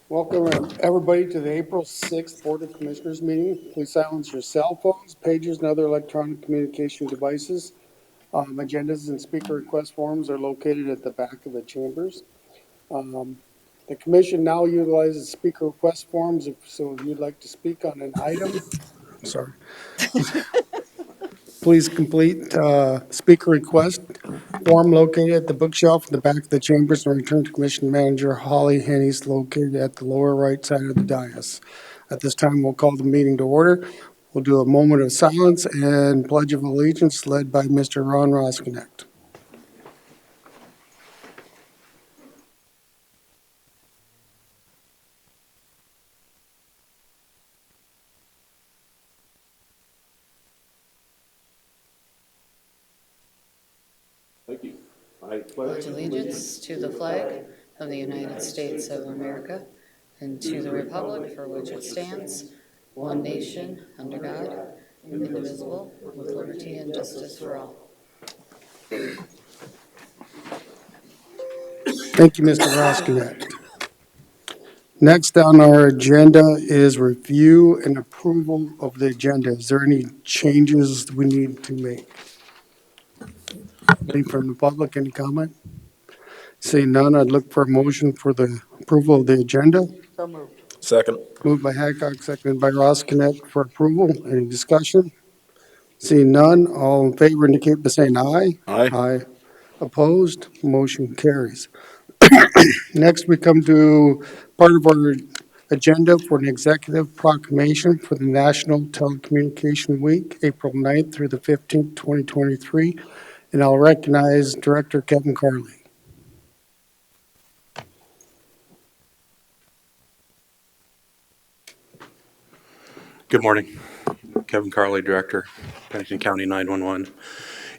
Welcome everybody to the April 6th Board of Commissioners meeting. Please silence your cell phones, pagers, and other electronic communication devices. Agendas and speaker request forms are located at the back of the chambers. The commission now utilizes speaker request forms, so if you'd like to speak on an item, sorry, please complete speaker request form located at the bookshelf in the back of the chambers and return to Commission Manager Holly Hennies located at the lower right side of the dais. At this time, we'll call the meeting to order. We'll do a moment of silence and pledge of allegiance led by Mr. Ron Rosknecht. Thank you. I pledge allegiance to the flag of the United States of America and to the republic for which it stands, one nation, under God, indivisible, with liberty and justice for all. Thank you, Mr. Rosknecht. Next on our agenda is review and approval of the agenda. Is there any changes we need to make? Any from the public, any comment? Seeing none, I'd look for a motion for the approval of the agenda. So moved. Second. Moved by Hadcock, seconded by Rosknecht for approval. Any discussion? Seeing none, all in favor indicate by saying aye. Aye. Aye. Opposed? Motion carries. Next, we come to part of our agenda for an executive proclamation for the National Telecommunication Week, April 9th through the 15th, 2023. And I'll recognize Director Kevin Carley. Good morning. Kevin Carley, Director, Pennington County 911.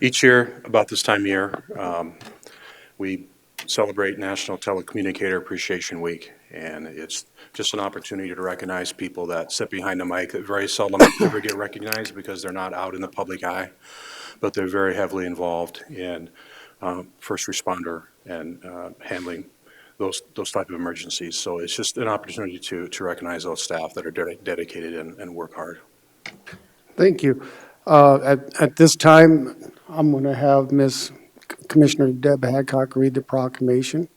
Each year, about this time of year, we celebrate National Telecommunicator Appreciation Week, and it's just an opportunity to recognize people that sit behind the mic that very seldom ever get recognized because they're not out in the public eye, but they're very heavily involved in first responder and handling those type of emergencies. So it's just an opportunity to recognize those staff that are dedicated and work hard. Thank you. At this time, I'm going to have Ms. Commissioner Deb Hadcock read the proclamation.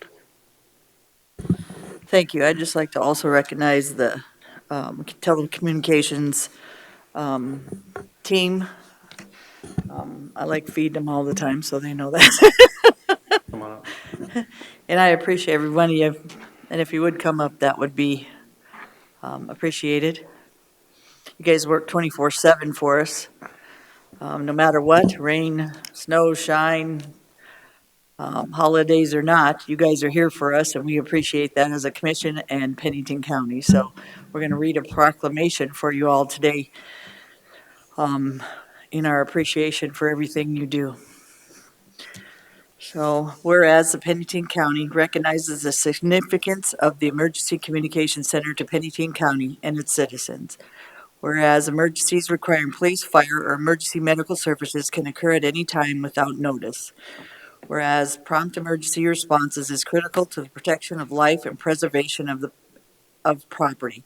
Thank you. I'd just like to also recognize the telecommunications team. I like feed them all the time, so they know that. Come on up. And I appreciate every one of you. And if you would come up, that would be appreciated. You guys work 24/7 for us, no matter what, rain, snow, shine, holidays or not. You guys are here for us, and we appreciate that as a commission and Pennington County. So we're going to read a proclamation for you all today in our appreciation for everything you do. So, whereas the Pennington County recognizes the significance of the Emergency Communication Center to Pennington County and its citizens. Whereas emergencies requiring police, fire, or emergency medical services can occur at any time without notice. Whereas prompt emergency responses is critical to the protection of life and preservation of property.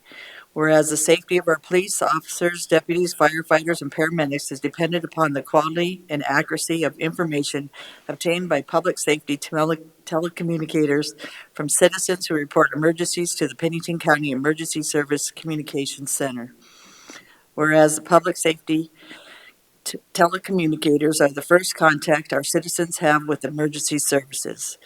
Whereas the safety of our police officers, deputies, firefighters, and paramedics is dependent upon the quality and accuracy of information obtained by public safety telecommunicators from citizens who report emergencies to the Pennington County Emergency Service Communications Center. Whereas the public safety telecommunicators are the first contact our citizens have with emergency services.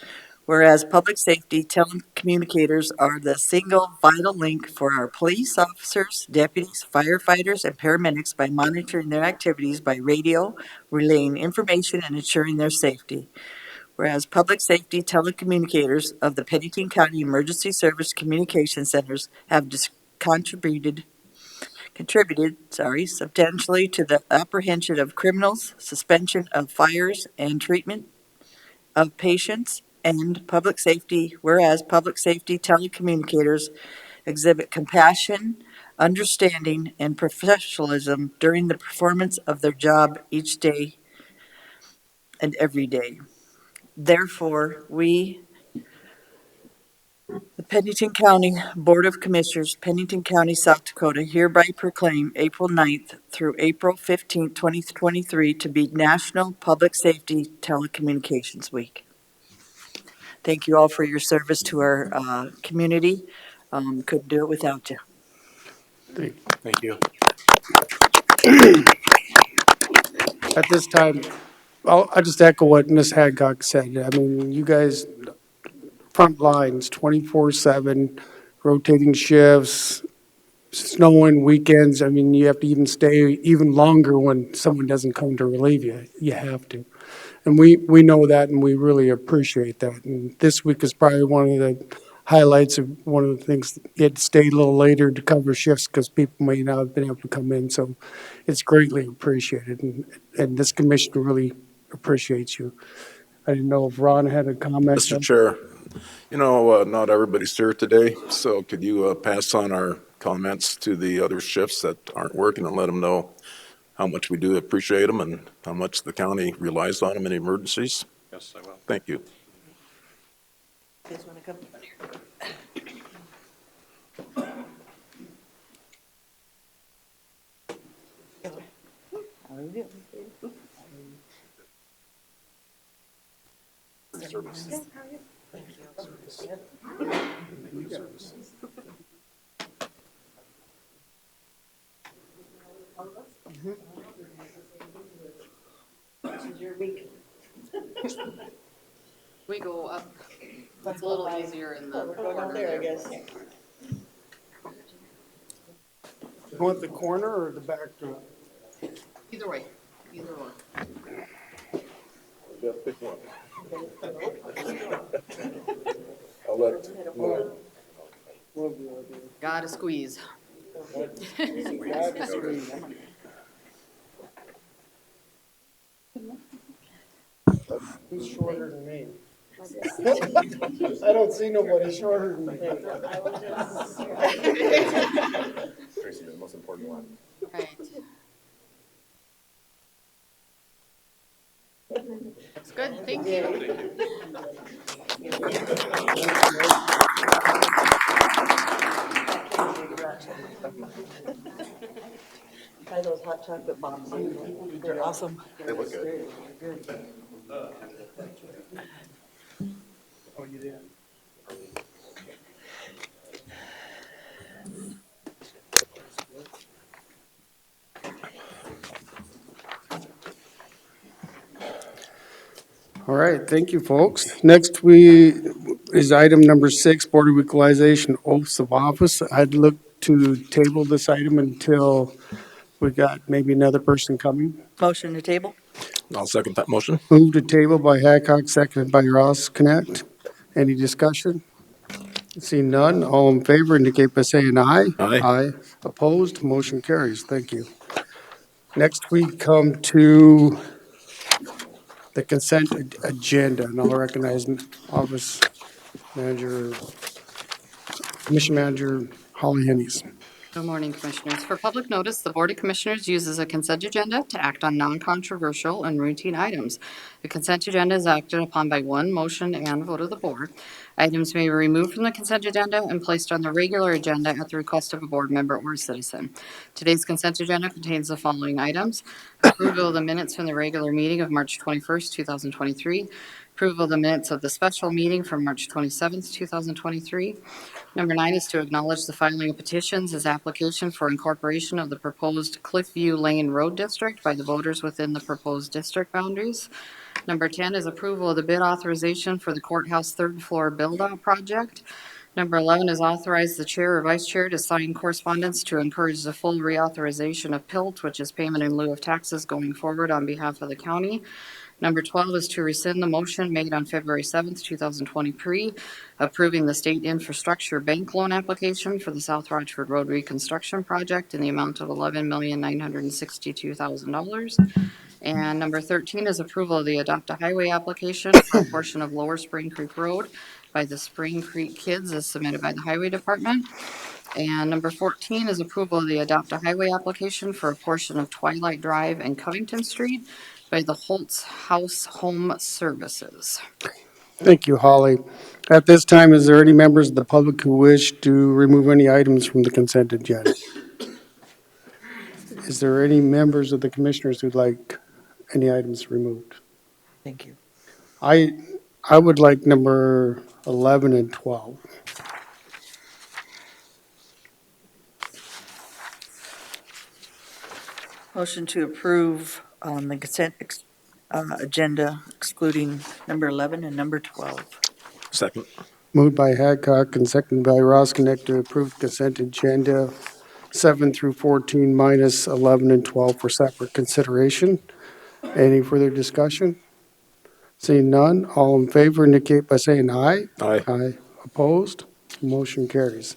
Whereas public safety telecommunicators are the single vital link for our police officers, deputies, firefighters, and paramedics by monitoring their activities by radio, relaying information, and ensuring their safety. Whereas public safety telecommunicators of the Pennington County Emergency Service Communication Centers have contributed substantially to the apprehension of criminals, suspension of fires, and treatment of patients. And public safety, whereas public safety telecommunicators exhibit compassion, understanding, and professionalism during the performance of their job each day. and every day. Therefore, we, the Pennington County Board of Commissioners, Pennington County, South Dakota, hereby proclaim April 9th through April 15th, 2023 to be National Public Safety Telecommunications Week. Thank you all for your service to our community. Couldn't do it without you. Thank you. At this time, I'll just echo what Ms. Hadcock said. I mean, you guys, front lines, 24/7, rotating shifts, snowing, weekends. I mean, you have to even stay even longer when someone doesn't come to relieve you. You have to. And we know that, and we really appreciate that. And this week is probably one of the highlights of one of the things. You had to stay a little later to cover shifts because people may not have been able to come in. So it's greatly appreciated. And this commission really appreciates you. I didn't know if Ron had a comment. Mr. Chair, not everybody's here today, so could you pass on our comments to the other shifts that aren't working and let them know how much we do appreciate them and how much the county relies on them in emergencies? Yes, I will. Thank you. You guys want to come here? We go up, it's a little easier in the corner there. You want the corner or the backdrop? Either way, either one. Just pick one. I'll let, Gotta squeeze. Who's shorter than me? I don't see nobody shorter than me. Tracy, the most important one. Right. Looks good, thank you. Try those hot chocolate bombs. They're awesome. They look good. Oh, you did? All right, thank you, folks. Next, is item number 6, Board of Equalization Oaths of Office. I'd look to table this item until we got maybe another person coming. Motion to table? I'll second that motion. Moved to table by Hadcock, seconded by Ross Connect. Any discussion? Seeing none, all in favor indicate by saying aye. Aye. Aye. Opposed, motion carries. Thank you. Next, we come to the consent agenda, and I'll recognize Office Manager, Commission Manager Holly Hennies. Good morning, Commissioners. For public notice, the Board of Commissioners uses a consent agenda to act on non-controversial and routine items. The consent agenda is acted upon by one motion and vote of the board. Items may be removed from the consent agenda and placed on the regular agenda at the request of a board member or citizen. Today's consent agenda contains the following items: approval of the minutes from the regular meeting of March 21st, 2023, approval of the minutes of the special meeting from March 27th, 2023. Number 9 is to acknowledge the filing of petitions as application for incorporation of the proposed Cliffview Lane Road District by the voters within the proposed district boundaries. Number 10 is approval of the bid authorization for the courthouse third floor build-out project. Number 11 is authorize the chair or vice chair to sign correspondence to encourage the full reauthorization of PILT, which is payment in lieu of taxes going forward on behalf of the county. Number 12 is to rescind the motion made on February 7th, 2023, approving the state infrastructure bank loan application for the South Rochford Road reconstruction project in the amount of $11,962,000. And number 13 is approval of the Adopt a Highway application for a portion of Lower Spring Creek Road by the Spring Creek Kids as submitted by the Highway Department. And number 14 is approval of the Adopt a Highway application for a portion of Twilight Drive and Covington Street by the Holtz House Home Services. Thank you, Holly. At this time, is there any members of the public who wish to remove any items from the consent agenda? Is there any members of the commissioners who'd like any items removed? Thank you. I would like number 11 and 12. Motion to approve on the consent agenda excluding number 11 and number 12. Second. Moved by Hadcock and seconded by Roskinek to approve consent agenda 7 through 14 minus 11 and 12 for separate consideration. Any further discussion? Seeing none, all in favor indicate by saying aye. Aye. Aye. Opposed? Motion carries.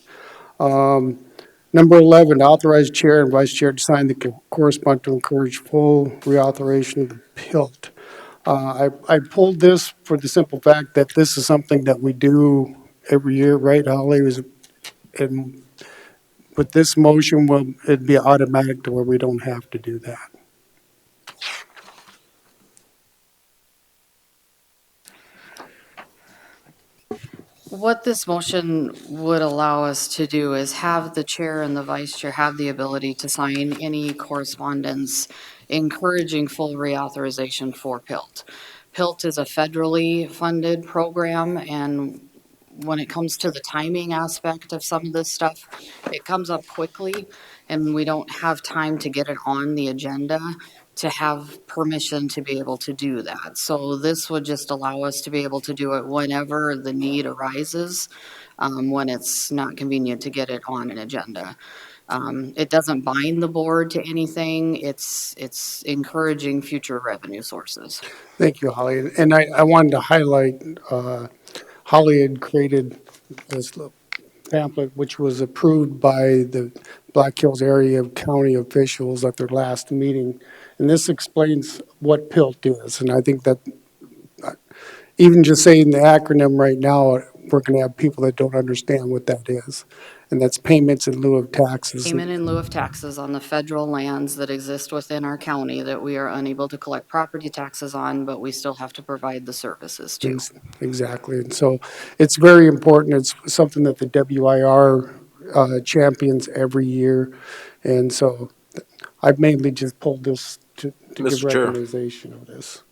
Number 11, authorize chair and vice chair to sign the correspondence to encourage full reauthorization of the PILT. I pulled this for the simple fact that this is something that we do every year, right, Holly? And with this motion, it'd be automatic to where we don't have to do that. What this motion would allow us to do is have the chair and the vice chair have the ability to sign any correspondence encouraging full reauthorization for PILT. PILT is a federally funded program, and when it comes to the timing aspect of some of this stuff, it comes up quickly, and we don't have time to get it on the agenda to have permission to be able to do that. So this would just allow us to be able to do it whenever the need arises, when it's not convenient to get it on an agenda. It doesn't bind the board to anything. It's encouraging future revenue sources. Thank you, Holly. And I wanted to highlight, Holly had created this pamphlet, which was approved by the Black Hills area county officials at their last meeting. And this explains what PILT is. And I think that even just saying the acronym right now, we're going to have people that don't understand what that is. And that's payments in lieu of taxes. Payment in lieu of taxes on the federal lands that exist within our county that we are unable to collect property taxes on, but we still have to provide the services to. Exactly. And so it's very important. It's something that the WIR champions every year. And so I've mainly just pulled this to give Mr. Chair. recognition of this.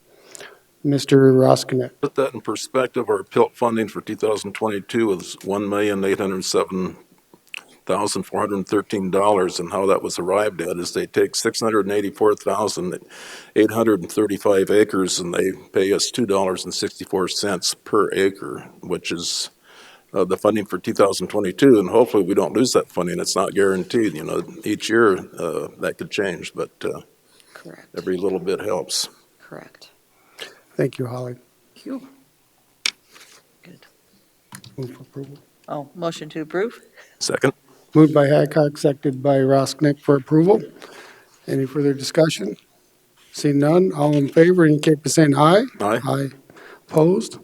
Mr. Roskinek. Put that in perspective, our PILT funding for 2022 was $1,807,413, and how that was arrived at is they take 684,835 acres and they pay us $2.64 per acre, which is the funding for 2022, and hopefully we don't lose that funding. It's not guaranteed, each year that could change, but Correct. every little bit helps. Correct. Thank you, Holly. Thank you. Good. Move for approval. Oh, motion to approve? Second. Moved by Hadcock, seconded by Roskinek for approval. Any further discussion? Seeing none, all in favor indicate by saying aye. Aye. Aye. Opposed?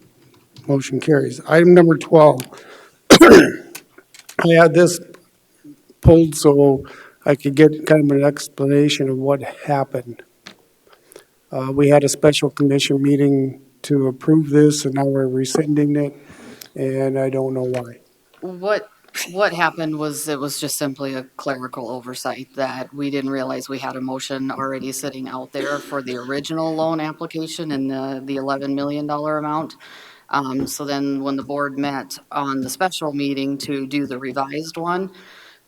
Motion carries. Item number 12. I had this pulled so I could get kind of an explanation of what happened. We had a special commission meeting to approve this, and now we're rescinding it, and I don't know why. What happened was it was just simply a clerical oversight that we didn't realize we had a motion already sitting out there for the original loan application and the $11 million amount. So then when the board met on the special meeting to do the revised one,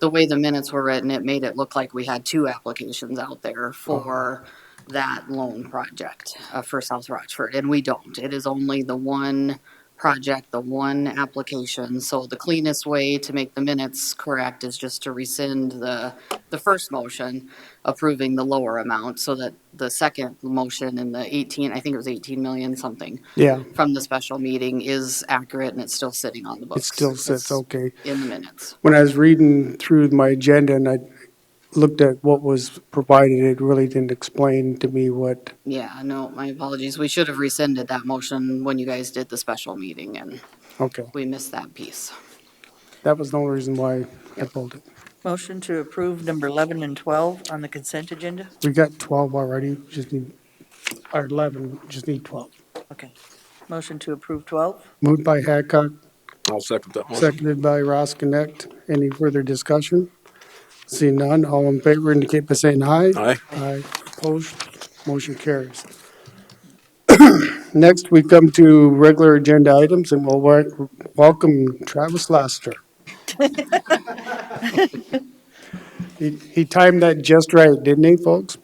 the way the minutes were written, it made it look like we had two applications out there for that loan project for South Rochford, and we don't. It is only the one project, the one application. So the cleanest way to make the minutes correct is just to rescind the first motion approving the lower amount so that the second motion in the 18, I think it was 18 million something Yeah, from the special meeting is accurate and it's still sitting on the it books. still sits, It's okay. in the minutes. When I was reading through my agenda and I looked at what was provided, it really didn't explain to me what, Yeah, no, my apologies. We should have rescinded that motion when you guys did the special meeting and okay. we missed that piece. That was the only reason why I pulled it. Motion to approve number 11 and 12 on the consent agenda? We got 12 already, just need, or 11, just need 12. Okay. Motion to approve 12? Moved by Hadcock, I'll second that motion. seconded by Ross Connect. Any further discussion? Seeing none, all in favor indicate by saying aye. Aye. Aye. Opposed? Motion carries. Next, we come to regular agenda items, and we'll welcome Travis Laster. He timed that just right, didn't he, folks?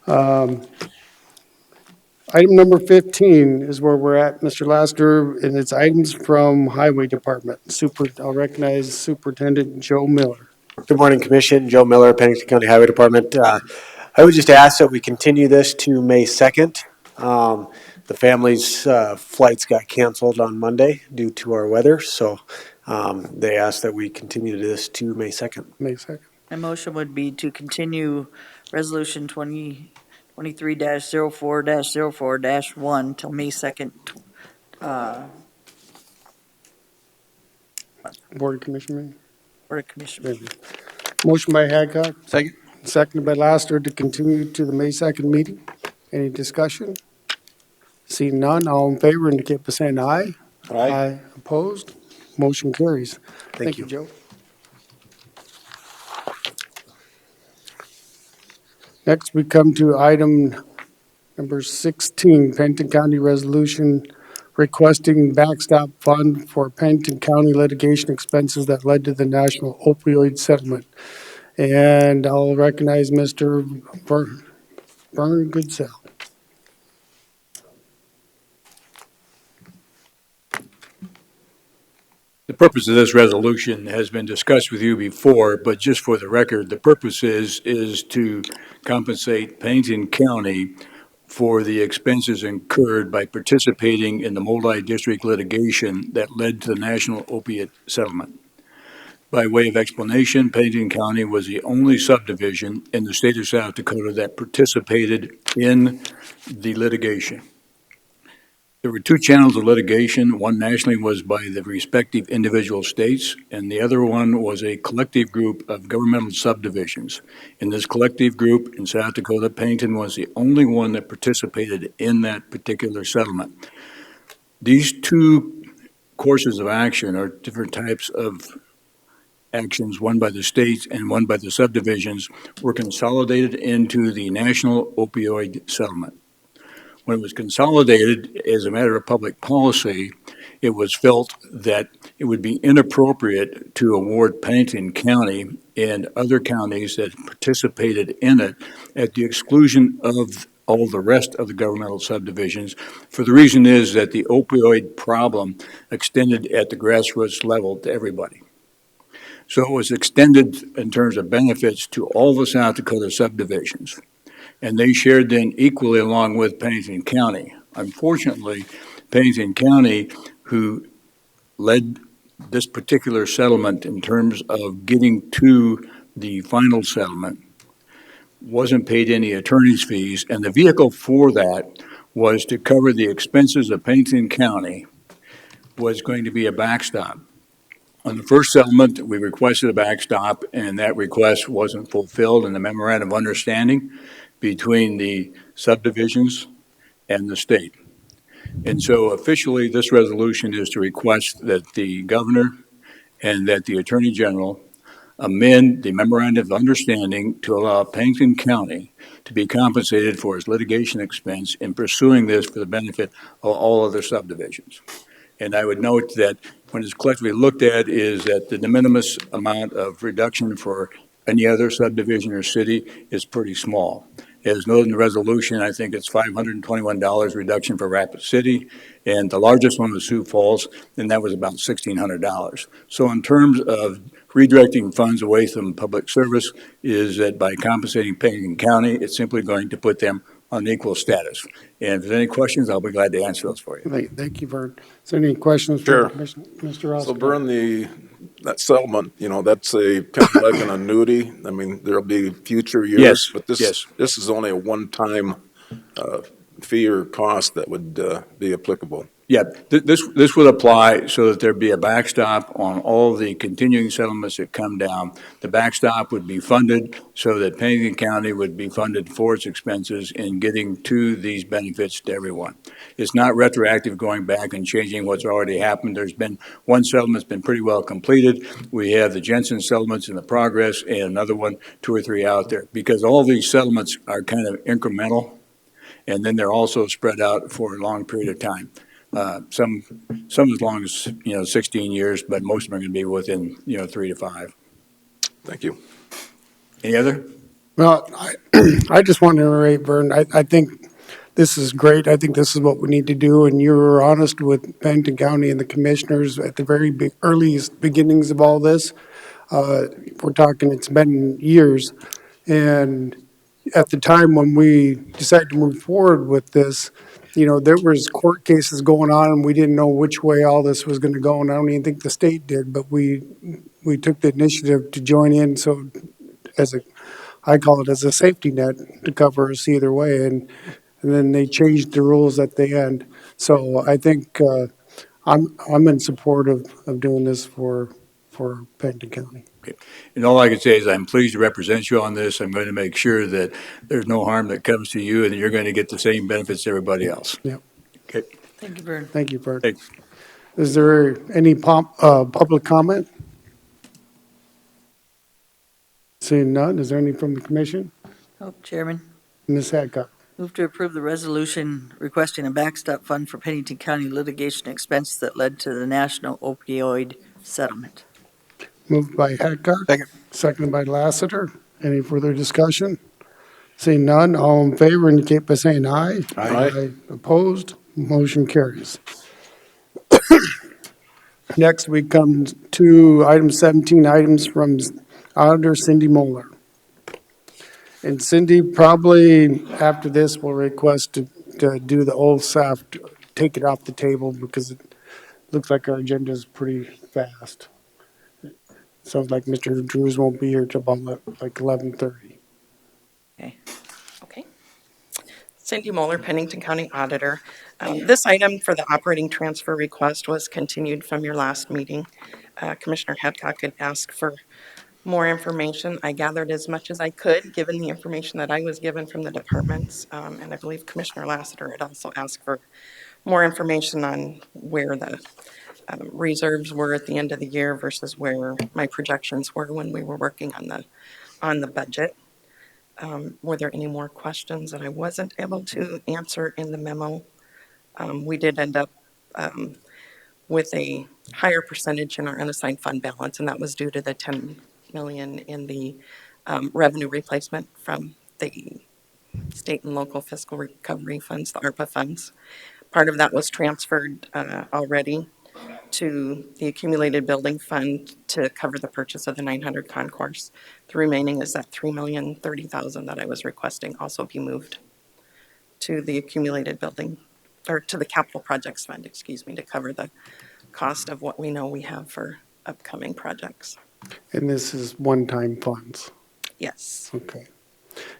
Item number 15 is where we're at, Mr. Laster, and it's items from Highway Department. I'll recognize Superintendent Joe Miller. Good morning, Commission. Joe Miller, Pennington County Highway Department. I would just ask that we continue this to May 2nd. The family's flights got canceled on Monday due to our weather, so they asked that we continue this to May 2nd. May 2nd. My motion would be to continue Resolution 2023-04-04-1 till May 2nd. Board of Commissioner meeting. Board of Commissioners. Motion by Hadcock, Second. seconded by Laster to continue to the May 2nd meeting. Any discussion? Seeing none, all in favor indicate by saying aye. Aye. Opposed? Motion carries. Thank you. Joe. Next, we come to item number 16, Pennington County Resolution requesting backstop fund for Pennington County litigation expenses that led to the national opioid settlement. And I'll recognize Mr. Vern Goodsell. The purpose of this resolution has been discussed with you before, but just for the record, the purpose is to compensate Pennington County for the expenses incurred by participating in the multi-district litigation that led to the national opiate settlement. By way of explanation, Pennington County was the only subdivision in the state of South Dakota that participated in the litigation. There were two channels of litigation. One nationally was by the respective individual states, and the other one was a collective group of governmental subdivisions. In this collective group in South Dakota, Pennington was the only one that participated in that particular settlement. These two courses of action are different types of actions, one by the states and one by the subdivisions, were consolidated into the national opioid settlement. When it was consolidated, as a matter of public policy, it was felt that it would be inappropriate to award Pennington County and other counties that participated in it at the exclusion of all the rest of the governmental subdivisions, for the reason is that the opioid problem extended at the grassroots level to everybody. So it was extended in terms of benefits to all the South Dakota subdivisions. And they shared then equally along with Pennington County. Unfortunately, Pennington County, who led this particular settlement in terms of getting to the final settlement, wasn't paid any attorney's fees, and the vehicle for that was to cover the expenses of Pennington County, was going to be a backstop. On the first settlement, we requested a backstop, and that request wasn't fulfilled in the memorandum of understanding between the subdivisions and the state. And so officially, this resolution is to request that the governor and that the attorney general amend the memorandum of understanding to allow Pennington County to be compensated for its litigation expense in pursuing this for the benefit of all other subdivisions. And I would note that when it's collectively looked at is that the de minimis amount of reduction for any other subdivision or city is pretty small. As noted in the resolution, I think it's $521 reduction for Rapid City, and the largest one was Sioux Falls, and that was about $1,600. So in terms of redirecting funds away from public service, is that by compensating Pennington County, it's simply going to put them on equal status. And if there's any questions, I'll be glad to answer those for you. Thank you, Vern. Is there any questions? Sure. For Mr. Ross? So Vern, that settlement, that's a kind of like an annuity. I mean, there'll be future years. Yes, But this yes. is only a one-time fee or cost that would be applicable. Yeah, this would apply so that there'd be a backstop on all the continuing settlements that come down. The backstop would be funded so that Pennington County would be funded for its expenses in getting to these benefits to everyone. It's not retroactive going back and changing what's already happened. There's been one settlement's been pretty well completed. We have the Jensen settlements in the progress and another one, two or three out there, because all these settlements are kind of incremental, and then they're also spread out for a long period of time. Some as long as, 16 years, but most of them are going to be within, 3 to 5. Thank you. Any other? Well, I just want to reiterate, Vern, I think this is great. I think this is what we need to do, and you were honest with Pennington County and the commissioners at the very earliest beginnings of all this. We're talking, it's been years, and at the time when we decided to move forward with this, there was court cases going on, and we didn't know which way all this was going to go, and I don't even think the state did, but we took the initiative to join in, so I call it as a safety net to cover us either way, and then they changed the rules at the end. So I think I'm in support of doing this for Pennington County. And all I can say is I'm pleased to represent you on this. I'm going to make sure that there's no harm that comes to you and that you're going to get the same benefits as everybody else. Yep. Okay. Thank you, Vern. Thank you, Bert. Thanks. Is there any public comment? Seeing none, is there any from the commission? Oh, Chairman, Ms. Hadcock, move to approve the resolution requesting a backstop fund for Pennington County litigation expenses that led to the national opioid settlement. moved by Hadcock. Second. Seconded by Lassiter. Any further discussion? Seeing none, all in favor indicate by saying aye. Aye. Opposed, motion carries. Next, we come to item 17, items from Auditor Cindy Moeller. And Cindy, probably after this, will request to do the old staff, take it off the table because it looks like our agenda is pretty fast. Sounds like Mr. Drews won't be here till about like 11:30. Okay. Cindy Moeller, Pennington County Auditor. This item for the operating transfer request was continued from your last meeting. Commissioner Hadcock had asked for more information. I gathered as much as I could, given the information that I was given from the departments. And I believe Commissioner Lassiter had also asked for more information on where the reserves were at the end of the year versus where my projections were when we were working on the budget. Were there any more questions that I wasn't able to answer in the memo? We did end up with a higher percentage in our unassigned fund balance, and that was due to the 10 million in the revenue replacement from the state and local fiscal recovery funds, the ARPA funds. Part of that was transferred already to the accumulated building fund to cover the purchase of the 900 concourse. The remaining is that $3,030,000 that I was requesting also be moved to the accumulated building, or to the capital projects fund, excuse me, to cover the cost of what we know we have for upcoming projects. And this is one-time funds. Yes. Okay.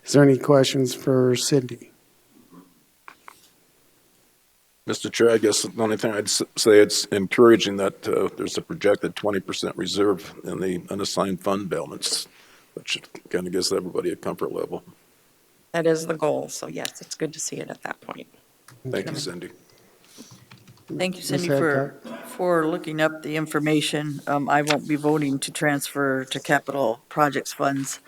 Is there any questions for Cindy? Mr. Chair, I guess the only thing I'd say, it's encouraging that there's a projected 20% reserve in the unassigned fund balance, which kind of gives everybody a comfort level. That is the goal. So yes, it's good to see it at that point. Thank you, Cindy. Thank you, Cindy, Ms. for looking up the information. I won't be voting to transfer to capital projects funds.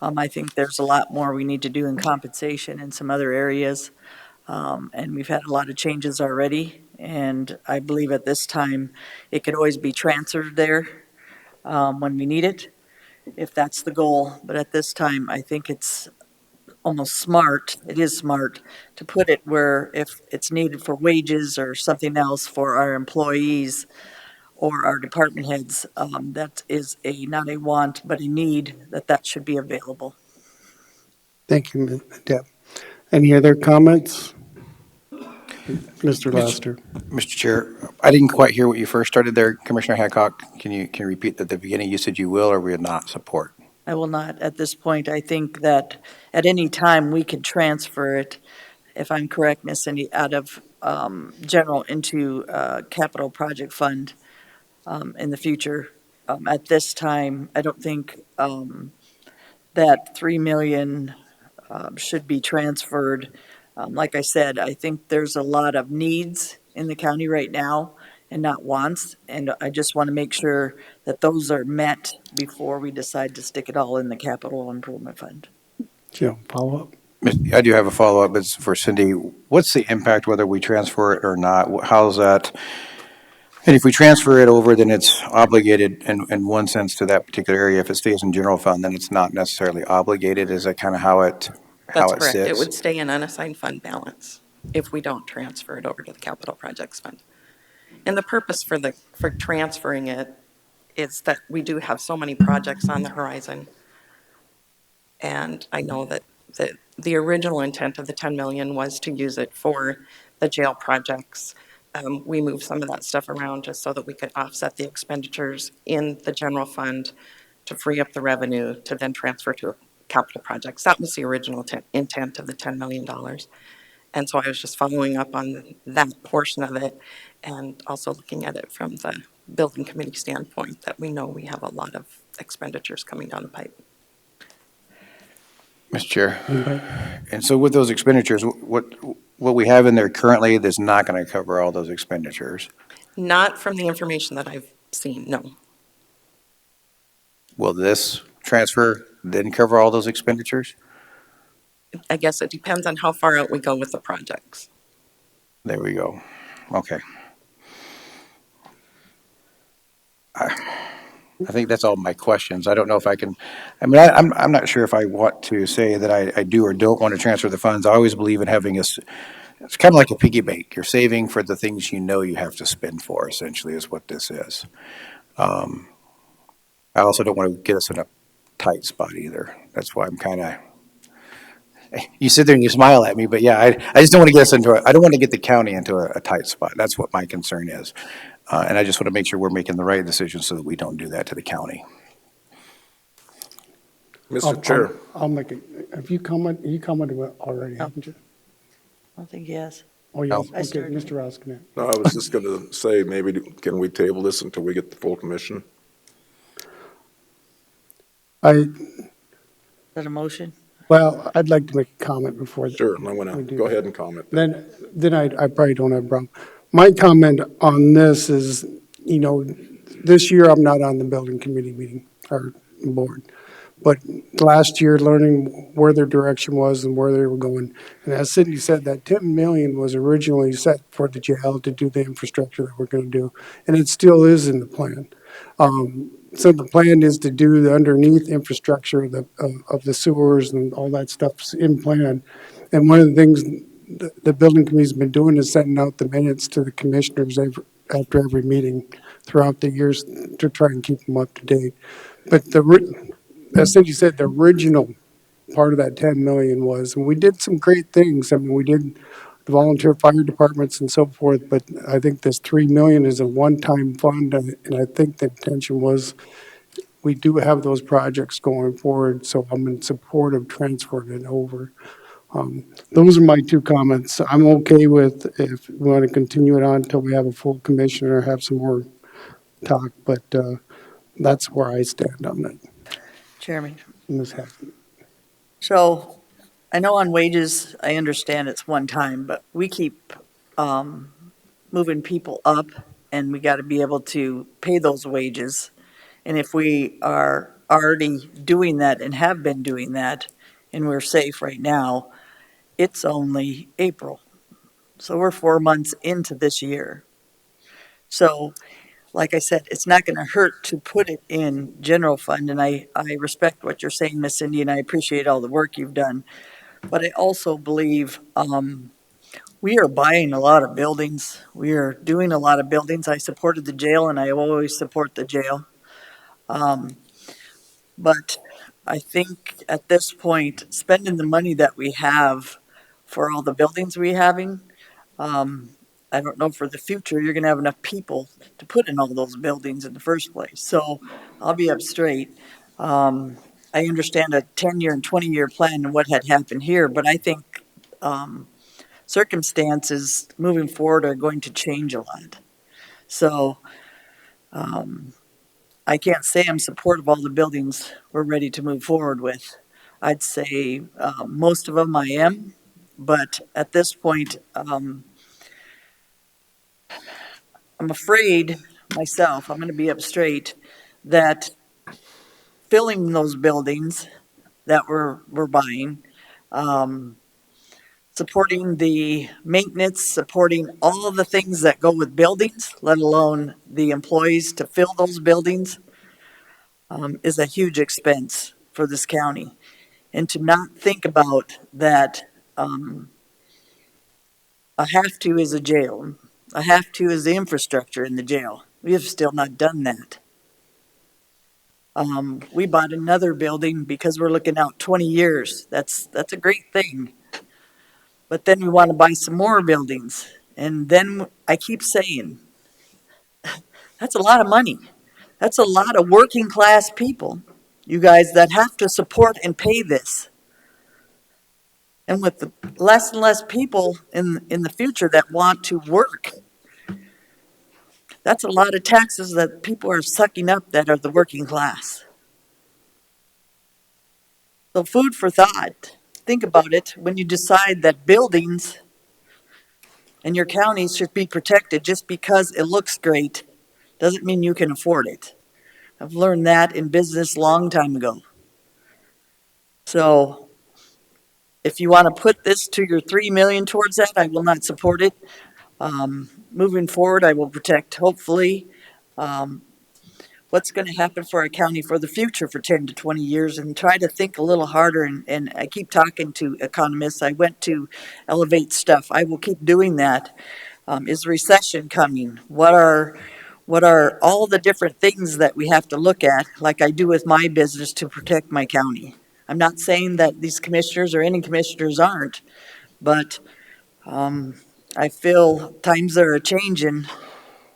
I think there's a lot more we need to do in compensation and some other areas. And we've had a lot of changes already, and I believe at this time, it could always be transferred there when we need it, if that's the goal. But at this time, I think it's almost smart, it is smart, to put it where if it's needed for wages or something else for our employees or our department heads, that is not a want, but a need, that should be available. Thank you, Ms. Deb. Any other comments? Mr. Lassiter. Mr. Chair, I didn't quite hear what you first started there, Commissioner Hancock. Can you repeat at the beginning? You said you will or will not support? I will not at this point. I think that at any time we can transfer it, if I'm correct, Ms. Cindy, out of general into, capital project fund, in the future. At this time, I don't think, that 3 million, should be transferred. Like I said, I think there's a lot of needs in the county right now and not wants, and I just want to make sure that those are met before we decide to stick it all in the capital improvement fund. Jim, follow up? I do have a follow-up. It's for Cindy. What's the impact whether we transfer it or not? How's that? And if we transfer it over, then it's obligated in one sense to that particular area. If it stays in general fund, then it's not necessarily obligated. Is that kind of how it That's correct. It sits? would stay in unassigned fund balance if we don't transfer it over to the capital projects fund. And the purpose for transferring it is that we do have so many projects on the horizon. And I know that the original intent of the 10 million was to use it for the jail projects. We moved some of that stuff around just so that we could offset the expenditures in the general fund to free up the revenue to then transfer to capital projects. That was the original intent of the $10 million. And so I was just following up on that portion of it and also looking at it from the building committee standpoint that we know we have a lot of expenditures coming down the pipe. Mr. Chair. And so with those expenditures, what we have in there currently that's not going to cover all those expenditures? Not from the information that I've seen, no. Will this transfer then cover all those expenditures? I guess it depends on how far out we go with the projects. There we go. Okay. I think that's all my questions. I don't know if I can, I'm not sure if I want to say that I do or don't want to transfer the funds. I always believe in having it's kind of like a piggy bank. You're saving for the things you know you have to spend for, essentially, is what this is. I also don't want to get us in a tight spot either. That's why I'm kind of, you sit there and you smile at me, but yeah, I just don't want to get us into I don't want to get the county into a tight spot. That's what my concern is. And I just want to make sure we're making the right decisions so that we don't do that to the county. Mr. Chair, I'll make it. Have you commented already, haven't you? I don't think yes. Oh, yes. No. Okay, started. Mr. Roskinet. no, I was just going to say, maybe can we table this until we get the full commission? Is that a motion? Well, I'd like to make a comment before. Sure, I want we to do go that. ahead and comment. Then I probably don't have a problem. My comment on this is, this year I'm not on the building committee meeting or board. But last year, learning where their direction was and where they were going. And as Cindy said, that 10 million was originally set for the jail to do the infrastructure that we're going to do. And it still is in the plan. So the plan is to do the underneath infrastructure of the sewers and all that stuff's in plan. And one of the things the building committee's been doing is sending out the minutes to the commissioners after every meeting throughout the years to try and keep them up to date. But as Cindy said, the original part of that 10 million was, and we did some great things. I mean, we did the volunteer fire departments and so forth, but I think this 3 million is a one-time fund, and I think the intention was we do have those projects going forward, so I'm in support of transferring it over. Those are my two comments. I'm okay with if we want to continue it on until we have a full commission or have some more talk, but that's where I stand on that. Chairman. Ms. Hackett. So I know on wages, I understand it's one time, but we keep moving people up and we got to be able to pay those wages. And if we are already doing that and have been doing that and we're safe right now, it's only April. So we're 4 months into this year. So like I said, it's not going to hurt to put it in general fund. And I respect what you're saying, Miss Cindy, and I appreciate all the work you've done. But I also believe we are buying a lot of buildings. We are doing a lot of buildings. I supported the jail, and I always support the jail. But I think at this point, spending the money that we have for all the buildings we're having, I don't know for the future, you're going to have enough people to put in all those buildings in the first place. So I'll be up straight. I understand a 10-year and 20-year plan and what had happened here, but I think circumstances moving forward are going to change a lot. So I can't say I'm supportive of all the buildings we're ready to move forward with. I'd say most of them I am, but at this point, I'm afraid myself, I'm going to be up straight, that filling those buildings that we're buying, supporting the maintenance, supporting all the things that go with buildings, let alone the employees to fill those buildings, is a huge expense for this county. And to not think about that, a have to is a jail. A have to is the infrastructure in the jail. We have still not done that. We bought another building because we're looking out 20 years. That's a great thing. But then we want to buy some more buildings. And then I keep saying, that's a lot of money. That's a lot of working class people, you guys, that have to support and pay this. And with the less and less people in the future that want to work, that's a lot of taxes that people are sucking up that are the working class. So food for thought. Think about it when you decide that buildings and your counties should be protected just because it looks great doesn't mean you can afford it. I've learned that in business a long time ago. So if you want to put this to your 3 million towards that, I will not support it. Moving forward, I will protect, hopefully, what's going to happen for our county for the future for 10 to 20 years and try to think a little harder. And I keep talking to economists. I went to Elevate stuff. I will keep doing that. Is recession coming? What are all the different things that we have to look at, like I do with my business, to protect my county? I'm not saying that these commissioners or any commissioners aren't, but I feel times are a changing,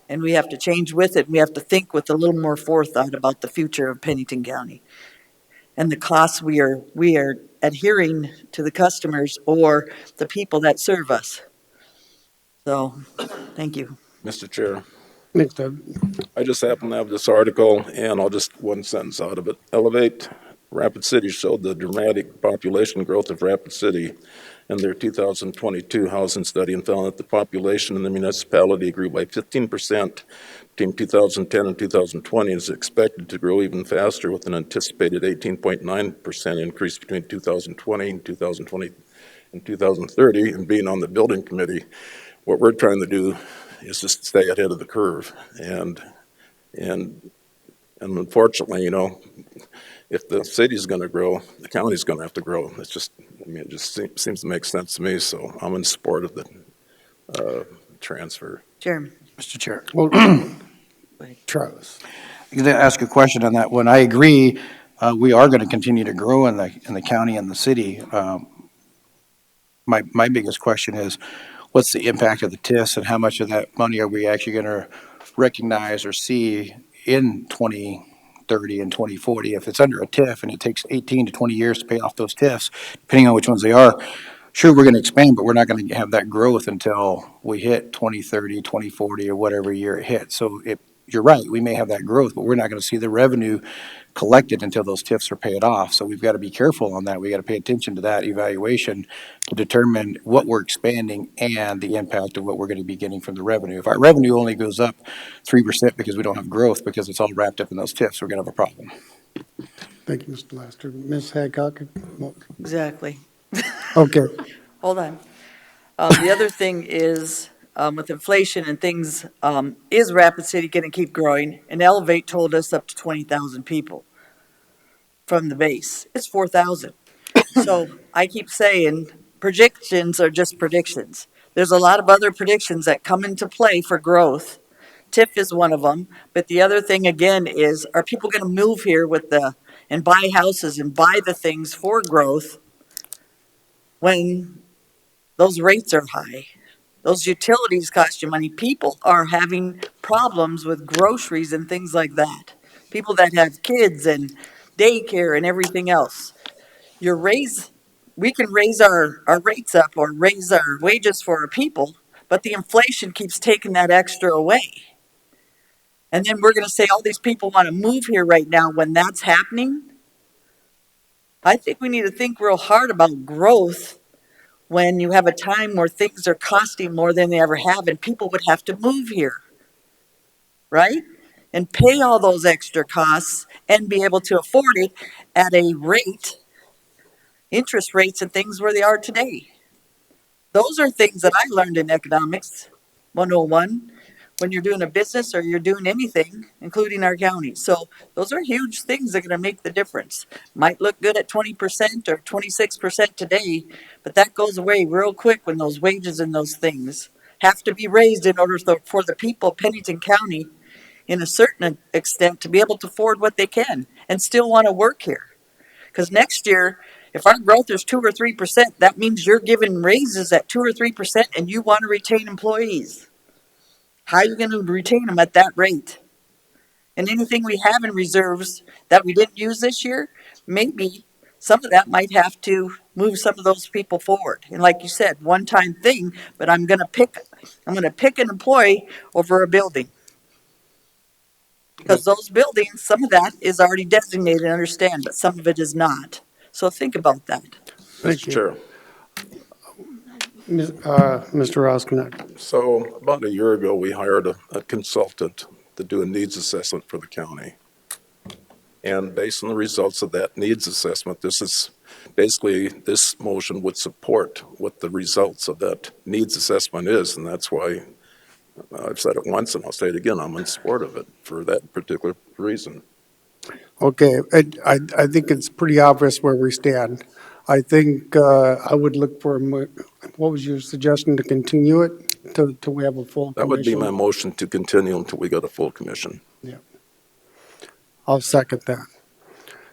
and we have to change with it. We have to think with a little more forethought about the future of Pennington County and the costs we are adhering to the customers or the people that serve us. So, thank you. Mr. Chair, Thanks, Doug. I just happen to have this article, and I'll just one sentence out of it. Elevate Rapid City showed the dramatic population growth of Rapid City in their 2022 housing study and found that the population in the municipality grew by 15% between 2010 and 2020 and is expected to grow even faster with an anticipated 18.9% increase between 2020 and 2020 and 2030. And being on the building committee, what we're trying to do is just stay ahead of the curve. And unfortunately, if the city's going to grow, the county's going to have to grow. It's just, it just seems to make sense to me. So I'm in support of the transfer. Chairman. Mr. Chair. Well, Travis. I'm going to ask a question on that one. I agree, we are going to continue to grow in the county and the city. My biggest question is, what's the impact of the TIFs and how much of that money are we actually going to recognize or see in 2030 and 2040? If it's under a TIF and it takes 18 to 20 years to pay off those TIFs, depending on which ones they are, sure, we're going to expand, but we're not going to have that growth until we hit 2030, 2040, or whatever year it hits. So you're right, we may have that growth, but we're not going to see the revenue collected until those TIFs are paid off. So we've got to be careful on that. We got to pay attention to that evaluation to determine what we're expanding and the impact of what we're going to be getting from the revenue. If our revenue only goes up 3% because we don't have growth, because it's all wrapped up in those TIFs, we're going to have a problem. Thank you, Mr. Laster. Ms. Hadcock? Exactly. Okay. Hold on. The other thing is, with inflation and things, is Rapid City going to keep growing? And Elevate told us up to 20,000 people from the base. It's 4,000. So I keep saying predictions are just predictions. There's a lot of other predictions that come into play for growth. TIF is one of them. But the other thing again is, are people going to move here and buy houses and buy the things for growth when those rates are high? Those utilities cost you money. People are having problems with groceries and things like that. People that have kids and daycare and everything else. You raise we can raise our rates up or raise our wages for our people, but the inflation keeps taking that extra away. And then we're going to say all these people want to move here right now when that's happening. I think we need to think real hard about growth when you have a time where things are costing more than they ever have and people would have to move here, right? And pay all those extra costs and be able to afford it at a rate, interest rates and things where they are today. Those are things that I learned in economics 101 when you're doing a business or you're doing anything, including our county. So those are huge things that are going to make the difference. Might look good at 20% or 26% today, but that goes away real quick when those wages and those things have to be raised in order for the people of Pennington County, in a certain extent, to be able to afford what they can and still want to work here. Because next year, if our growth is 2 or 3%, that means you're giving raises at 2 or 3% and you want to retain employees. How are you going to retain them at that rate? And anything we have in reserves that we didn't use this year, maybe some of that might have to move some of those people forward. And like you said, one-time thing, but I'm going to pick an employee over a building. Because those buildings, some of that is already designated, I understand, but some of it is not. So think about that. Thank Mr. you. Chair. Mr. Roskinek. So about a year ago, we hired a consultant to do a needs assessment for the county. And based on the results of that needs assessment, this motion would support what the results of that needs assessment is. And that's why I've said it once and I'll say it again, I'm in support of it for that particular reason. Okay, I think it's pretty obvious where we stand. I think I would look for, what was your suggestion, to continue it till we have a full That would be commission? my motion, to continue until we got a full commission. Yeah. I'll second that.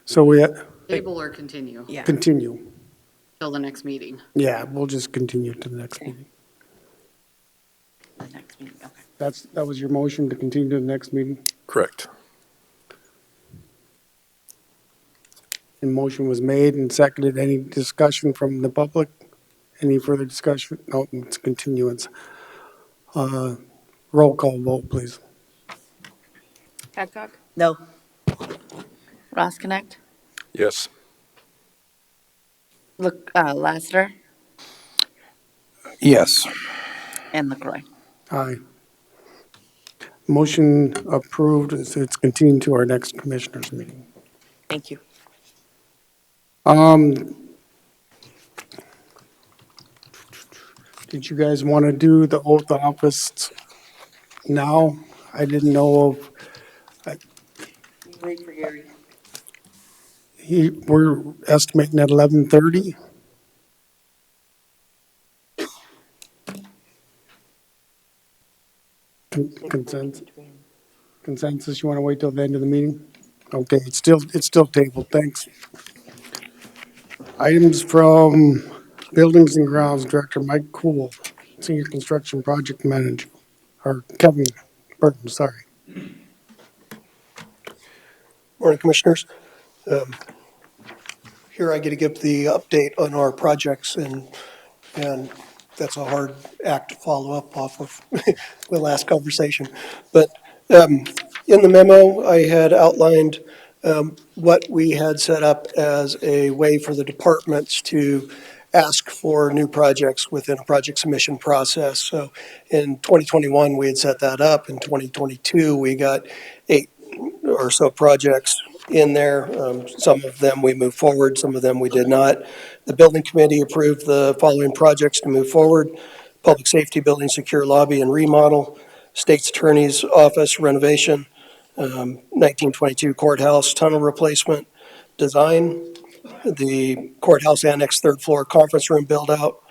So we Table or continue Yeah. continue. till the next meeting. Yeah, we'll just continue to the next meeting. The next meeting, okay. That was your motion, to continue to the next meeting? Correct. And motion was made and seconded. Any discussion from the public? Any further discussion? No, it's continuance. Roll call vote, please. Hadcock, No, Roskinick, Yes. Lassiter, Yes. and LaCroy. Aye. Motion approved. It's continued to our next commissioners meeting. thank you. Did you guys want to do the oath of office now? I didn't know of, Wait for Gary. we're estimating at 11:30. Consensus, you want to wait till the end of the meeting? Okay, it's still tabled, thanks. Items from Buildings and Grounds Director Mike Cool, Senior Construction Project Manager, or Kevin Burton, sorry. Morning, Commissioners. Here I get to give the update on our projects, and that's a hard act to follow up off of the last conversation. But in the memo, I had outlined what we had set up as a way for the departments to ask for new projects within a project submission process. So in 2021, we had set that up. In 2022, we got 8 or so projects in there. Some of them we moved forward, some of them we did not. The building committee approved the following projects to move forward: public safety building, secure lobby and remodel, state's attorney's office renovation, 1922 courthouse tunnel replacement design, the courthouse annex third floor conference room build out,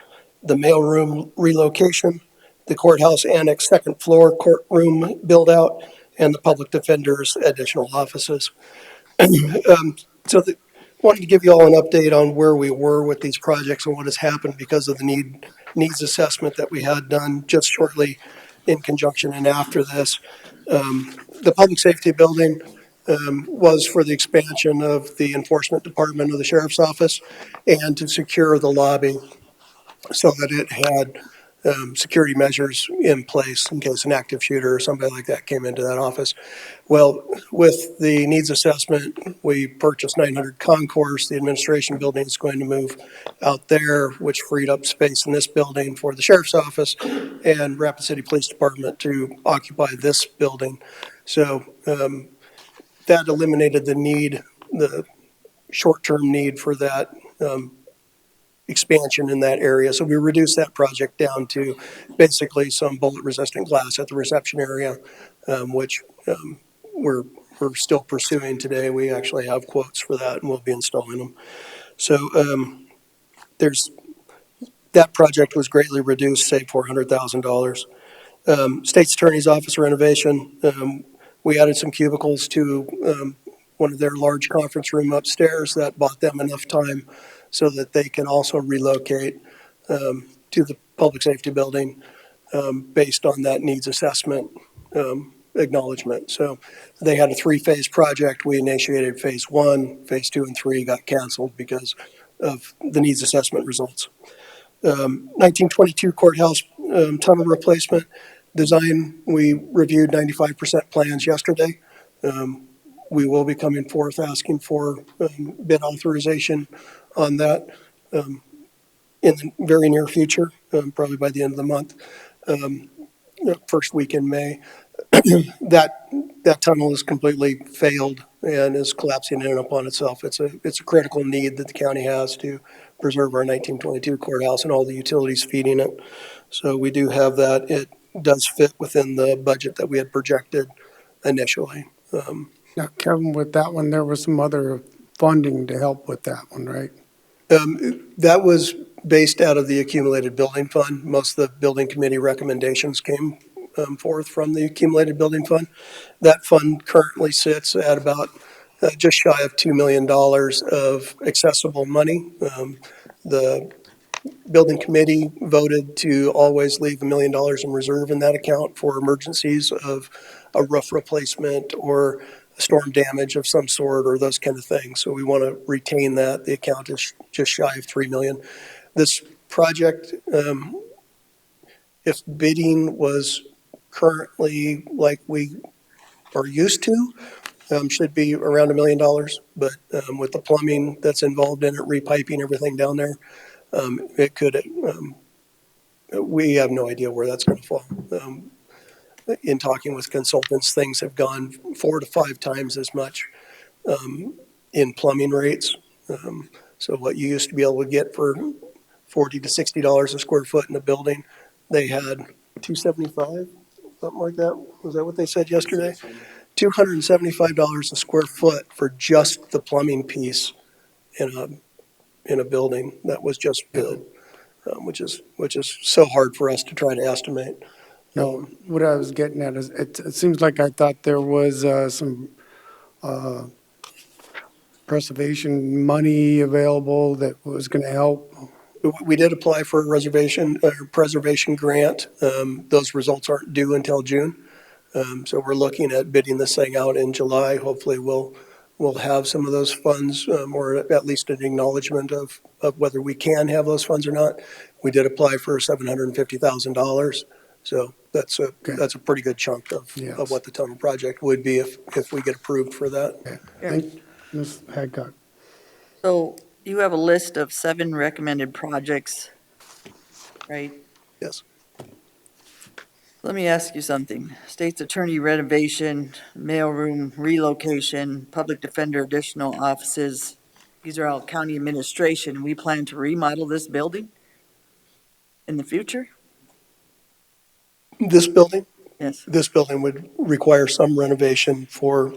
the mail room relocation, the courthouse annex second floor courtroom build out, and the public defender's additional offices. Wanted to give you all an update on where we were with these projects and what has happened because of the needs assessment that we had done just shortly in conjunction and after this. The public safety building, was for the expansion of the enforcement department of the sheriff's office and to secure the lobby so that it had security measures in place in case an active shooter or somebody like that came into that office. Well, with the needs assessment, we purchased 900 concourse. The administration building is going to move out there, which freed up space in this building for the sheriff's office and Rapid City Police Department to occupy this building. So that eliminated the need, the short-term need for that expansion in that area. So we reduced that project down to basically some bullet-resistant glass at the reception area, which we're still pursuing today. We actually have quotes for that, and we'll be installing them. So there's that project was greatly reduced, saved $400,000. State's Attorney's Office renovation. We added some cubicles to one of their large conference room upstairs. That bought them enough time so that they can also relocate to the public safety building based on that needs assessment acknowledgement. So they had a three-phase project. We initiated phase 1, phase 2, and 3 got canceled because of the needs assessment results. 1922 courthouse tunnel replacement design, we reviewed 95% plans yesterday. We will be coming forth asking for bid authorization on that in the very near future, probably by the end of the month, first week in May. That tunnel is completely failed and is collapsing in and upon itself. It's a critical need that the county has to preserve our 1922 courthouse and all the utilities feeding it. So we do have that. It does fit within the budget that we had projected initially. Now, Kevin, with that one, there was some other funding to help with that one, right? That was based out of the accumulated building fund. Most of the building committee recommendations came forth from the accumulated building fund. That fund currently sits at about just shy of $2 million of accessible money. The building committee voted to always leave $1 million in reserve in that account for emergencies of a roof replacement or storm damage of some sort or those kind of things. So we want to retain that. The account is just shy of 3 million. This project, if bidding was currently like we are used to, should be around $1 million. But with the plumbing that's involved in it, repiping everything down there, it could, we have no idea where that's going to fall. In talking with consultants, things have gone 4 to 5 times as much in plumbing rates. So what you used to be able to get for $40 to $60 a square foot in a building, they had $275, something like that. Was that what they said yesterday? $275 a square foot for just the plumbing piece in a building that was just bid, which is so hard for us to try to estimate. No, what I was getting at is, it seems like I thought there was some preservation money available that was going to help. We did apply for a preservation grant. Those results aren't due until June. So we're looking at bidding this thing out in July. Hopefully we'll have some of those funds, or at least an acknowledgement of whether we can have those funds or not. We did apply for $750,000. So that's a pretty good chunk of what the tunnel project would be if we get approved for that. Okay. Thank Ms. Hadcock. So you have a list of 7 recommended projects, right? Yes. Let me ask you something. State's attorney renovation, mailroom relocation, public defender additional offices. These are all county administration. We plan to remodel this building in the future? This building? Yes. This building would require some renovation for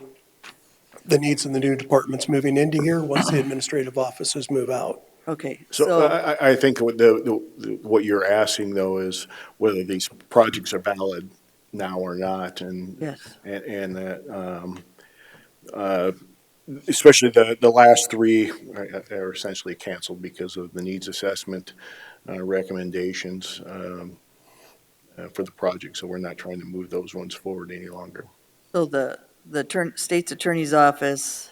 the needs of the new departments moving into here once the administrative offices move out. Okay, So so, I think what you're asking though is whether these projects are valid now or not, and yes. and that especially the last 3 are essentially canceled because of the needs assessment recommendations for the project. So we're not trying to move those ones forward any longer. So the the state's attorney's office,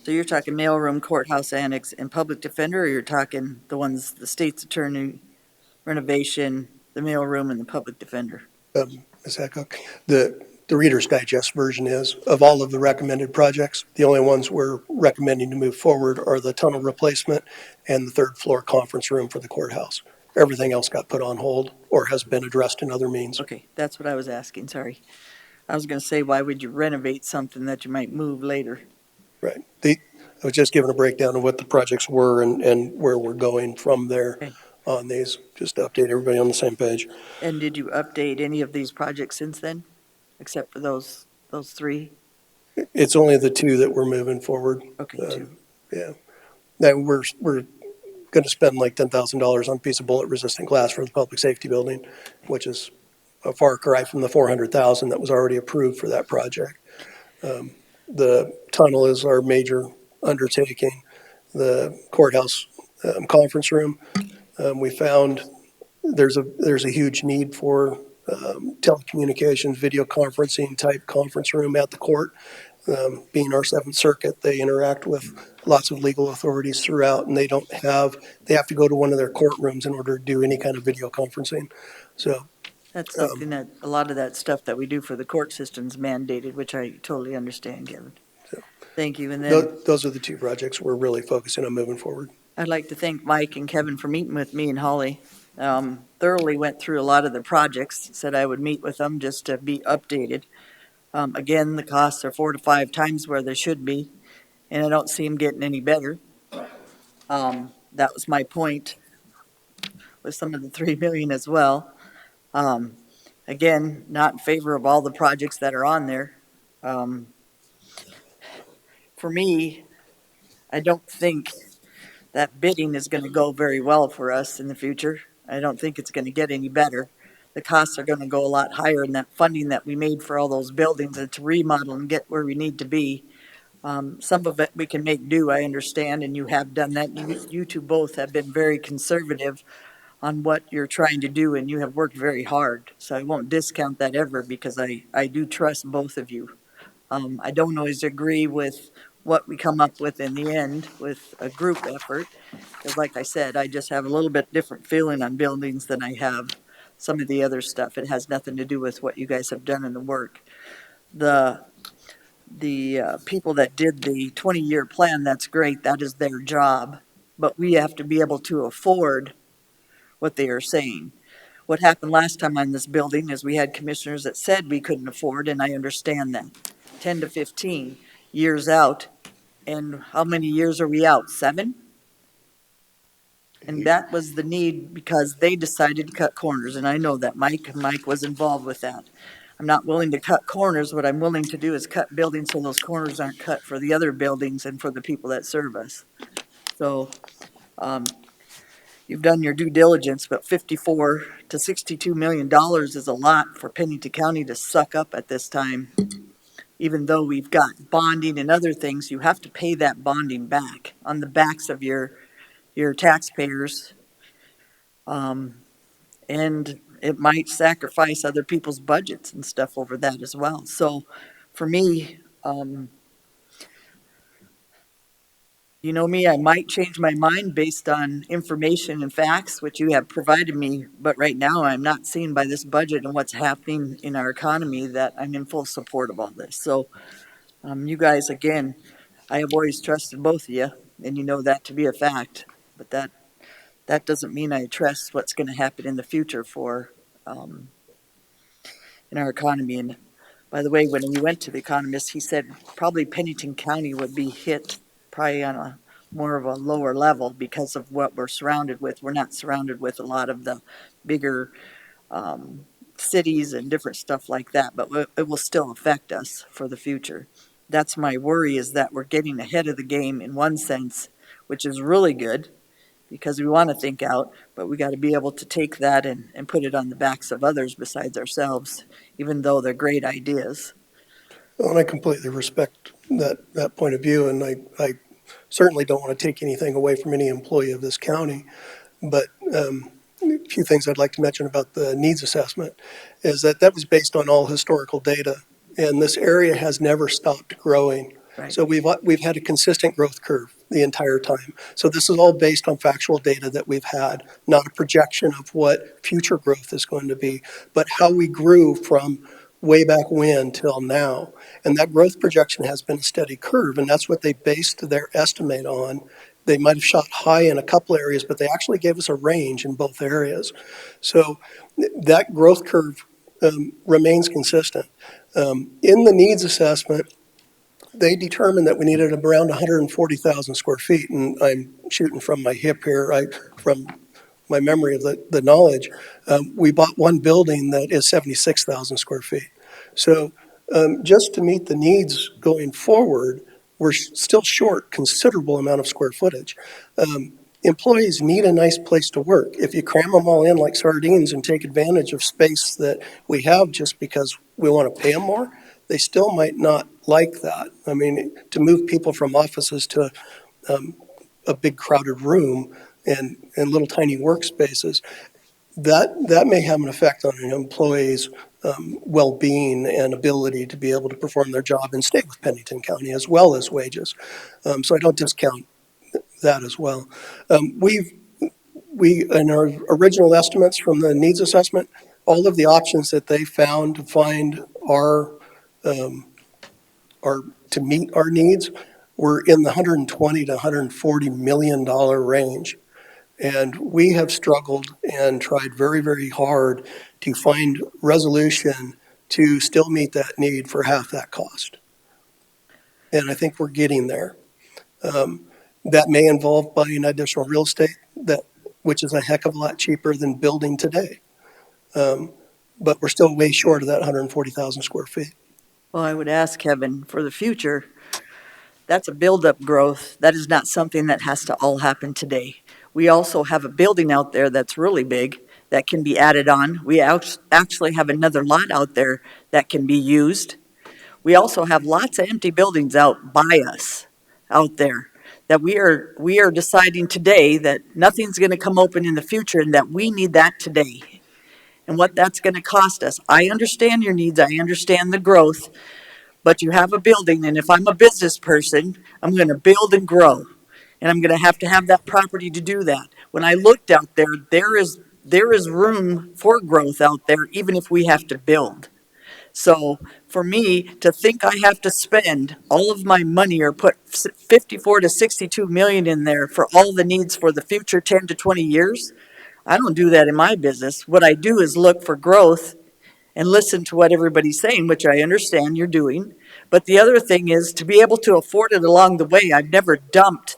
so you're talking mailroom, courthouse annex, and public defender, or you're talking the ones, the state's attorney, renovation, the mailroom, and the public defender? Ms. Hadcock, the Reader's Digest version is, of all of the recommended projects, the only ones we're recommending to move forward are the tunnel replacement and the third floor conference room for the courthouse. Everything else got put on hold or has been addressed in other means. Okay, that's what I was asking, sorry. I was gonna say, why would you renovate something that you might move later? Right. I was just giving a breakdown of what the projects were and where we're going from there Okay. on these, just to update everybody on the same page. And did you update any of these projects since then, except for those three? It's only the two that we're moving forward. Okay, two. Yeah. Now, we're going to spend like $10,000 on a piece of bullet resistant glass for the public safety building, which is a far cry from the 400,000 that was already approved for that project. The tunnel is our major undertaking. The courthouse conference room, we found there's a huge need for telecommunications, video conferencing type conference room at the court. Being our Seventh Circuit, they interact with lots of legal authorities throughout, and they have to go to one of their courtrooms in order to do any kind of video conferencing. So That's something that, a lot of that stuff that we do for the court system's mandated, which I totally understand, Kevin. Thank you, and then those are the two projects we're really focusing on moving forward. I'd like to thank Mike and Kevin for meeting with me and Holly. Thoroughly went through a lot of the projects, said I would meet with them just to be updated. Again, the costs are 4 to 5 times where they should be, and I don't see them getting any better. That was my point with some of the 3 million as well. Again, not in favor of all the projects that are on there. For me, I don't think that bidding is going to go very well for us in the future. I don't think it's going to get any better. The costs are going to go a lot higher, and that funding that we made for all those buildings and to remodel and get where we need to be. Some of it we can make do, I understand, and you have done that. You two both have been very conservative on what you're trying to do, and you have worked very hard. So I won't discount that ever, because I do trust both of you. I don't always agree with what we come up with in the end with a group effort, because like I said, I just have a little bit different feeling on buildings than I have some of the other stuff. It has nothing to do with what you guys have done in the work. The people that did the 20-year plan, that's great, that is their job, but we have to be able to afford what they are saying. What happened last time on this building is we had commissioners that said we couldn't afford, and I understand that. 10 to 15 years out, and how many years are we out? 7? And that was the need because they decided to cut corners, and I know that Mike was involved with that. I'm not willing to cut corners. What I'm willing to do is cut buildings so those corners aren't cut for the other buildings and for the people that serve us. So, you've done your due diligence, but $54 to $62 million is a lot for Pennington County to suck up at this time. Even though we've got bonding and other things, you have to pay that bonding back on the backs of your taxpayers. And it might sacrifice other people's budgets and stuff over that as well. So for me, you know me, I might change my mind based on information and facts, which you have provided me. But right now, I'm not seeing by this budget and what's happening in our economy that I'm in full support of all this. So you guys, again, I have always trusted both of you, and you know that to be a fact. But that doesn't mean I trust what's going to happen in the future for in our economy. And by the way, when we went to the economist, he said probably Pennington County would be hit probably on a more of a lower level because of what we're surrounded with. We're not surrounded with a lot of the bigger cities and different stuff like that, but it will still affect us for the future. That's my worry, is that we're getting ahead of the game in one sense, which is really good because we want to think out, but we got to be able to take that and put it on the backs of others besides ourselves, even though they're great ideas. Well, and I completely respect that point of view, and I certainly don't want to take anything away from any employee of this county. But a few things I'd like to mention about the needs assessment is that was based on all historical data and this area has never stopped growing. Right. So we've had a consistent growth curve the entire time. So this is all based on factual data that we've had, not a projection of what future growth is going to be, but how we grew from way back when till now. And that growth projection has been a steady curve, and that's what they based their estimate on. They might have shot high in a couple areas, but they actually gave us a range in both areas. So that growth curve remains consistent. In the needs assessment, they determined that we needed around 140,000 square feet, and I'm shooting from my hip here, from my memory of the knowledge. We bought one building that is 76,000 square feet. So just to meet the needs going forward, we're still short considerable amount of square footage. Employees need a nice place to work. If you cram them all in like sardines and take advantage of space that we have just because we want to pay them more, they still might not like that. I mean, to move people from offices to a big crowded room and little tiny workspaces, that may have an effect on an employee's well-being and ability to be able to perform their job and stay with Pennington County as well as wages. So I don't discount that as well. We, in our original estimates from the needs assessment, all of the options that they found to find our to meet our needs were in the 120 to 140 million dollar range. And we have struggled and tried very, very hard to find resolution to still meet that need for half that cost. And I think we're getting there. That may involve buying additional real estate, which is a heck of a lot cheaper than building today. But we're still way short of that 140,000 square feet. Well, I would ask Kevin, for the future, that's a buildup growth. That is not something that has to all happen today. We also have a building out there that's really big that can be added on. We actually have another lot out there that can be used. We also have lots of empty buildings out by us out there that we are deciding today that nothing's going to come open in the future and that we need that today. And what that's going to cost us. I understand your needs. I understand the growth. But you have a building, and if I'm a business person, I'm going to build and grow. And I'm going to have that property to do that. When I looked out there, there is room for growth out there, even if we have to build. So for me to think I have to spend all of my money or put 54 to 62 million in there for all the needs for the future 10 to 20 years, I don't do that in my business. What I do is look for growth and listen to what everybody's saying, which I understand you're doing. But the other thing is to be able to afford it along the way. I've never dumped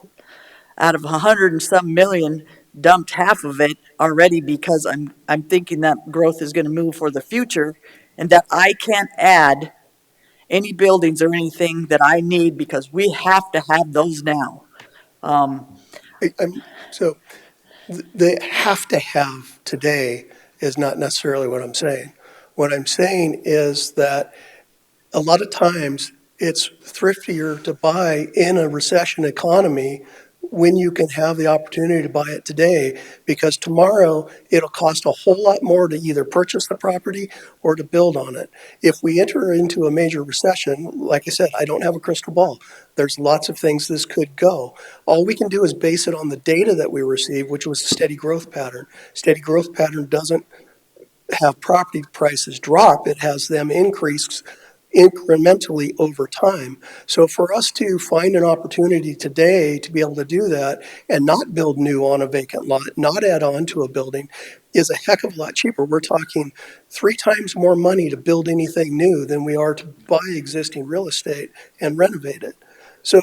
out of 100 and some million, dumped half of it already because I'm thinking that growth is going to move for the future and that I can't add any buildings or anything that I need because we have to have those now. So the have to have today is not necessarily what I'm saying. What I'm saying is that a lot of times it's thriftier to buy in a recession economy when you can have the opportunity to buy it today, because tomorrow it'll cost a whole lot more to either purchase the property or to build on it. If we enter into a major recession, like I said, I don't have a crystal ball. There's lots of things this could go. All we can do is base it on the data that we receive, which was a steady growth pattern. Steady growth pattern doesn't have property prices drop, it has them increase incrementally over time. So for us to find an opportunity today to be able to do that and not build new on a vacant lot, not add on to a building, is a heck of a lot cheaper. We're talking 3 times more money to build anything new than we are to buy existing real estate and renovate it. So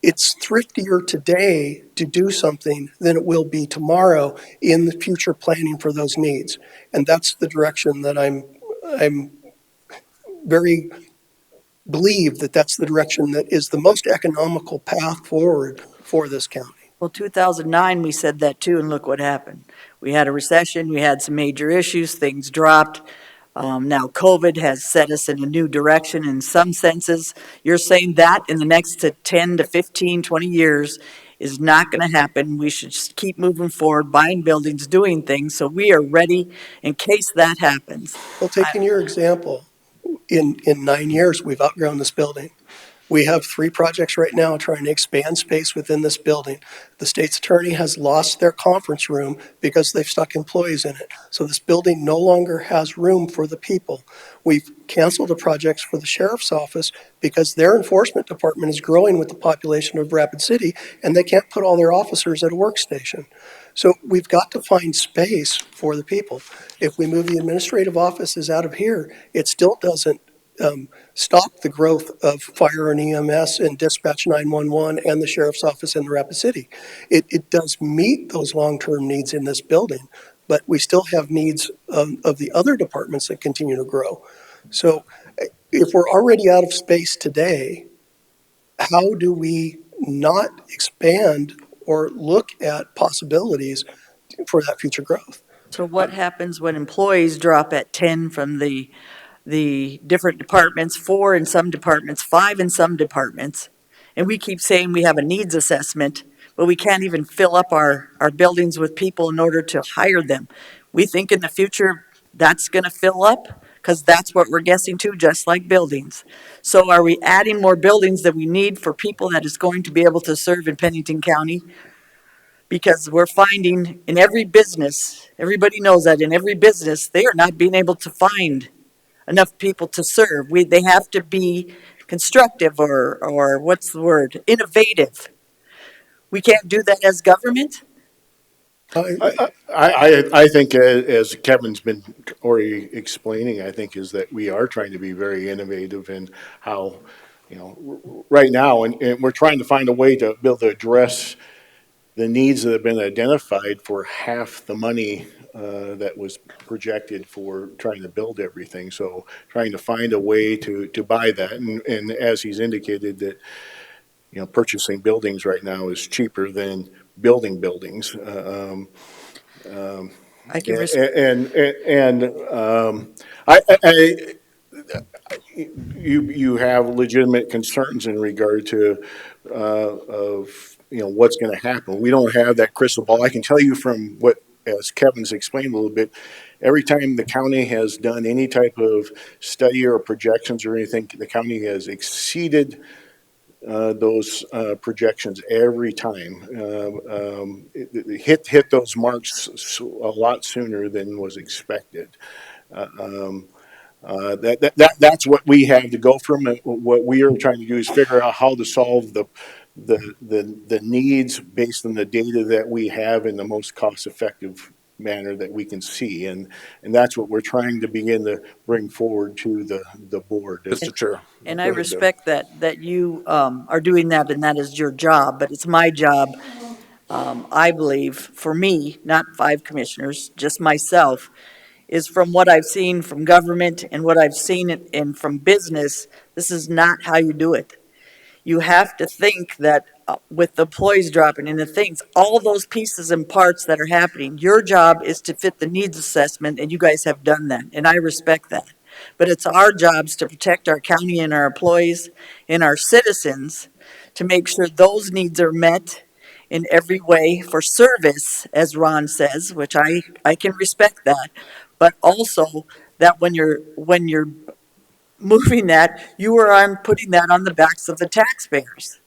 it's thriftier today to do something than it will be tomorrow in the future planning for those needs. And that's the direction that I'm very believe that that's the direction that is the most economical path forward for this county. Well, 2009, we said that too, and look what happened. We had a recession, we had some major issues, things dropped. Now COVID has set us in a new direction in some senses. You're saying that in the next 10 to 15, 20 years is not going to happen. We should just keep moving forward, buying buildings, doing things, so we are ready in case that happens. Well, taking your example, in 9 years, we've outgrown this building. We have 3 projects right now trying to expand space within this building. The state's attorney has lost their conference room because they've stuck employees in it. So this building no longer has room for the people. We've canceled the projects for the sheriff's office because their enforcement department is growing with the population of Rapid City, and they can't put all their officers at a workstation. So we've got to find space for the people. If we move the administrative offices out of here, it still doesn't stop the growth of fire and EMS and dispatch 911 and the sheriff's office in the Rapid City. It does meet those long-term needs in this building, but we still have needs of the other departments that continue to grow. So if we're already out of space today, how do we not expand or look at possibilities for that future growth? So what happens when employees drop at 10 from the different departments, 4 in some departments, 5 in some departments? And we keep saying we have a needs assessment, but we can't even fill up our buildings with people in order to hire them. We think in the future that's going to fill up because that's what we're guessing to, just like buildings. So are we adding more buildings than we need for people that is going to be able to serve in Pennington County? Because we're finding in every business, everybody knows that in every business, they are not being able to find enough people to serve. They have to be constructive or what's the word, innovative. We can't do that as government. I think as Kevin's been already explaining, I think is that we are trying to be very innovative in how, right now, and we're trying to find a way to be able to address the needs that have been identified for half the money that was projected for trying to build everything. So trying to find a way to buy that. And as he's indicated that, purchasing buildings right now is cheaper than building buildings. I can You have legitimate concerns in regard to of what's going to happen. We don't have that crystal ball. I can tell you from what, as Kevin's explained a little bit, every time the county has done any type of study or projections or anything, the county has exceeded those projections every time. Hit those marks a lot sooner than was expected. That's what we have to go from. What we are trying to do is figure out how to solve the needs based on the data that we have in the most cost-effective manner that we can see, and that's what we're trying to begin to bring forward to the board. Mr. Chair. And I respect that you are doing that and that is your job, but it's my job, I believe, for me, not 5 commissioners, just myself, is from what I've seen from government and what I've seen from business, this is not how you do it. You have to think that with the employees dropping and the things, all those pieces and parts that are happening, your job is to fit the needs assessment, and you guys have done that, and I respect that. But it's our jobs to protect our county and our employees and our citizens to make sure those needs are met in every way for service, as Ron says, which I can respect that, but also that when you're moving that, you are putting that on the backs of the taxpayers.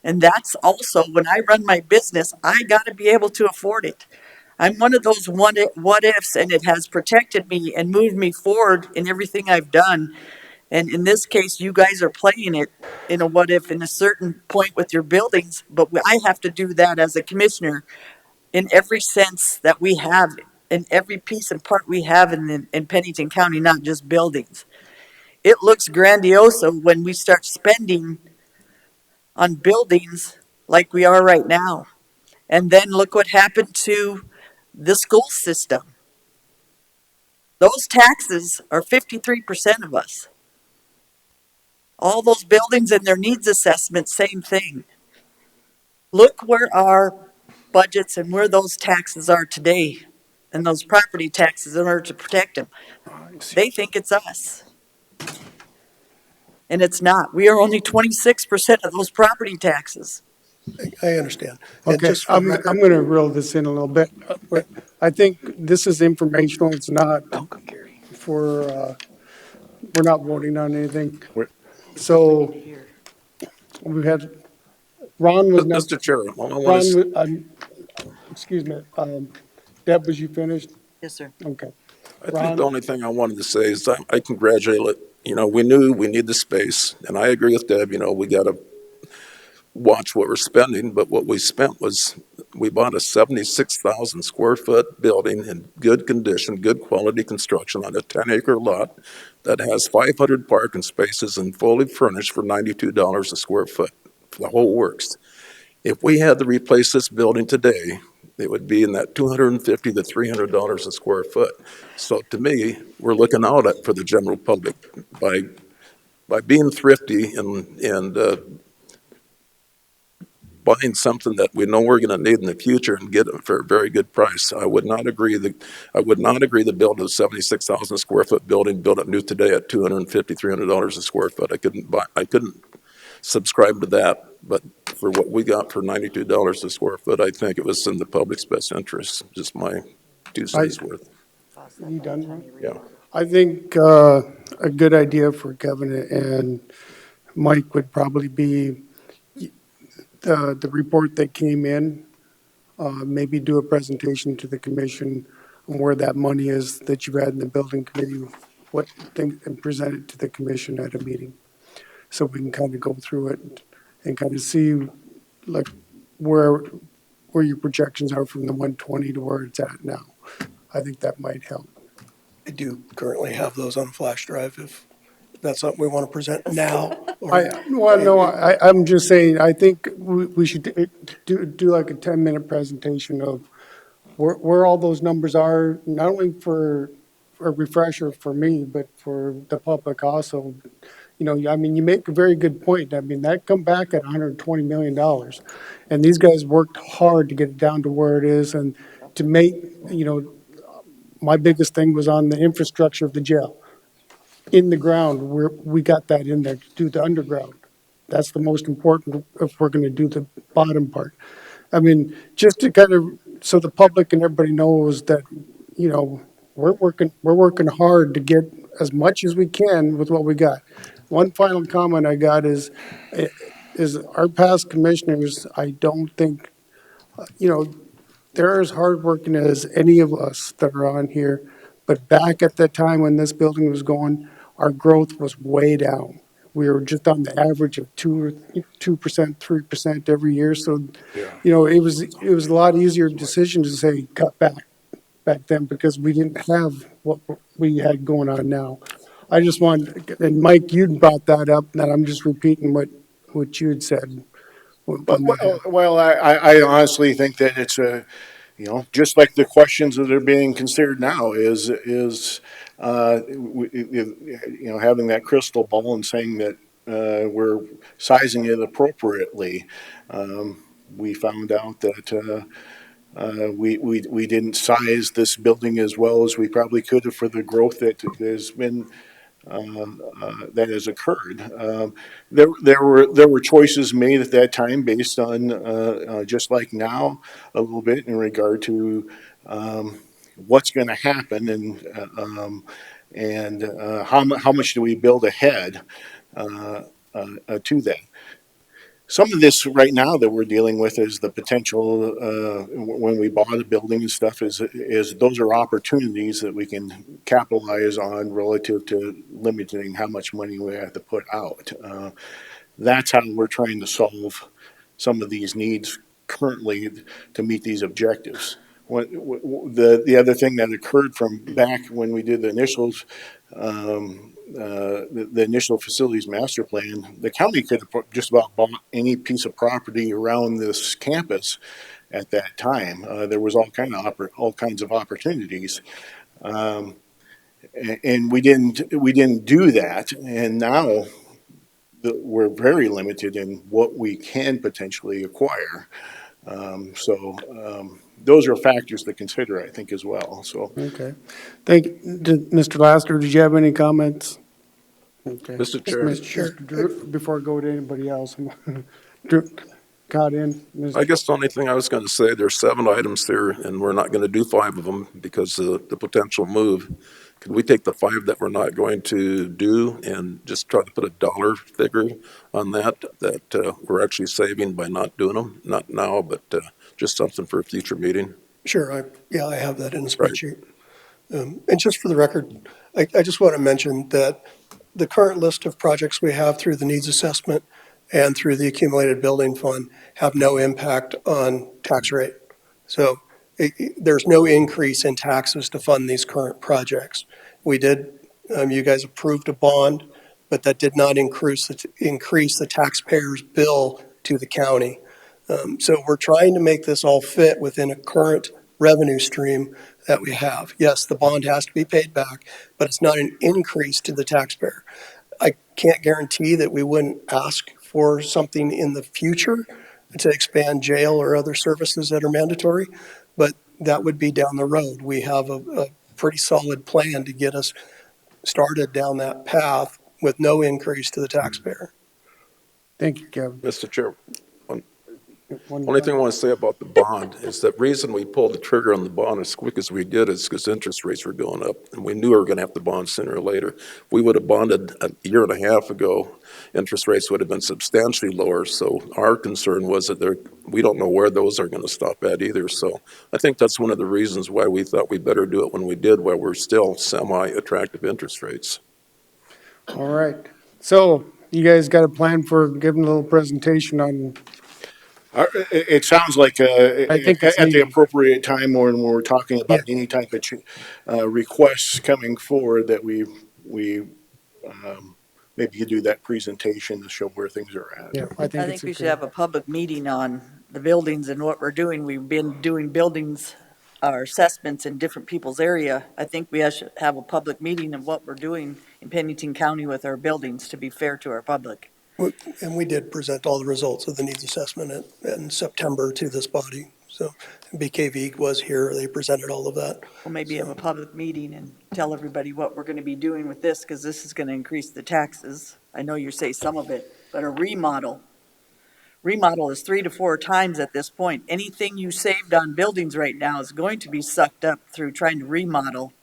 And that's also, when I run my business, I got to be able to afford it. I'm one of those what ifs, and it has protected me and moved me forward in everything I've done. And in this case, you guys are playing it in a what if in a certain point with your buildings, but I have to do that as a commissioner in every sense that we have, in every piece and part we have in Pennington County, not just buildings. It looks grandiose when we start spending on buildings like we are right now. And then look what happened to the school system. Those taxes are 53% of us. All those buildings and their needs assessment, same thing. Look where our budgets and where those taxes are today, and those property taxes in order to protect them. They think it's us. And it's not. We are only 26% of those property taxes. I understand. And Okay, just for I'm record, going to reel this in a little bit. But I think this is informational. It's not for we're not voting on anything. We're- So we had, Ron was next. Mr. Chair, all I want Ron, to, excuse me, Deb, was you finished? Yes, sir. Okay. I think the Ron? only thing I wanted to say is I congratulate, we knew we need the space, and I agree with Deb, we got to watch what we're spending, but what we spent was, we bought a 76,000 square foot building in good condition, good quality construction on a 10-acre lot that has 500 parking spaces and fully furnished for $92 a square foot, the whole works. If we had to replace this building today, it would be in that $250 to $300 a square foot. So to me, we're looking out for the general public by being thrifty and buying something that we know we're going to need in the future and get it for a very good price. I would not agree to build a 76,000 square foot building, build it new today at $250, $300 a square foot. I couldn't subscribe to that. But for what we got for $92 a square foot, I think it was in the public's best interest. Just my 2 cents worth. You done, Ron? Yeah. I think a good idea for Kevin and Mike would probably be the report that came in, maybe do a presentation to the commission on where that money is that you had in the building committee, what thing, and present it to the commission at a meeting. So we can kind of go through it and kind of see like where your projections are from the 120 to where it's at now. I think that might help. I do currently have those on flash drive if that's something we want to present now. I'm just saying, I think we should do like a 10-minute presentation of where all those numbers are, not only for a refresher for me, but for the public also. I mean, you make a very good point. I mean, that come back at $120 million. And these guys worked hard to get it down to where it is and to make, my biggest thing was on the infrastructure of the jail. In the ground, we got that in there to do the underground. That's the most important if we're going to do the bottom part. I mean, just to kind of, so the public and everybody knows that, we're working hard to get as much as we can with what we got. One final comment I got is our past commissioners, I don't think, they're as hardworking as any of us that are on here. But back at that time when this building was going, our growth was way down. We were just on the average of 2%, 3% every year. So, it was a lot easier decision to say cut back then because we didn't have what we had going on now. I just want, and Mike, you brought that up, and I'm just repeating what you had said. Well, I honestly think that it's just like the questions that are being considered now is having that crystal ball and saying that we're sizing it appropriately. We found out that we didn't size this building as well as we probably could have for the growth that has been that has occurred. There were choices made at that time based on just like now a little bit in regard to what's going to happen and how much do we build ahead to that. Some of this right now that we're dealing with is the potential when we bought a building and stuff is those are opportunities that we can capitalize on relative to limiting how much money we have to put out. That's how we're trying to solve some of these needs currently to meet these objectives. The other thing that occurred from back when we did the initials, the initial facilities master plan, the county could have just about bought any piece of property around this campus at that time. There was all kinds of opportunities, and we didn't do that. And now we're very limited in what we can potentially acquire. Those are factors to consider, I think, as well. So, Okay. Thank you. Mr. Laster, did you have any comments? Okay. Mr. Chair. Mr. Drew, before I go to anybody else, Drew, caught in. I guess the only thing I was going to say, there's 7 items there, and we're not going to do 5 of them because of the potential move. could we take the 5 that we're not going to do and just try to put a dollar figure on that, we're actually saving by not doing them? Not now, but just something for a future meeting. Sure, I have that in a Right. spreadsheet. And just for the record, I just want to mention that the current list of projects we have through the needs assessment and through the accumulated building fund have no impact on tax rate. So there's no increase in taxes to fund these current projects. We did, you guys approved a bond, but that did not increase the taxpayer's bill to the county. So we're trying to make this all fit within a current revenue stream that we have. Yes, the bond has to be paid back, but it's not an increase to the taxpayer. I can't guarantee that we wouldn't ask for something in the future to expand jail or other services that are mandatory, but that would be down the road. We have a pretty solid plan to get us started down that path with no increase to the taxpayer. Thank you, Kevin. Mr. Chair, One- only thing I want to say about the bond is that reason we pulled the trigger on the bond as quick as we did is because interest rates were going up, and we knew we were going to have to bond sooner or later. If we would have bonded a year and a half ago, interest rates would have been substantially lower. So our concern was that we don't know where those are going to stop at either. So I think that's one of the reasons why we thought we better do it when we did, while we're still semi-attractive interest rates. All right. So you guys got a plan for giving a little presentation on, It sounds like I think it's at the needed. appropriate time when we're talking about any type of requests coming forward that we maybe could do that presentation to show where things are at. yeah, I think we should have a public meeting on the buildings and what we're doing. We've been doing buildings, our assessments in different people's area. I think we should have a public meeting of what we're doing in Pennington County with our buildings to be fair to our public. And we did present all the results of the needs assessment in September to this body. So BKV was here, they presented all of that. We'll maybe have a public meeting and tell everybody what we're gonna be doing with this, because this is gonna increase the taxes. I know you say some of it, but a remodel is 3 to 4 times at this point. Anything you saved on buildings right now is going to be sucked up through trying to remodel.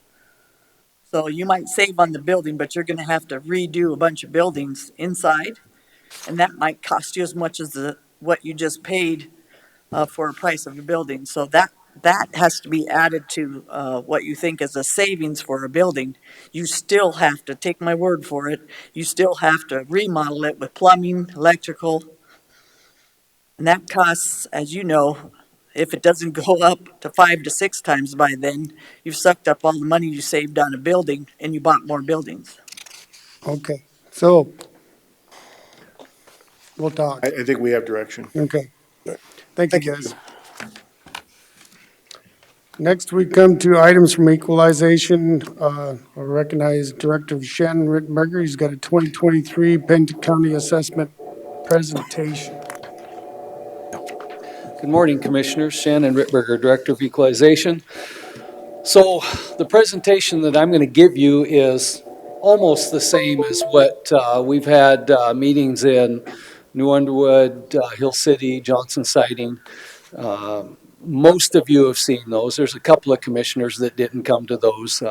So you might save on the building, but you're gonna have to redo a bunch of buildings inside, and that might cost you as much as what you just paid for a price of a building. So that has to be added to what you think is a savings for a building. You still have to, take my word for it, you still have to remodel it with plumbing, electrical. And that costs, as you know, if it doesn't go up to 5 to 6 times by then, you've sucked up all the money you saved on a building and you bought more buildings. Okay, so we'll talk. I think we have direction. Okay. Thank you, guys. Next, we come to items from equalization. I'll recognize Director Shannon Rittenberger. He's got a 2023 Pennington County Assessment presentation. Good morning, Commissioners. Shannon Rittenberger, Director of Equalization. So the presentation that I'm going to give you is almost the same as what we've had meetings in New Underwood, Hill City, Johnson Siding. Most of you have seen those. There's a couple of commissioners that didn't come to those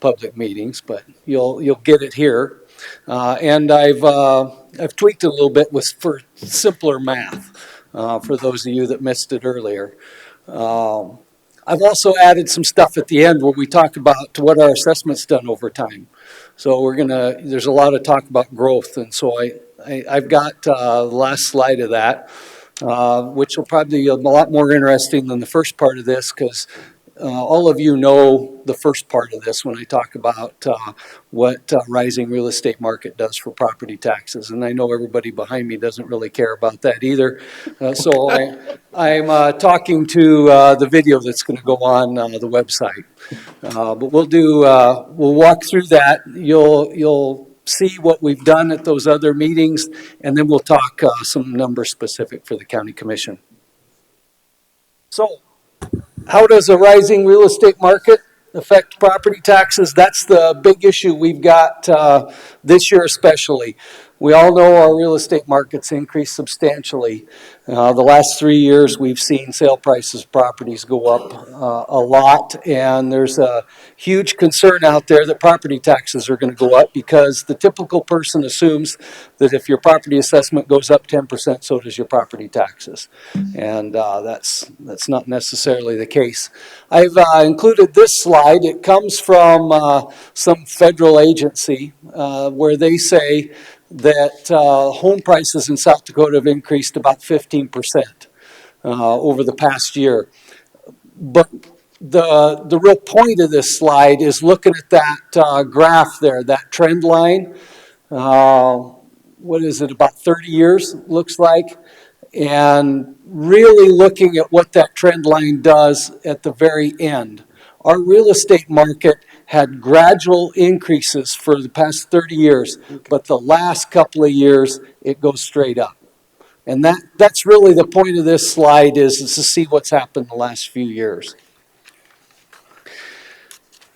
public meetings, but you'll get it here. And I've tweaked it a little bit for simpler math for those of you that missed it earlier. I've also added some stuff at the end where we talk about what our assessment's done over time. So there's a lot of talk about growth, and so I've got the last slide of that, which will probably be a lot more interesting than the first part of this, because all of you know the first part of this when I talk about what rising real estate market does for property taxes. And I know everybody behind me doesn't really care about that either. So I'm talking to the video that's going to go on the website. But we'll walk through that. You'll see what we've done at those other meetings, and then we'll talk some numbers specific for the county commission. So, how does a rising real estate market affect property taxes? That's the big issue we've got this year especially. We all know our real estate market's increased substantially. The last 3 years, we've seen sale prices of properties go up a lot, and there's a huge concern out there that property taxes are going to go up because the typical person assumes that if your property assessment goes up 10%, so does your property taxes. And that's not necessarily the case. I've included this slide. It comes from some federal agency where they say that home prices in South Dakota have increased about 15% over the past year. But the real point of this slide is looking at that graph there, that trend line. What is it, about 30 years, looks like? And really looking at what that trend line does at the very end. Our real estate market had gradual increases for the past 30 years, but the last couple of years, it goes straight up. And that's really the point of this slide is to see what's happened the last few years.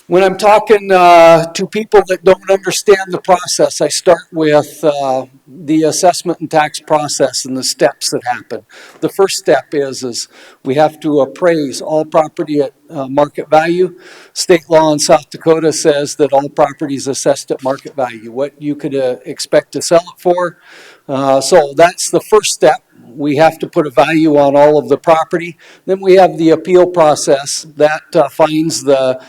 When I'm talking to people that don't understand the process, I start with the assessment and tax process and the steps that happen. The first step is we have to appraise all property at market value. State law in South Dakota says that all property is assessed at market value, what you could expect to sell it for. So that's the first step. We have to put a value on all of the property. Then we have the appeal process that finds the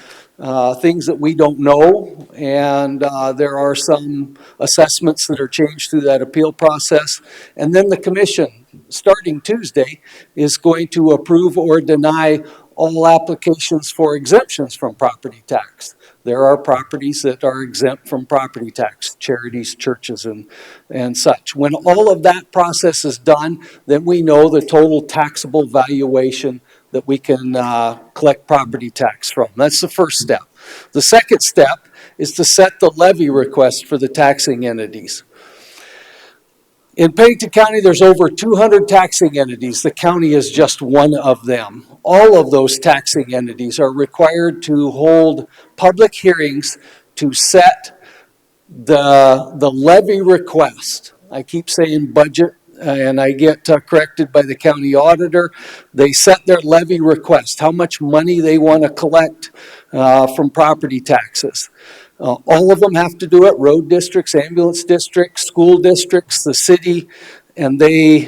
things that we don't know, and there are some assessments that are changed through that appeal process. And then the commission, starting Tuesday, is going to approve or deny all applications for exemptions from property tax. There are properties that are exempt from property tax, charities, churches, and such. When all of that process is done, then we know the total taxable valuation that we can collect property tax from. That's the first step. The second step is to set the levy request for the taxing entities. In Pennington County, there's over 200 taxing entities. The county is just one of them. All of those taxing entities are required to hold public hearings to set the levy request. I keep saying budget, and I get corrected by the county auditor. They set their levy request, how much money they want to collect from property taxes. All of them have to do it, road districts, ambulance districts, school districts, the city, and they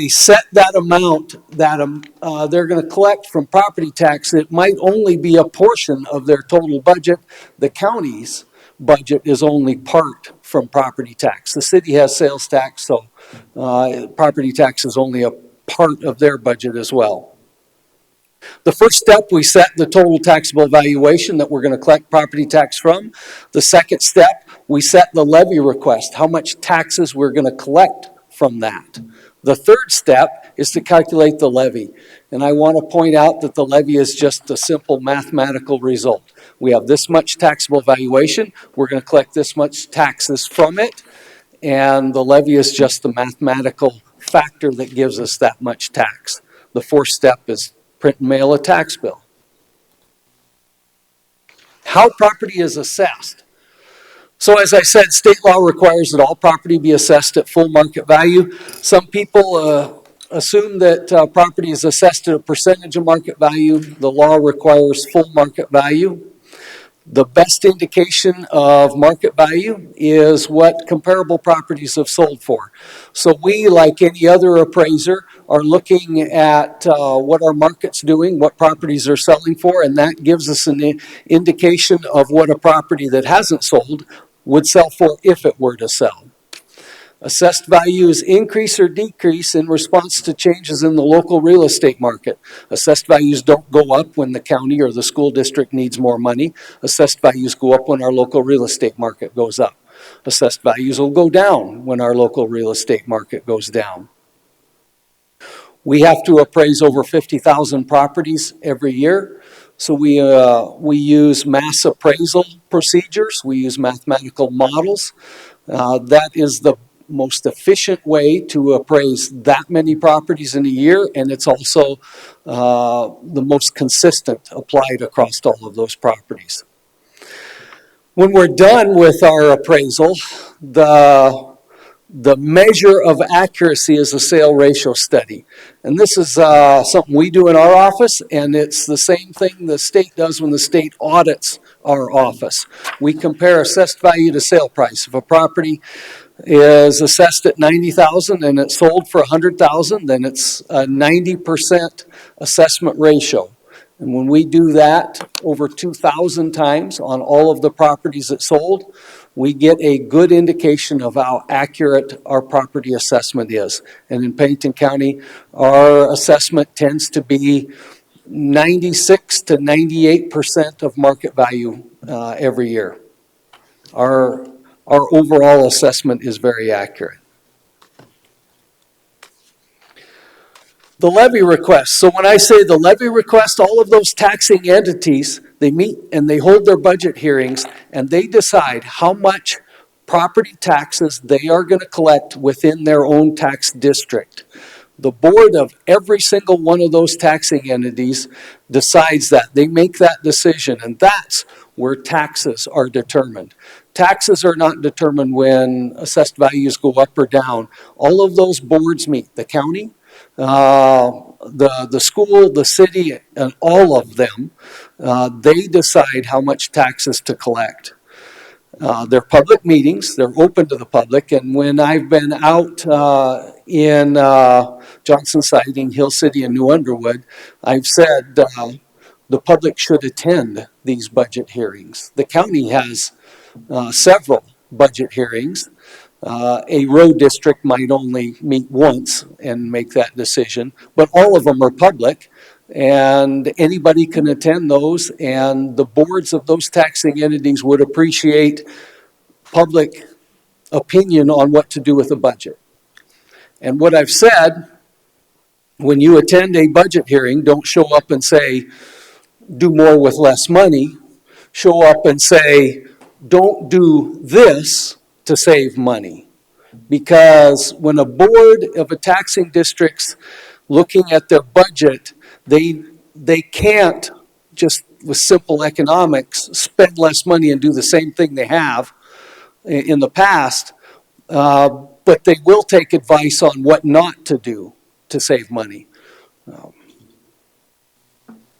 set that amount that they're going to collect from property tax. It might only be a portion of their total budget. The county's budget is only part from property tax. The city has sales tax, so property tax is only a part of their budget as well. The first step, we set the total taxable valuation that we're going to collect property tax from. The second step, we set the levy request, how much taxes we're going to collect from that. The third step is to calculate the levy. And I want to point out that the levy is just a simple mathematical result. We have this much taxable valuation, we're going to collect this much taxes from it, and the levy is just the mathematical factor that gives us that much tax. The fourth step is print and mail a tax bill. How property is assessed. So as I said, state law requires that all property be assessed at full market value. Some people assume that property is assessed at a percentage of market value. The law requires full market value. The best indication of market value is what comparable properties have sold for. So we, like any other appraiser, are looking at what our market's doing, what properties are selling for, and that gives us an indication of what a property that hasn't sold would sell for if it were to sell. Assessed values increase or decrease in response to changes in the local real estate market. Assessed values don't go up when the county or the school district needs more money. Assessed values go up when our local real estate market goes up. Assessed values will go down when our local real estate market goes down. We have to appraise over 50,000 properties every year. So we use mass appraisal procedures. We use mathematical models. That is the most efficient way to appraise that many properties in a year, and it's also the most consistent applied across all of those properties. When we're done with our appraisal, the measure of accuracy is a sale ratio study. And this is something we do in our office, and it's the same thing the state does when the state audits our office. We compare assessed value to sale price. If a property is assessed at 90,000 and it's sold for 100,000, then it's a 90% assessment ratio. And when we do that over 2,000 times on all of the properties that sold, we get a good indication of how accurate our property assessment is. And in Pennington County, our assessment tends to be 96 to 98% of market value every year. Our overall assessment is very accurate. The levy request. So when I say the levy request, all of those taxing entities, they meet and they hold their budget hearings and they decide how much property taxes they are going to collect within their own tax district. The board of every single one of those taxing entities decides that. They make that decision, and that's where taxes are determined. Taxes are not determined when assessed values go up or down. All of those boards meet, the county, the school, the city, and all of them, they decide how much taxes to collect. They're public meetings, they're open to the public, and when I've been out in Johnson Siding, Hill City, and New Underwood, I've said the public should attend these budget hearings. The county has several budget hearings. A road district might only meet once and make that decision, but all of them are public, and anybody can attend those, and the boards of those taxing entities would appreciate public opinion on what to do with the budget. And what I've said, when you attend a budget hearing, don't show up and say, do more with less money. Show up and say, don't do this to save money. Because when a board of a taxing district's looking at their budget, they can't just with simple economics spend less money and do the same thing they have in the past, but they will take advice on what not to do to save money.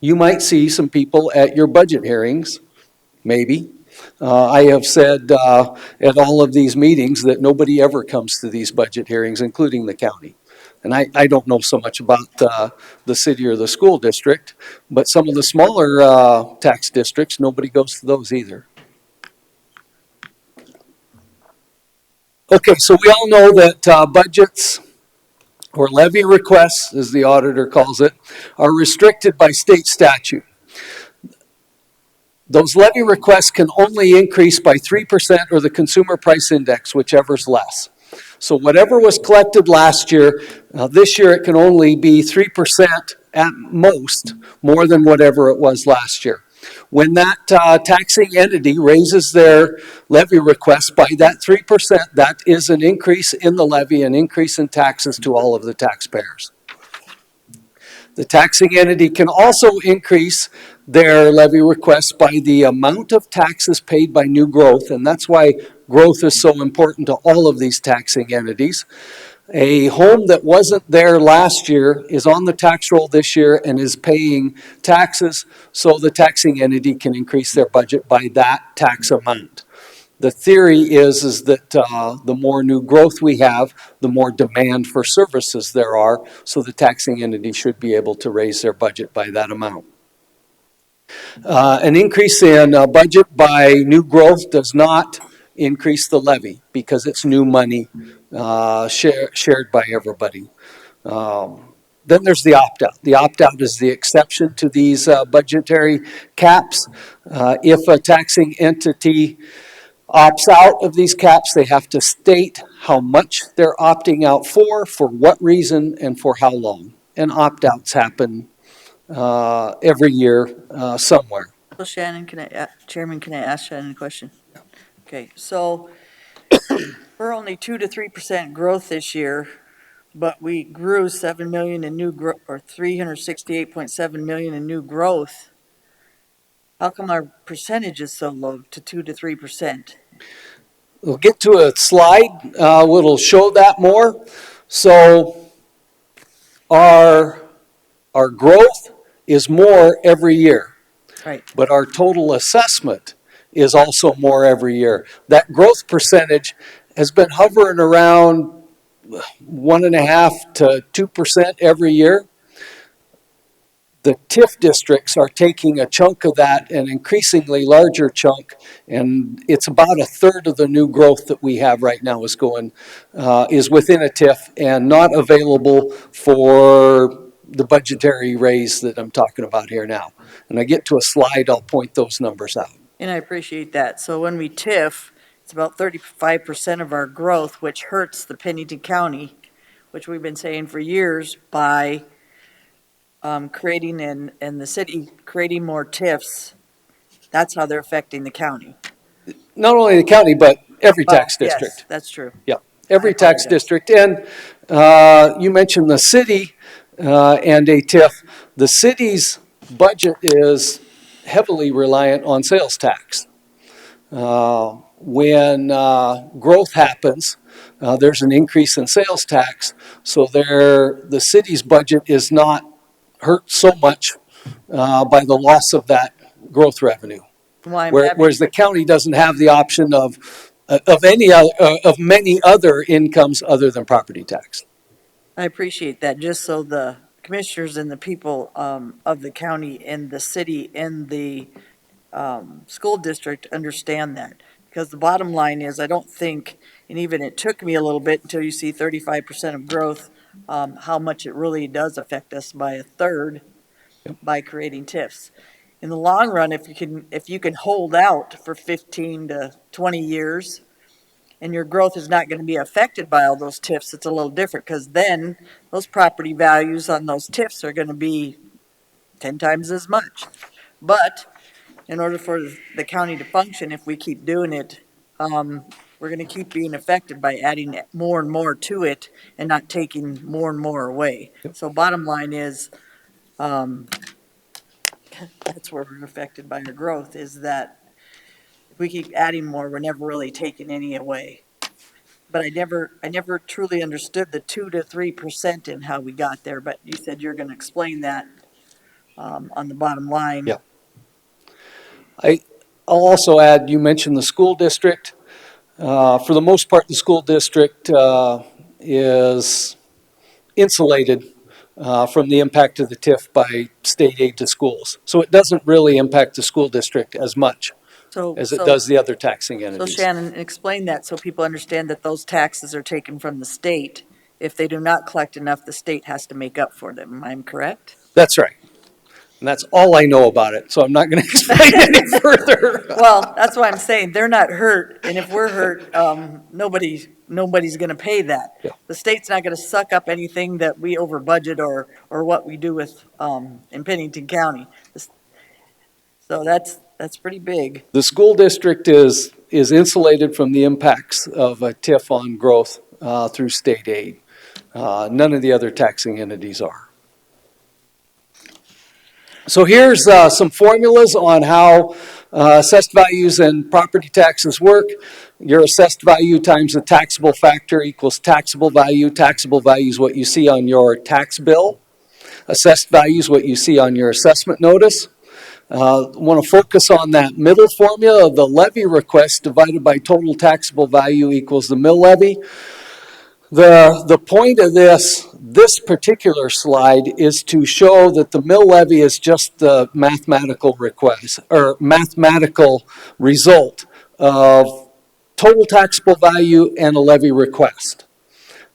You might see some people at your budget hearings, maybe. I have said at all of these meetings that nobody ever comes to these budget hearings, including the county. And I don't know so much about the city or the school district, but some of the smaller tax districts, nobody goes to those either. Okay, so we all know that budgets or levy requests, as the auditor calls it, are restricted by state statute. Those levy requests can only increase by 3% or the consumer price index, whichever's less. So whatever was collected last year, this year it can only be 3% at most, more than whatever it was last year. When that taxing entity raises their levy request by that 3%, that is an increase in the levy, an increase in taxes to all of the taxpayers. The taxing entity can also increase their levy requests by the amount of taxes paid by new growth, and that's why growth is so important to all of these taxing entities. A home that wasn't there last year is on the tax roll this year and is paying taxes, so the taxing entity can increase their budget by that tax amount. The theory is that the more new growth we have, the more demand for services there are, so the taxing entity should be able to raise their budget by that amount. An increase in budget by new growth does not increase the levy because it's new money shared by everybody. Then there's the opt-out. The opt-out is the exception to these budgetary caps. If a taxing entity opts out of these caps, they have to state how much they're opting out for what reason, and for how long. And opt-outs happen every year somewhere. So Shannon, Chairman, can I ask Shannon a question? Okay, so we're only 2 to 3% growth this year, but we grew 7 million in new growth, or 368.7 million in new growth. How come our percentage is so low to 2 to 3%? We'll get to a slide, it'll show that more. So our growth is more every year, Right. but our total assessment is also more every year. That growth percentage has been hovering around 1.5% to 2% every year. The TIF districts are taking a chunk of that, an increasingly larger chunk, and it's about a third of the new growth that we have right now is within a TIF and not available for the budgetary raise that I'm talking about here now. And I get to a slide, I'll point those numbers out. And I appreciate that. So when we TIF, it's about 35% of our growth, which hurts the Pennington County, which we've been saying for years, by creating and the city creating more TIFs. That's how they're affecting the county. Not only the county, but every tax Well, district. yes, that's true. Yeah, every I tax apologize. district. And you mentioned the city and a TIF. The city's budget is heavily reliant on sales tax. When growth happens, there's an increase in sales tax, so the city's budget is not hurt so much by the loss of that growth revenue. Well, I'm happy. Whereas the county doesn't have the option of many other incomes other than property tax. I appreciate that, just so the commissioners and the people of the county and the city and the school district understand that. Because the bottom line is, I don't think, and even it took me a little bit until you see 35% of growth, how much it really does affect us by a third by creating TIFs. In the long run, if you can hold out for 15 to 20 years, and your growth is not going to be affected by all those TIFs, it's a little different, because then those property values on those TIFs are going to be 10 times as much. But in order for the county to function, if we keep doing it, we're going to keep being affected by adding more and more to it and not taking more and more away. So bottom line is, that's where we're affected by our growth, is that if we keep adding more, we're never really taking any away. But I never truly understood the 2 to 3% and how we got there, but you said you're gonna explain that, on the bottom line. Yeah. I'll also add, you mentioned the school district. For the most part, the school district is insulated from the impact of the TIF by state aid to schools. So it doesn't really impact the school district as much as it does the other taxing So entities. Shannon, explain that so people understand that those taxes are taken from the state. If they do not collect enough, the state has to make up for them. Am I correct? That's right. And that's all I know about it, so I'm not going to explain any further. Well, that's why I'm saying they're not hurt, and if we're hurt, nobody's gonna pay that. Yeah. The state's not gonna suck up anything that we over budget or what we do with, in Pennington County. So that's pretty big. The school district is insulated from the impacts of a TIF on growth through state aid. None of the other taxing entities are. So here's some formulas on how assessed values and property taxes work. Your assessed value times the taxable factor equals taxable value. Taxable value is what you see on your tax bill. Assessed value is what you see on your assessment notice. Want to focus on that middle formula of the levy request divided by total taxable value equals the mill levy. The point of this particular slide is to show that the mill levy is just the mathematical request or mathematical result of total taxable value and a levy request.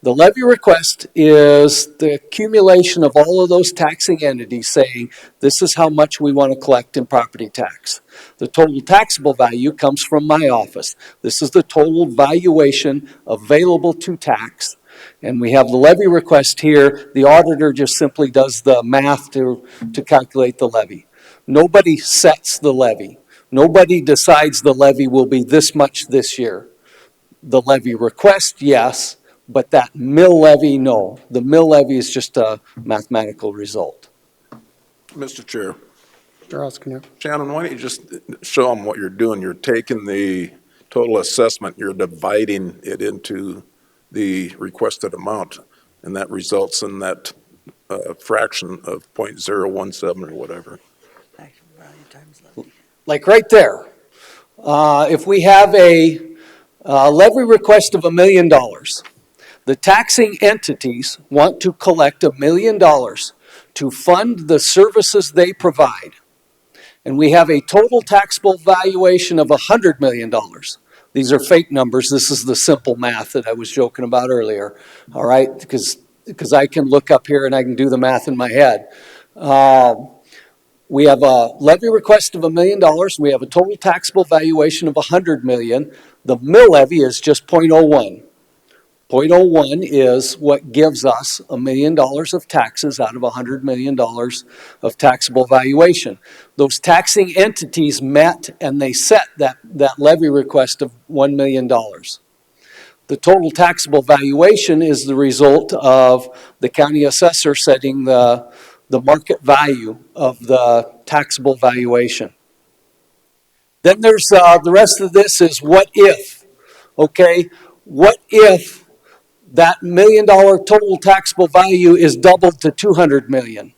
The levy request is the accumulation of all of those taxing entities saying, this is how much we want to collect in property tax. The total taxable value comes from my office. This is the total valuation available to tax. And we have the levy request here. The auditor just simply does the math to calculate the levy. Nobody sets the levy. Nobody decides the levy will be this much this year. The levy request, yes. But that mill levy, no. The mill levy is just a mathematical result. Mr. Chair, Mr. Oskinen. Shannon, why don't you just show them what you're doing? You're taking the total assessment, you're dividing it into the requested amount, and that results in that fraction of .017 or whatever. Like right there. If we have a levy request of $1 million, the taxing entities want to collect $1 million to fund the services they provide. And we have a total taxable valuation of $100 million. These are fake numbers. This is the simple math that I was joking about earlier. All right, because I can look up here and I can do the math in my head. We have a levy request of $1 million. We have a total taxable valuation of $100 million. The mill levy is just .01. .01 is what gives us $1 million of taxes out of $100 million of taxable valuation. Those taxing entities met and they set that levy request of $1 million. The total taxable valuation is the result of the county assessor setting the market value of the taxable valuation. Then there's the rest of this is what if, okay? What if that $1 million total taxable value is doubled to $200 million?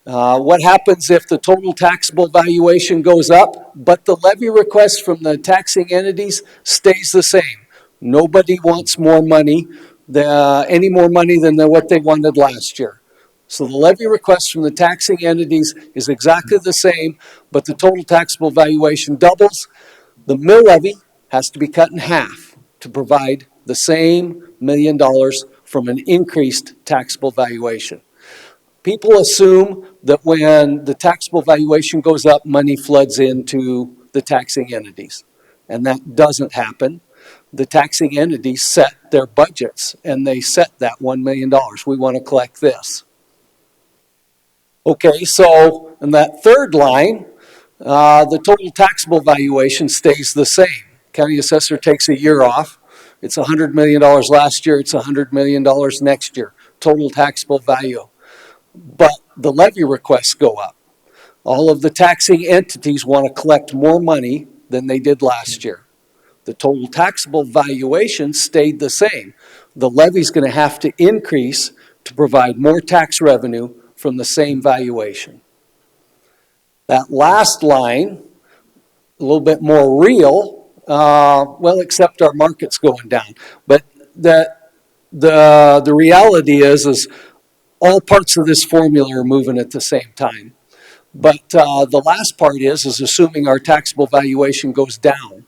What happens if the total taxable valuation goes up, but the levy request from the taxing entities stays the same? Nobody wants more money, any more money than what they wanted last year. So the levy request from the taxing entities is exactly the same, but the total taxable valuation doubles. The mill levy has to be cut in half to provide the same $1 million from an increased taxable valuation. People assume that when the taxable valuation goes up, money floods into the taxing entities. And that doesn't happen. The taxing entities set their budgets and they set that $1 million. We want to collect this. Okay, so in that third line, the total taxable valuation stays the same. County assessor takes a year off. It's $100 million last year, it's $100 million next year, total taxable value. But the levy requests go up. All of the taxing entities want to collect more money than they did last year. The total taxable valuation stayed the same. The levy's going to have to increase to provide more tax revenue from the same valuation. That last line, a little bit more real, well, except our market's going down. But the reality is all parts of this formula are moving at the same time. But the last part is assuming our taxable valuation goes down.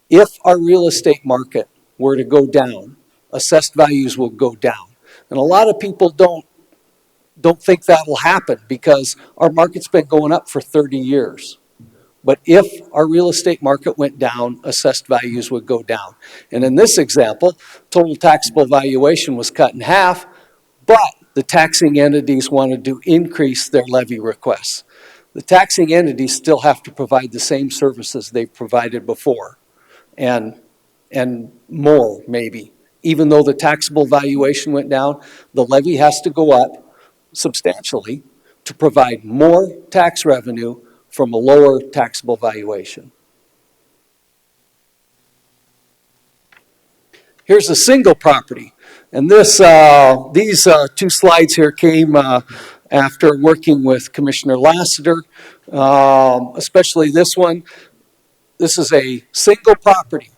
If our real estate market were to go down, assessed values will go down. And a lot of people don't think that will happen because our market's been going up for 30 years. But if our real estate market went down, assessed values would go down. And in this example, total taxable valuation was cut in half, but the taxing entities wanted to increase their levy requests. The taxing entities still have to provide the same services they've provided before, and more maybe. Even though the taxable valuation went down, the levy has to go up substantially to provide more tax revenue from a lower taxable valuation. Here's a single property. And these two slides here came after working with Commissioner Lassiter, especially this one. This is a single property.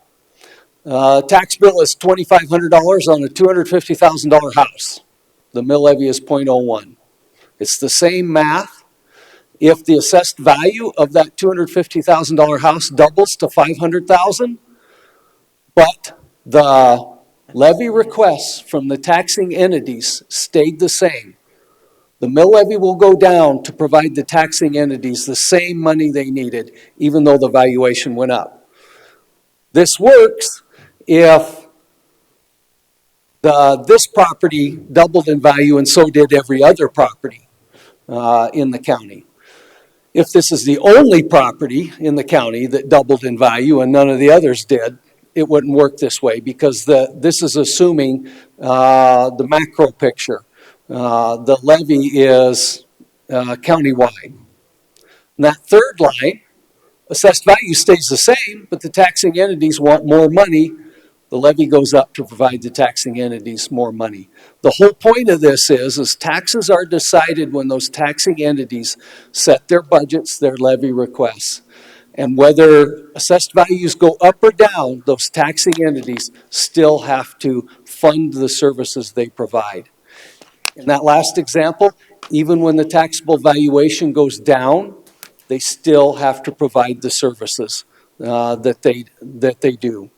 Tax bill is $2,500 on a $250,000 house. The mill levy is .01. It's the same math. If the assessed value of that $250,000 house doubles to $500,000, but the levy requests from the taxing entities stayed the same, the mill levy will go down to provide the taxing entities the same money they needed, even though the valuation went up. This works if this property doubled in value and so did every other property in the county. If this is the only property in the county that doubled in value and none of the others did, it wouldn't work this way because this is assuming the macro picture. The levy is countywide. And that third line, assessed value stays the same, but the taxing entities want more money. The levy goes up to provide the taxing entities more money. The whole point of this is taxes are decided when those taxing entities set their budgets, their levy requests. And whether assessed values go up or down, those taxing entities still have to fund the services they provide. In that last example, even when the taxable valuation goes down, they still have to provide the services that they do.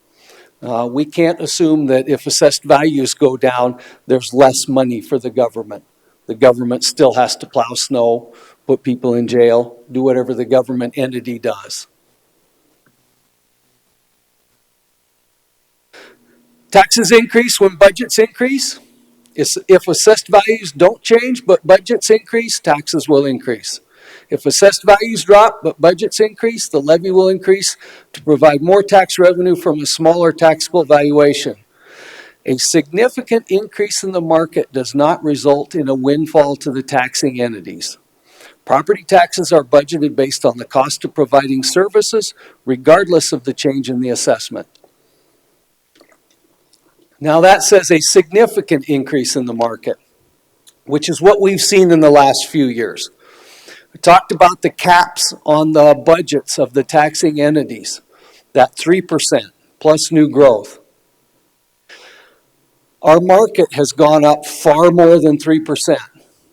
We can't assume that if assessed values go down, there's less money for the government. The government still has to plow snow, put people in jail, do whatever the government entity does. Taxes increase when budgets increase. If assessed values don't change but budgets increase, taxes will increase. If assessed values drop but budgets increase, the levy will increase to provide more tax revenue from a smaller taxable valuation. A significant increase in the market does not result in a windfall to the taxing entities. Property taxes are budgeted based on the cost of providing services, regardless of the change in the assessment. Now that says a significant increase in the market, which is what we've seen in the last few years. We talked about the caps on the budgets of the taxing entities, that 3% plus new growth. Our market has gone up far more than 3%.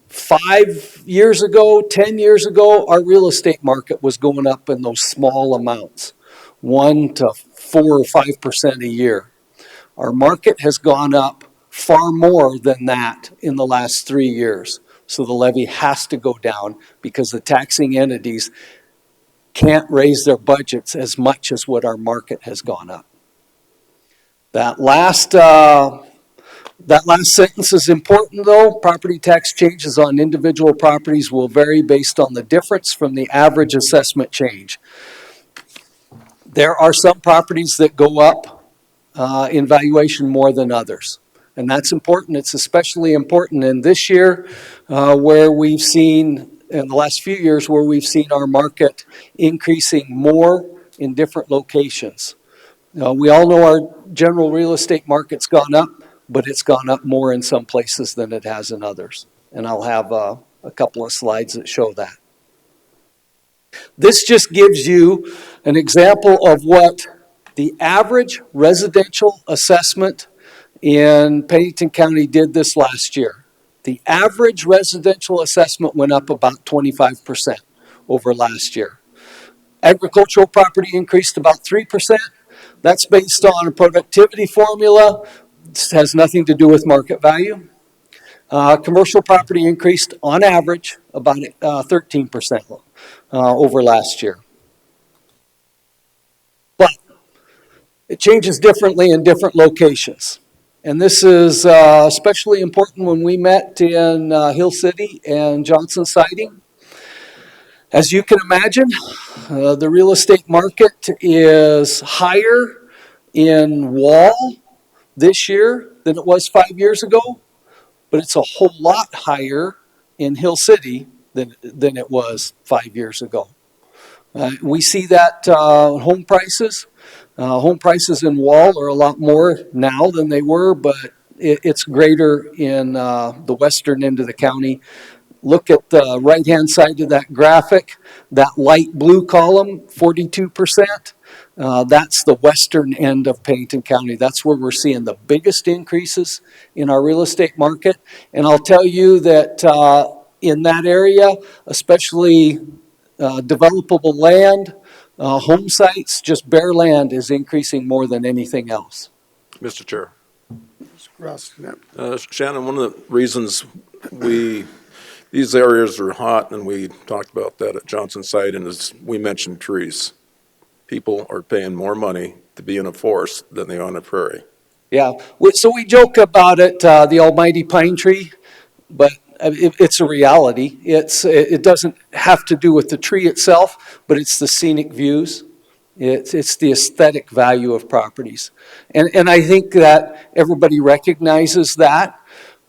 5 years ago, 10 years ago, our real estate market was going up in those small amounts, 1 to 4 or 5% a year. Our market has gone up far more than that in the last 3 years. So the levy has to go down because the taxing entities can't raise their budgets as much as what our market has gone up. That last sentence is important though. Property tax changes on individual properties will vary based on the difference from the average assessment change. There are some properties that go up in valuation more than others. And that's important. It's especially important in this year where we've seen, in the last few years, where we've seen our market increasing more in different locations. We all know our general real estate market's gone up, but it's gone up more in some places than it has in others. And I'll have a couple of slides that show that. This just gives you an example of what the average residential assessment in Pennington County did this last year. The average residential assessment went up about 25% over last year. Agricultural property increased about 3%. That's based on a productivity formula. This has nothing to do with market value. Commercial property increased on average about 13% over last year. But it changes differently in different locations. And this is especially important when we met in Hill City and Johnson Siding. As you can imagine, the real estate market is higher in Wall this year than it was 5 years ago, but it's a whole lot higher in Hill City than it was 5 years ago. We see that home prices. Home prices in Wall are a lot more now than they were, but it's greater in the western end of the county. Look at the right-hand side of that graphic, that light blue column, 42%. That's the western end of Pennington County. That's where we're seeing the biggest increases in our real estate market. And I'll tell you that in that area, especially developable land, home sites, just bare land is increasing more than anything else. Mr. Chair. Ross, Shannon, one of the reasons these areas are hot, and we talked about that at Johnson site, and as we mentioned trees. People are paying more money to be in a forest than they are on a prairie. Yeah, so we joke about it, the almighty pine tree, but it's a reality. It doesn't have to do with the tree itself, but it's the scenic views. It's the aesthetic value of properties. And I think that everybody recognizes that.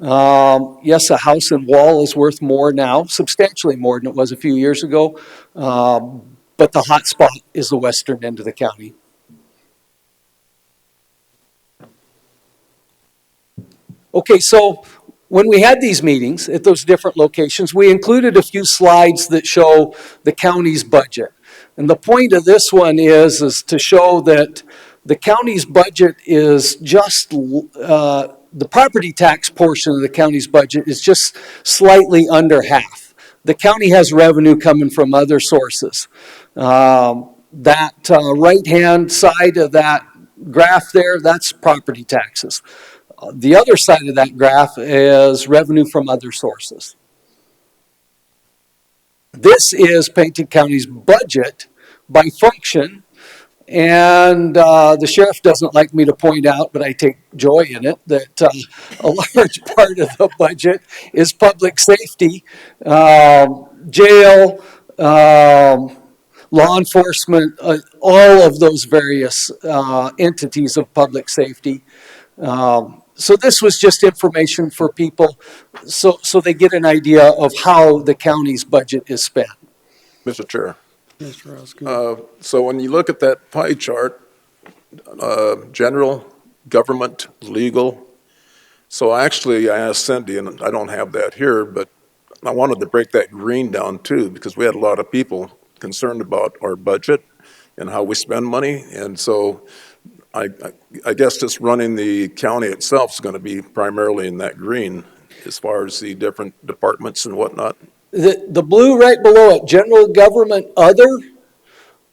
Yes, a house and wall is worth more now, substantially more than it was a few years ago. But the hot spot is the western end of the county. Okay, so when we had these meetings at those different locations, we included a few slides that show the county's budget. And the point of this one is to show that the county's budget is just, the property tax portion of the county's budget is just slightly under half. The county has revenue coming from other sources. That right-hand side of that graph there, that's property taxes. The other side of that graph is revenue from other sources. This is Pennington County's budget by function, and the sheriff doesn't like me to point out, but I take joy in it, that a large part of the budget is public safety, jail, law enforcement, all of those various entities of public safety. So this was just information for people so they get an idea of how the county's budget is spent. Mr. Chair. Mr. Roscoe. So when you look at that pie chart, general, government, legal. So actually, I asked Cindy, and I don't have that here, but I wanted to break that green down too, because we had a lot of people concerned about our budget and how we spend money. And so I guess just running the county itself is going to be primarily in that green as far as the different departments and whatnot. The blue right below it, general government other.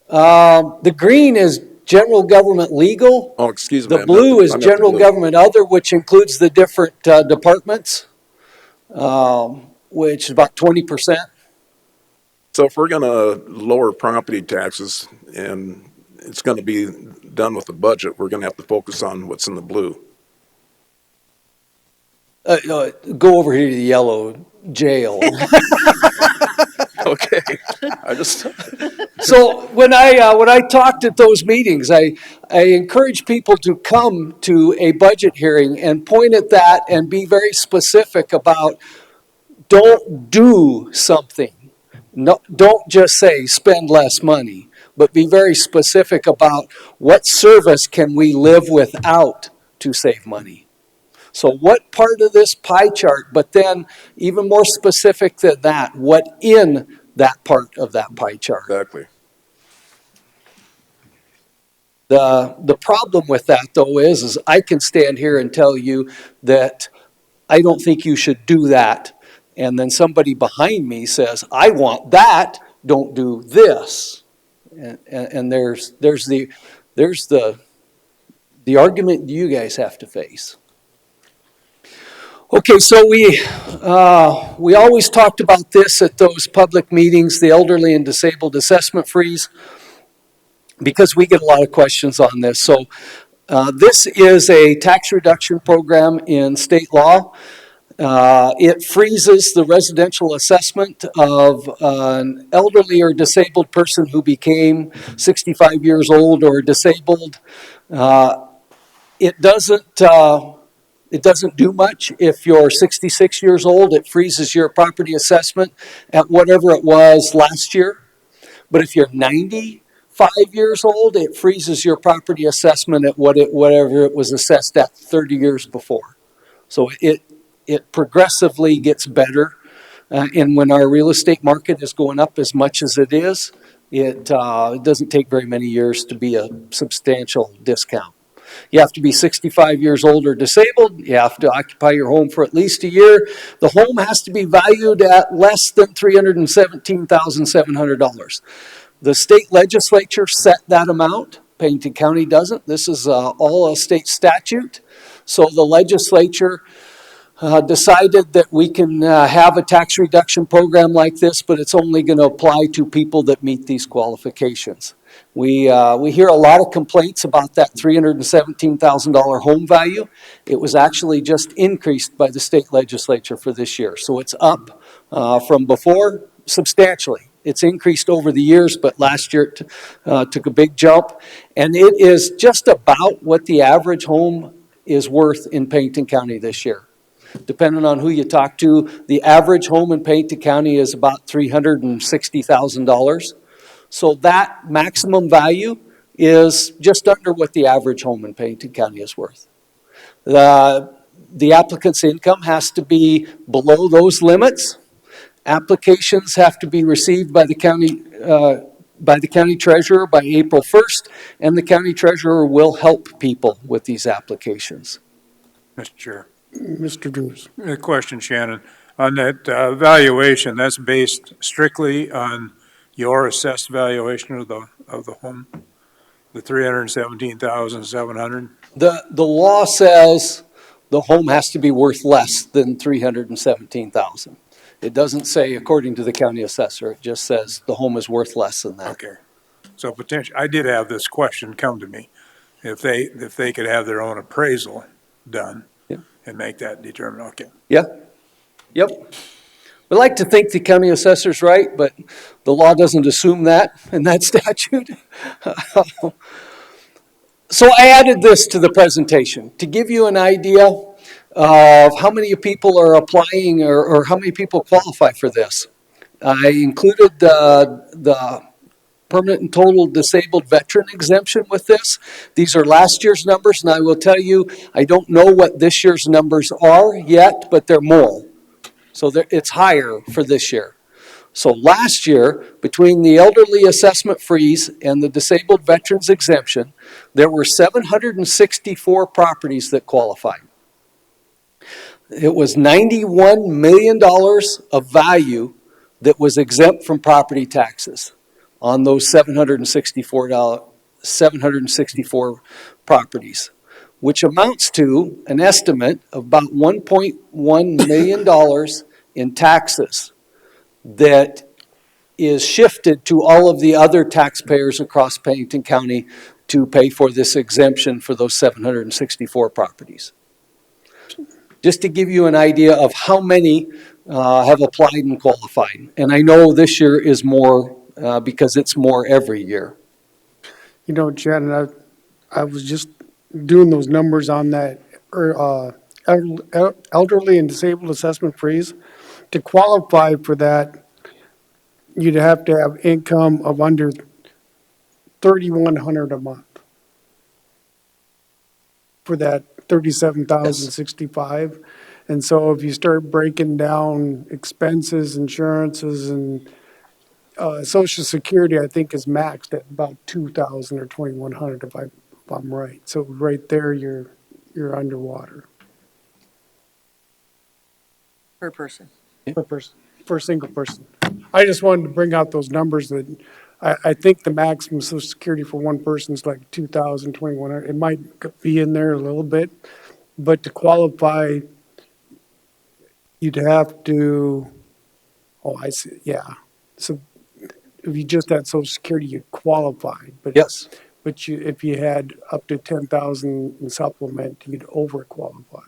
The green is general government legal. Oh, excuse me. The blue is I meant general blue. government other, which includes the different departments, which is about 20%. So if we're going to lower property taxes and it's going to be done with the budget, we're going to have to focus on what's in the blue. Go over here to the yellow, jail. Okay. I just. So when I talked at those meetings, I encourage people to come to a budget hearing and point at that and be very specific about, don't do something. No, don't just say spend less money, but be very specific about what service can we live without to save money. So what part of this pie chart, but then even more specific than that, what in that part of that pie chart? Exactly. The problem with that though is I can stand here and tell you that I don't think you should do that. And then somebody behind me says, I want that, don't do this. And there's the argument you guys have to face. Okay, so we always talked about this at those public meetings, the elderly and disabled assessment freeze, because we get a lot of questions on this. So this is a tax reduction program in state law. It freezes the residential assessment of an elderly or disabled person who became 65 years old or disabled. It doesn't do much if you're 66 years old. It freezes your property assessment at whatever it was last year. But if you're 95 years old, it freezes your property assessment at whatever it was assessed at 30 years before. So it progressively gets better. And when our real estate market is going up as much as it is, it doesn't take very many years to be a substantial discount. You have to be 65 years old or disabled. You have to occupy your home for at least a year. The home has to be valued at less than $317,700. The state legislature set that amount. Pennington County doesn't. This is all a state statute. So the legislature decided that we can have a tax reduction program like this, but it's only going to apply to people that meet these qualifications. We hear a lot of complaints about that $317,000 home value. It was actually just increased by the state legislature for this year. So it's up from before substantially. It's increased over the years, but last year it took a big jump. And it is just about what the average home is worth in Pennington County this year. depending on who you talk to. The average home in Pennington County is about $360,000. So that maximum value is just under what the average home in Pennington County is worth. The applicant's income has to be below those limits. Applications have to be received by the county treasurer by April 1st, and the county treasurer will help people with these applications. Mr. Chair. Mr. Drews. A question, Shannon. On that valuation, that's based strictly on your assessed valuation of the home? The 317,700? The law says the home has to be worth less than 317,000. It doesn't say according to the county assessor, it just says the home is worth less than that. Okay. So potentially, I did have this question come to me. If they could have their own appraisal done and make that determined, okay. Yeah, yep. We like to think the county assessor's right, but the law doesn't assume that in that statute. So I added this to the presentation to give you an idea of how many people are applying or how many people qualify for this. I included the permanent and total disabled veteran exemption with this. These are last year's numbers, and I will tell you, I don't know what this year's numbers are yet, but they're more. So it's higher for this year. So last year, between the elderly assessment freeze and the disabled veterans exemption, there were 764 properties that qualified. It was $91 million of value that was exempt from property taxes on those 764 properties, which amounts to an estimate of about $1.1 million in taxes that is shifted to all of the other taxpayers across Pennington County to pay for this exemption for those 764 properties. Just to give you an idea of how many have applied and qualified. And I know this year is more because it's more every year. You know, Shannon, I was just doing those numbers on that elderly and disabled assessment freeze. To qualify for that, you'd have to have income of under $3,100 a month for that 37,065. And so if you start breaking down expenses, insurances, and Social Security, I think is maxed at about 2,000 or 2,100 if I'm right. So right there, you're underwater Per person. per person, for a single person. I just wanted to bring out those numbers that I think the maximum Social Security for one person is like 2,000, 2,100. It might be in there a little bit, but to qualify, you'd have to, oh, I see, yeah. So if you just had Social Security, you'd qualify. But Yes. But if you had up to 10,000 in supplement, you'd overqualify.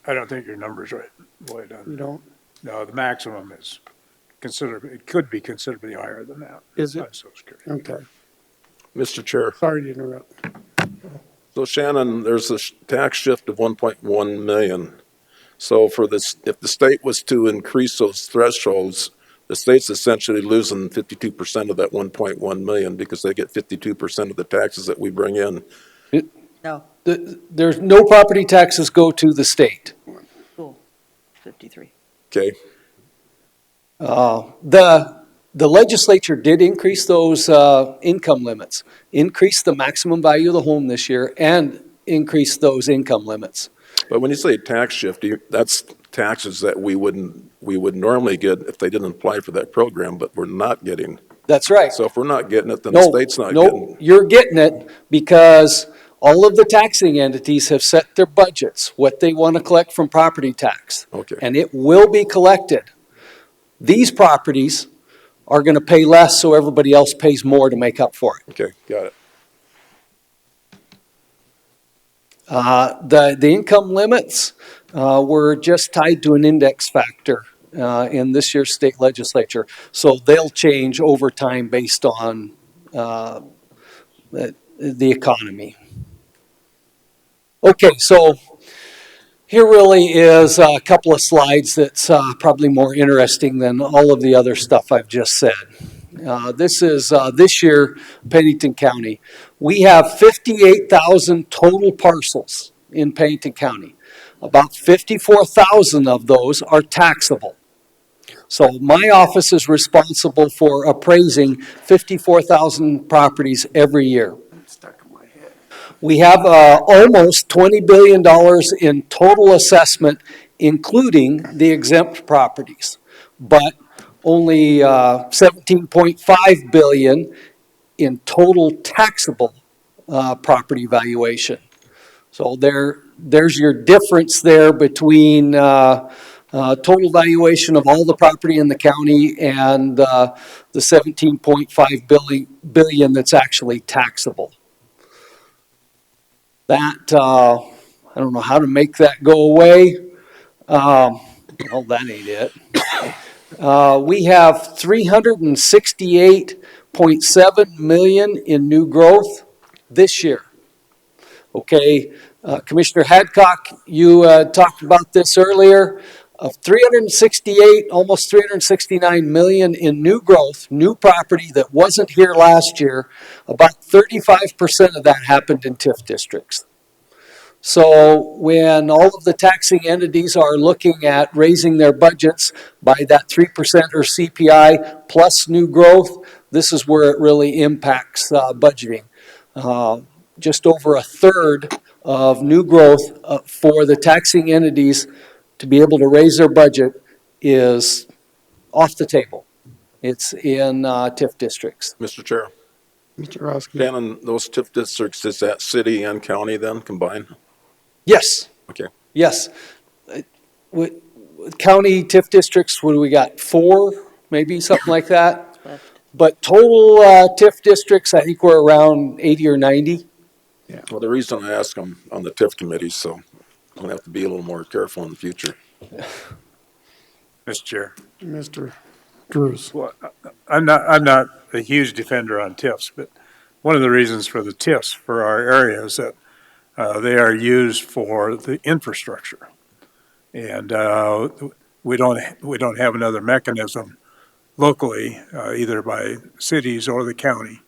I don't think your number's right, Lloyd. You don't? No, the maximum is it could be considerably higher than that. Is it? on Social Security. Okay. Mr. Chair. Sorry to interrupt. So Shannon, there's a tax shift of 1.1 million. So for this, if the state was to increase those thresholds, the state's essentially losing 52% of that 1.1 million because they get 52% of the taxes that we bring in. No, There's no property taxes go to the state. cool, 53. Okay, The legislature did increase those income limits, increase the maximum value of the home this year, and increase those income limits. but when you say tax shift, that's taxes that we would normally get if they didn't apply for that program, but we're not getting. That's right. So if we're not getting it, then the No, state's not no, getting. you're getting it because all of the taxing entities have set their budgets, what they want to collect from property tax. Okay. And it will be collected. These properties are going to pay less, so everybody else pays more to make up for it. Okay, got it. The income limits were just tied to an index factor in this year's state legislature. So they'll change over time based on the economy. Okay, so Here really is a couple of slides that's probably more interesting than all of the other stuff I've just said. This is this year, Pennington County. We have 58,000 total parcels in Pennington County. About 54,000 of those are taxable. So my office is responsible for appraising 54,000 properties every year. We have almost $20 billion in total assessment, including the exempt properties, but only $17.5 billion in total taxable property valuation. So there's your difference there between total valuation of all the property in the county and the 17.5 billion that's actually taxable. That, I don't know how to make that go away. Well, that ain't it. We have 368.7 million in new growth this year. Okay, Commissioner Hadcock, you talked about this earlier. Of 368, almost 369 million in new growth, new property that wasn't here last year, about 35% of that happened in TIF districts. So when all of the taxing entities are looking at raising their budgets by that 3% or CPI plus new growth, this is where it really impacts budgeting. Just over a third of new growth for the taxing entities to be able to raise their budget is off the table. It's in TIF districts. Mr. Chair, Mr. Roski. Shannon, those TIF districts, is that city and county then combined? Yes. Okay. Yes. With county TIF districts, what do we got? 4, maybe something like that. But total TIF districts, I think we're around 80 or 90. Yeah. Well, the reason I ask them on the TIF committee, so I'm gonna have to be a little more careful in the future. Mr. Chair. Mr. Drews. Well, I'm not a huge defender on TIFs, but one of the reasons for the TIFs for our area is that they are used for the infrastructure. And we don't have another mechanism locally, either by cities or the county,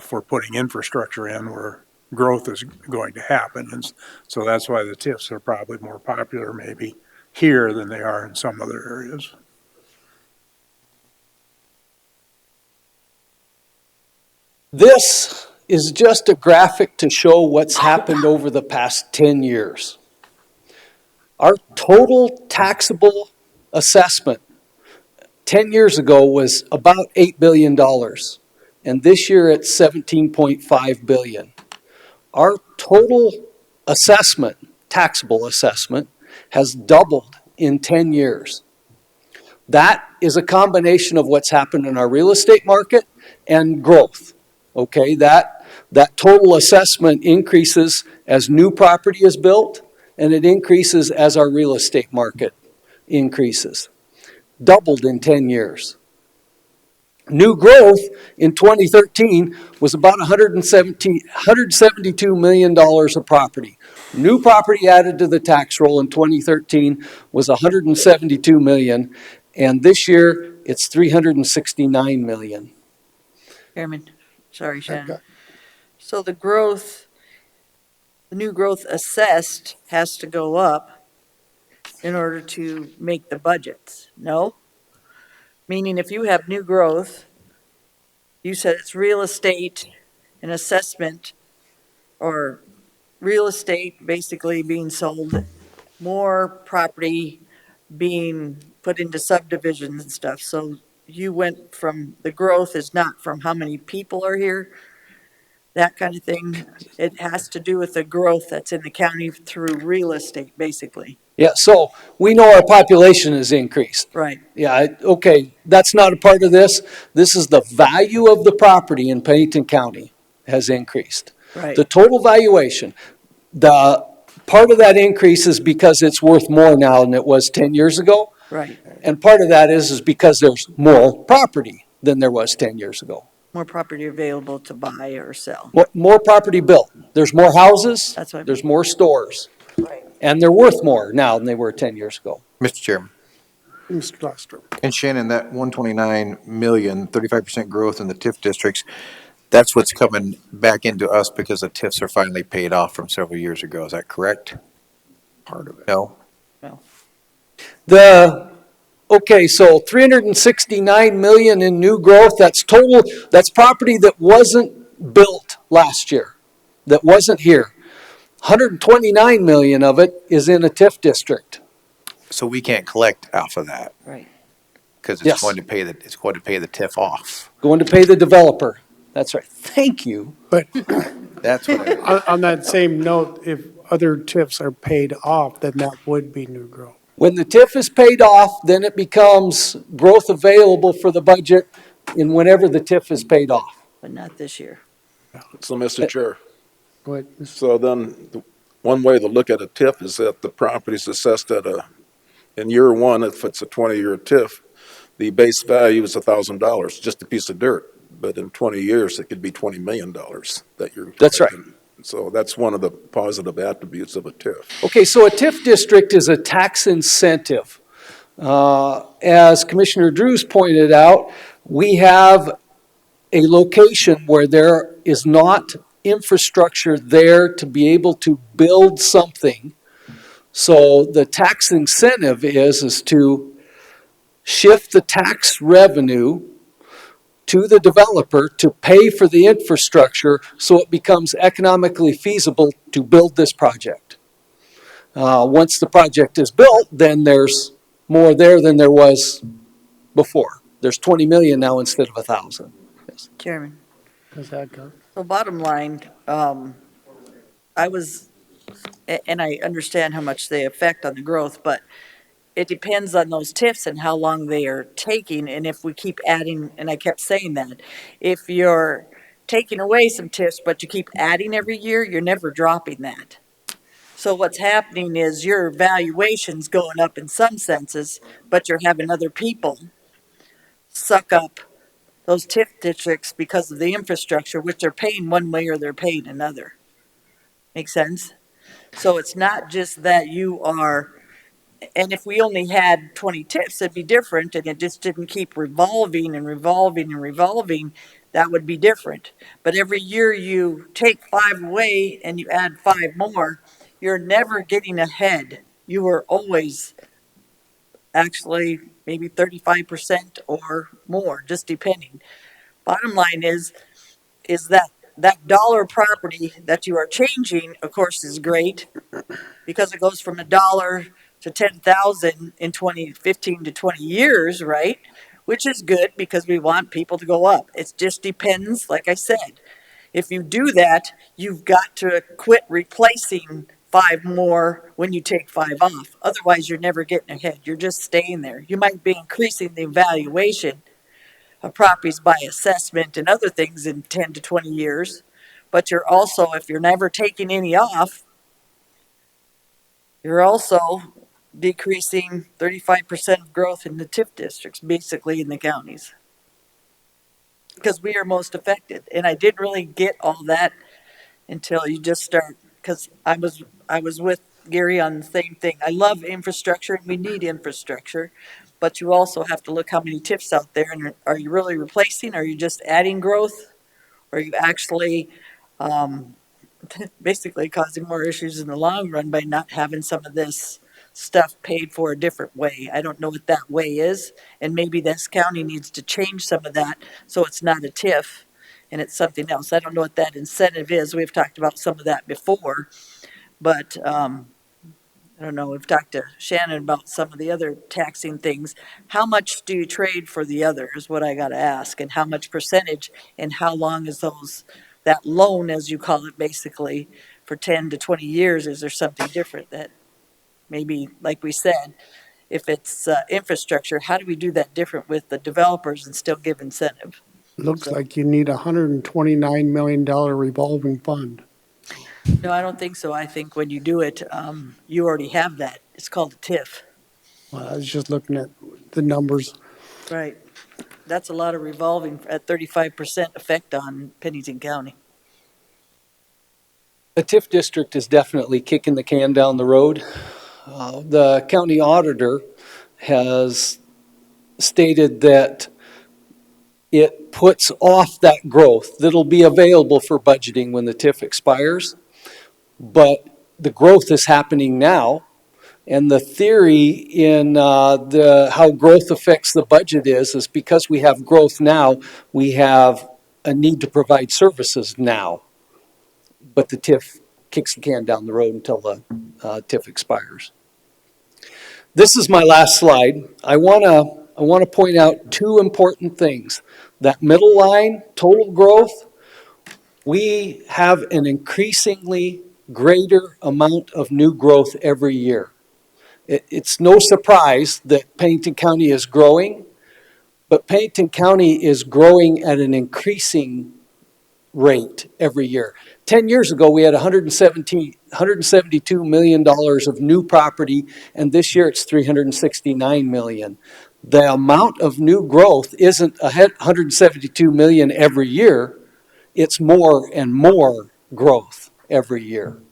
for putting infrastructure in where growth is going to happen. And so that's why the TIFs are probably more popular maybe here than they are in some other areas. This is just a graphic to show what's happened over the past 10 years. Our total taxable assessment 10 years ago was about $8 billion, and this year it's $17.5 billion. Our total assessment, taxable assessment, has doubled in 10 years. That is a combination of what's happened in our real estate market and growth. Okay, that total assessment increases as new property is built, and it increases as our real estate market increases. Doubled in 10 years. New growth in 2013 was about $172 million of property. New property added to the tax roll in 2013 was $172 million, and this year it's $369 million. Chairman, sorry, Shannon. So the growth, the new growth assessed has to go up in order to make the budgets, no? Meaning if you have new growth, you said it's real estate and assessment, or real estate basically being sold, more property being put into subdivisions and stuff. So you went from, the growth is not from how many people are here, that kind of thing. It has to do with the growth that's in the county through real estate, basically. Yeah, so we know our population has increased. Right. Yeah, okay, that's not a part of this. This is the value of the property in Pennington County has increased. Right. The total valuation, the part of that increase is because it's worth more now than it was 10 years ago. Right. And part of that is because there's more property than there was 10 years ago. More property available to buy or sell. More property built. There's more houses. That's what I mean. There's more stores. Right. And they're worth more now than they were 10 years ago. Mr. Chairman. Mr. Lester. And Shannon, that 129 million, 35% growth in the TIF districts, that's what's coming back into us because the TIFs are finally paid off from several years ago. Is that correct? Part of it. No? Okay, so 369 million in new growth, that's total, that's property that wasn't built last year, that wasn't here. 129 million of it is in a TIF district. So we can't collect off of that Right. because it's Yes. going to pay the TIF off. Going to pay the developer. That's right. Thank you. But That's what I, on that same note, if other TIFs are paid off, then that would be new growth. When the TIF is paid off, then it becomes growth available for the budget in whenever the TIF is paid off. But not this year. So, Mr. Chair, Go ahead. so then, one way to look at a TIF is that the property's assessed in year one, if it's a 20-year TIF, the base value is $1,000, just a piece of dirt. But in 20 years, it could be $20 million that you're. That's right. So that's one of the positive attributes of a TIF. Okay, so a TIF district is a tax incentive. As Commissioner Drews pointed out, we have a location where there is not infrastructure there to be able to build something. So the tax incentive is to shift the tax revenue to the developer to pay for the infrastructure so it becomes economically feasible to build this project. Once the project is built, then there's more there than there was before. There's 20 million now instead of 1,000. Yes. Chairman. Does that go? So bottom line, I was, and I understand how much they affect on the growth, but it depends on those TIFs and how long they are taking, and if we keep adding, and I kept saying that, if you're taking away some TIFs, but you keep adding every year, you're never dropping that. So what's happening is your valuation's going up in some senses, but you're having other people suck up those TIF districts because of the infrastructure, which they're paying one way or they're paying another. Make sense? So it's not just that you are, and if we only had 20 TIFs, it'd be different, and it just didn't keep revolving and revolving and revolving, that would be different. But every year you take 5 away and you add 5 more, you're never getting ahead. You are always actually maybe 35% or more, just depending. Bottom line is that dollar property that you are changing, of course, is great because it goes from $1 to 10,000 in 15 to 20 years, right? Which is good because we want people to go up. It just depends, like I said. If you do that, you've got to quit replacing 5 more when you take 5 off. Otherwise, you're never getting ahead. You're just staying there. You might be increasing the valuation of properties by assessment and other things in 10 to 20 years, but you're also, if you're never taking any off, you're also decreasing 35% of growth in the TIF districts, basically in the counties. Because we are most affected. And I didn't really get all that until you just start, because I was with Gary on the same thing. I love infrastructure and we need infrastructure, but you also have to look how many TIFs out there, and are you really replacing? Are you just adding growth? Or are you actually basically causing more issues in the long run by not having some of this stuff paid for a different way? I don't know what that way is, and maybe this county needs to change some of that so it's not a TIF and it's something else. I don't know what that incentive is. We've talked about some of that before, but I don't know. We've talked to Shannon about some of the other taxing things. How much do you trade for the other is what I got to ask, and how much percentage, and how long is that loan, as you call it, basically for 10 to 20 years? Is there something different that maybe, like we said, if it's infrastructure, how do we do that different with the developers and still give incentive? Looks like you need a $129 million revolving fund. No, I don't think so. I think when you do it, you already have that. It's called a TIF. Well, I was just looking at the numbers. Right. That's a lot of revolving at 35% effect on Pennington County. A TIF district is definitely kicking the can down the road. The county auditor has stated that it puts off that growth that'll be available for budgeting when the TIF expires. But the growth is happening now. And the theory in how growth affects the budget is because we have growth now, we have a need to provide services now. But the TIF kicks the can down the road until the TIF expires. This is my last slide. I want to point out two important things. That middle line, total growth, we have an increasingly greater amount of new growth every year. It's no surprise that Pennington County is growing, but Pennington County is growing at an increasing rate every year. 10 years ago, we had $172 million of new property, and this year it's $369 million. The amount of new growth isn't $172 million every year, it's more and more growth every year.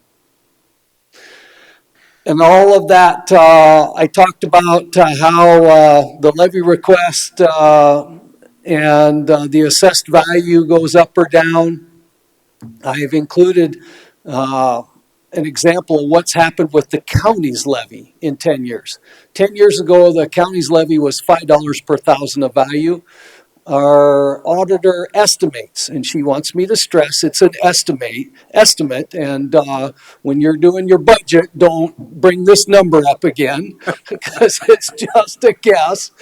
And all of that, I talked about how the levy request and the assessed value goes up or down. I've included an example of what's happened with the county's levy in 10 years. 10 years ago, the county's levy was $5 per thousand of value. Our auditor estimates, and she wants me to stress it's an estimate, and when you're doing your budget, don't bring this number up again, because it's just a guess.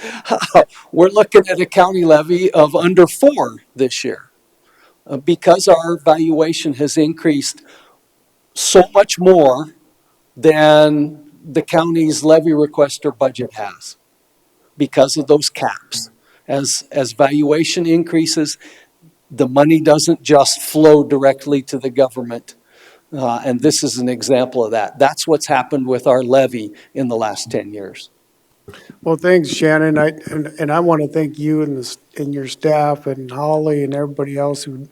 We're looking at a county levy of under 4 this year, because our valuation has increased so much more than the county's levy request or budget has, because of those caps. As valuation increases, the money doesn't just flow directly to the government. And this is an example of that. That's what's happened with our levy in the last 10 years. Well, thanks, Shannon. And I want to thank you and your staff and Holly and everybody else who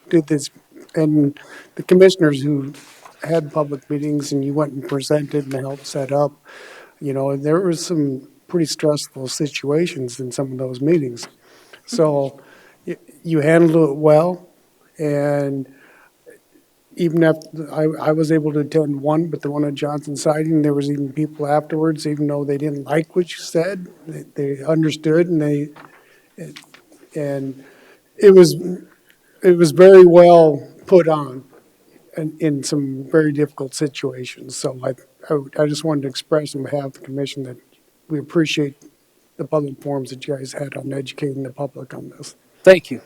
did this, and the commissioners who had public meetings and you went and presented and helped set up. You know, there was some pretty stressful situations in some of those meetings. So you handled it well, and even after I was able to attend one, but the one at Johnson Siding, there was even people afterwards, even though they didn't like what you said, they understood, and it was very well put on in some very difficult situations. So I just wanted to express on behalf of the commission that we appreciate the public forums that you guys had on educating the public on this. Thank you.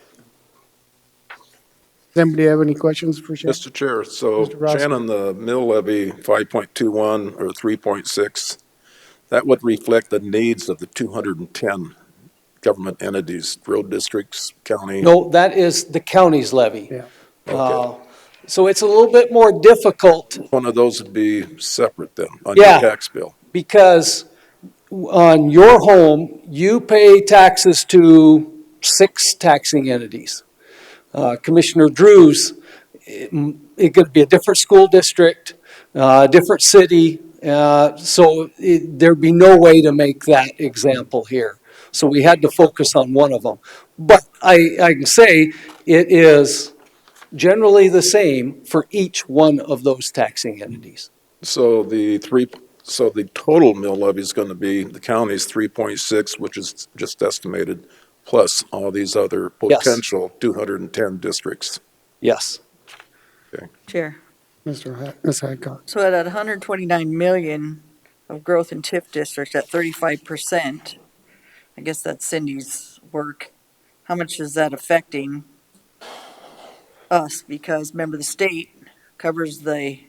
Does anybody have any questions for Shannon? Mr. Chair, so Mr. Ross. Shannon, the mill levy 5.21 or 3.6, that would reflect the needs of the 210 government entities, road districts, county? No, that is the county's levy. Yeah. Okay. So it's a little bit more difficult. One of those would be separate then, on your Yeah. tax bill. Because on your home, you pay taxes to 6 taxing entities. Commissioner Drew's, it could be a different school district, different city, so there'd be no way to make that example here. So we had to focus on one of them. But I can say it is generally the same for each one of those taxing entities. So the total mill levy is going to be the county's 3.6, which is just estimated, plus all these other Yes. potential 210 districts. Yes. Chair. Ms. Hadcock. So at 129 million of growth in TIF districts at 35%, I guess that's Cindy's work. How much is that affecting us? Because remember, the state covers the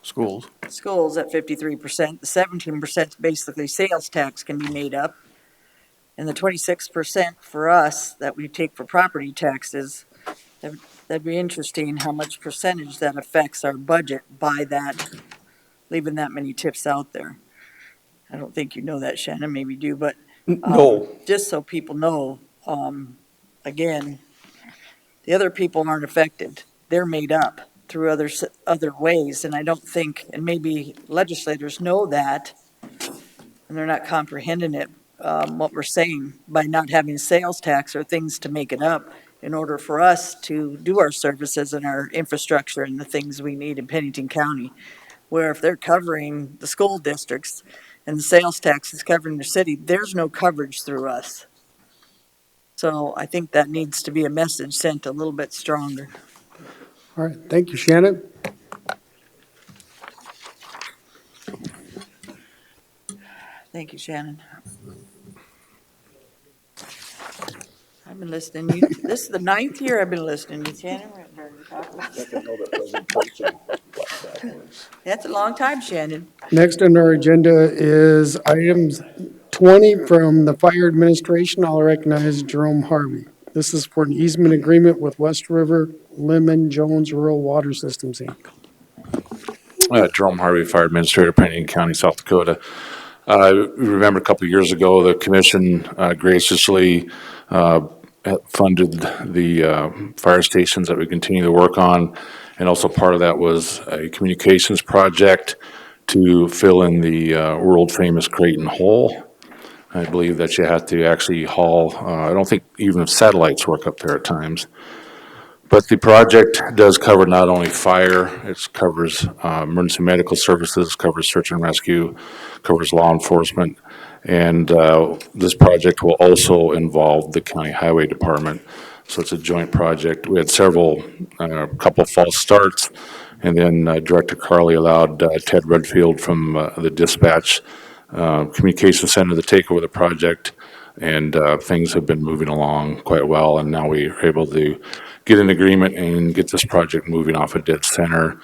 Schools. schools at 53%. The 17% is basically sales tax can be made up. And the 26% for us that we take for property taxes, that'd be interesting how much percentage that affects our budget by that, leaving that many tips out there. I don't think you know that, Shannon, maybe you do, but No. just so people know, again, the other people aren't affected. they're made up through other ways, and I don't think, and maybe legislators know that, and they're not comprehending it, what we're saying by not having sales tax or things to make it up in order for us to do our services and our infrastructure and the things we need in Pennington County. Where if they're covering the school districts and the sales tax is covering the city, there's no coverage through us. So I think that needs to be a message sent a little bit stronger. All right, thank you, Shannon. Thank you, Shannon. I've been listening. This is the 9th year I've been listening to Shannon Rittberger talk about stuff. That's a long time, Shannon. Next on our agenda is items 20 from the Fire Administration. I'll recognize Jerome Harvey. This is for an easement agreement with West River Lemon Jones Rural Water Systems, Inc. Jerome Harvey, Fire Administrator, Pennington County, South Dakota. Remember a couple of years ago, the commission graciously funded the fire stations that we continue to work on. And also part of that was a communications project to fill in the world famous Creighton Hole. I believe that you have to actually haul, I don't think even satellites work up there at times. But the project does cover not only fire, it covers emergency medical services, covers search and rescue, covers law enforcement. And this project will also involve the county highway department. So it's a joint project. We had a couple false starts. And then Director Carley allowed Ted Redfield from the dispatch communication center to take over the project. And things have been moving along quite well. And now we are able to get an agreement and get this project moving off of dead center.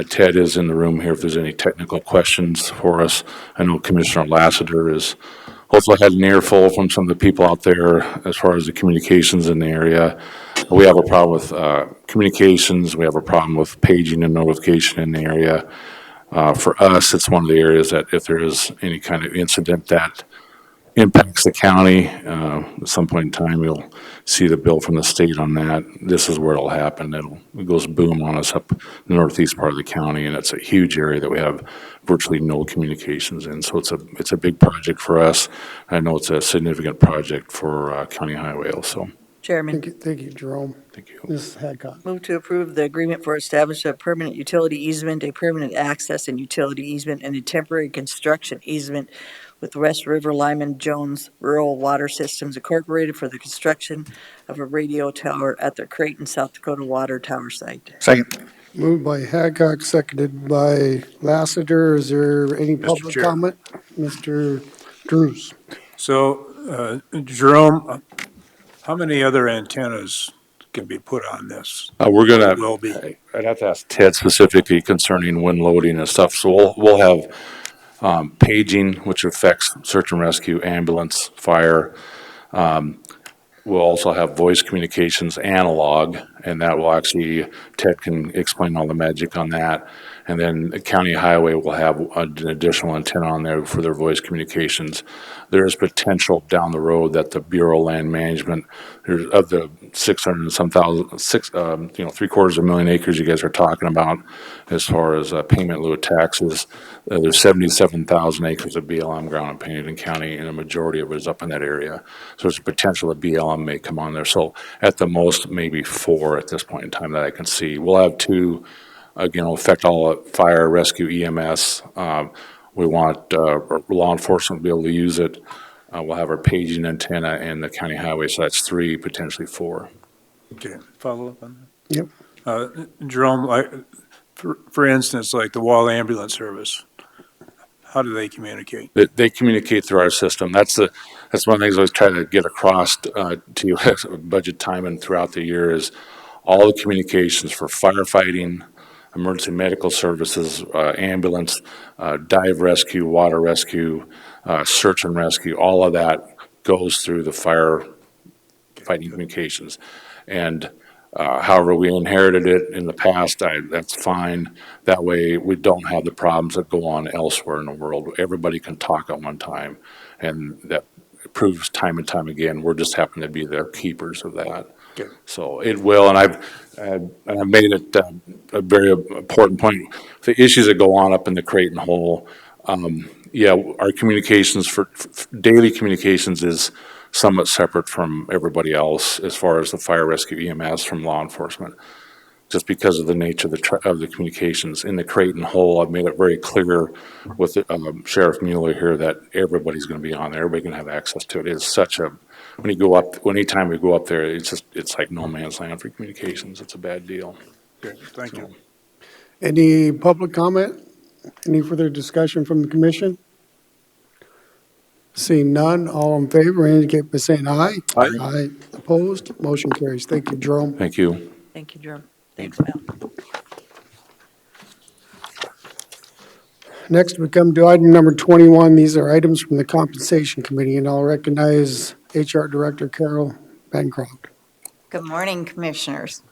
Ted is in the room here if there's any technical questions for us. I know Commissioner Lassiter is hopefully had an earful from some of the people out there as far as the communications in the area. We have a problem with communications. We have a problem with paging and notification in the area. For us, it's one of the areas that if there is any kind of incident that impacts the county, at some point in time, you'll see the bill from the state on that. This is where it'll happen. It goes boom on us up the northeast part of the county, and it's a huge area that we have virtually no communications in. So it's a big project for us. I know it's a significant project for County Highway also. Chairman. Thank you, Jerome. Thank you. Mrs. Hadcock. Move to approve the agreement for establishment of permanent utility easement, a permanent access and utility easement, and a temporary construction easement with West River Lyman Jones Rural Water Systems Incorporated for the construction of a radio tower at the Creighton, South Dakota Water Tower site. Second. Moved by Hadcock, seconded by Lassiter. Is there any public Chair. comment? Mr. Drews. So, Jerome, how many other antennas can be put on this? We're gonna. Will be. I'd have to ask Ted specifically concerning wind loading and stuff. So we'll have paging, which affects search and rescue, ambulance, fire. We'll also have voice communications analog, and that will actually, Ted can explain all the magic on that. And then the county highway will have an additional antenna on there for their voice communications. There is potential down the road that the Bureau of Land Management, there's of the 600 and some thousand, 750,000 acres you guys are talking about as far as payment in lieu of taxes. There's 77,000 acres of BLM ground in Pennington County, and a majority of it is up in that area. So there's a potential that BLM may come on there. So at the most, maybe 4 at this point in time that I can see. We'll have 2. Again, will affect all fire, rescue, EMS. We want law enforcement to be able to use it. We'll have our paging antenna and the county highway, so that's 3, potentially 4. Okay, follow up on that? Yep. Jerome, for instance, like the Wall Ambulance Service, how do they communicate? They communicate through our system. That's one of the things I always try to get across to you as budget time and throughout the year is all the communications for firefighting, emergency medical services, ambulance, dive rescue, water rescue, search and rescue, all of that goes through the firefighting communications. And however we inherited it in the past, that's fine. That way we don't have the problems that go on elsewhere in the world. Everybody can talk at one time, and that proves time and time again, we're just happen to be the keepers of that. Okay. So it will, and I've made it a very important point. The issues that go on up in the Creighton hole, yeah, our communications for daily communications is somewhat separate from everybody else as far as the fire rescue EMS from law enforcement, just because of the nature of of the communications. In the Creighton hole, I've made it very clear with Sheriff Mueller here that everybody's going to be on there. Everybody can have access to it. It's such a, when you go up, anytime we go up there, it's like no man's land for communications. It's a bad deal. Okay, thank you. Any public comment? Any further discussion from the commission? Seeing none, all in favor indicate by saying aye. Aye. Aye. Opposed? Motion carries. Thank you, Jerome. Thank you. Thank you, Jerome. Thanks, Mel. Next, we come to item number 21. These are items from the Compensation Committee, and I'll recognize HR Director Carol Bancroft. Good morning, Commissioners.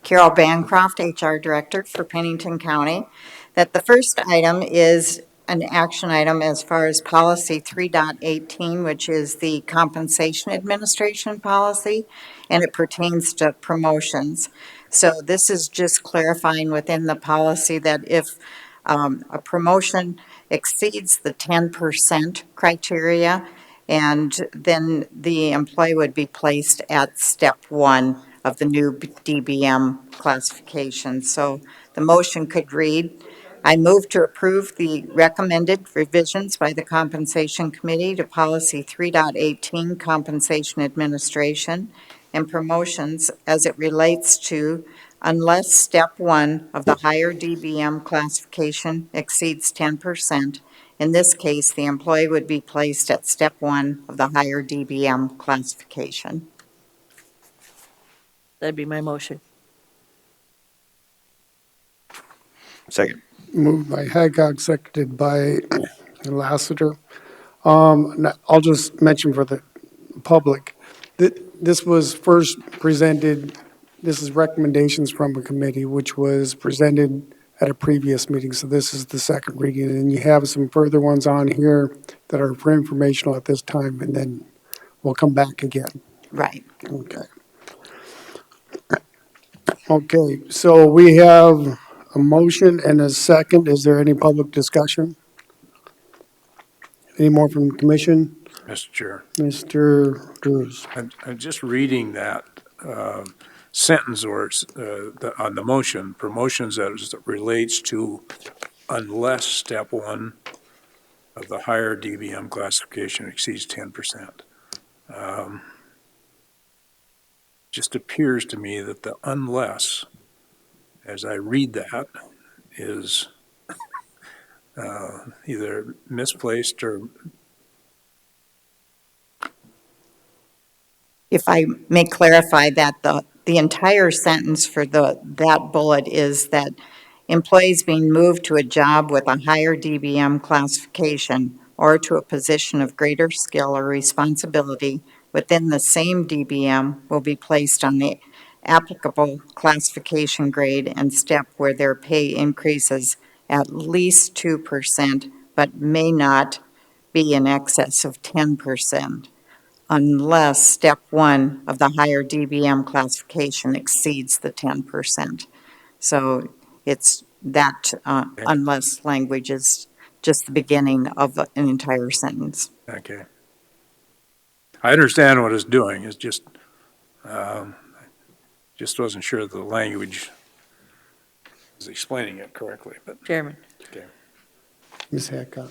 Carol Bancroft, HR Director for Pennington County. That the first item is an action item as far as Policy 3.18, which is the Compensation Administration Policy, and it pertains to promotions. So this is just clarifying within the policy that if a promotion exceeds the 10% criteria, and then the employee would be placed at step 1 of the new DBM classification. So the motion could read, I move to approve the recommended revisions by the Compensation Committee to Policy 3.18 Compensation Administration and Promotions as it relates to unless step 1 of the higher DBM classification exceeds 10%. In this case, the employee would be placed at step 1 of the higher DBM classification. That'd be my motion. Second. Moved by Hadcock, seconded by Lassiter. I'll just mention for the public that this was first presented, this is recommendations from a committee, which was presented at a previous meeting. So this is the second reading, and you have some further ones on here that are for informational at this time, and then we'll come back again. Right. Okay. Okay, so we have a motion and a second. Is there any public discussion? Any more from the commission? Mr. Chair. Mr. Drews. I'm just reading that sentence where it's on the motion, promotions as it relates to unless step 1 of the higher DBM classification exceeds 10%. Just appears to me that the unless, as I read that, is either misplaced or. If I may clarify that the entire sentence for that bullet is that employees being moved to a job with a higher DBM classification or to a position of greater skill or responsibility within the same DBM will be placed on the applicable classification grade and step where their pay increases at least 2%, but may not be in excess of 10%. Unless step 1 of the higher DBM classification exceeds the 10%. So it's that unless language is just the beginning of an entire sentence. Okay. I understand what it's doing. It's just wasn't sure the language was explaining it correctly. But Chairman, okay. Ms. Hadcock.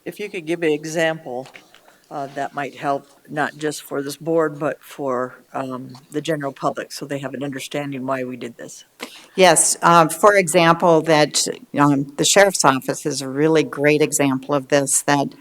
if you could give an example, that might help, not just for this board, but for the general public, so they have an understanding why we did this. Yes, for example, that the sheriff's office is a really great example of this, that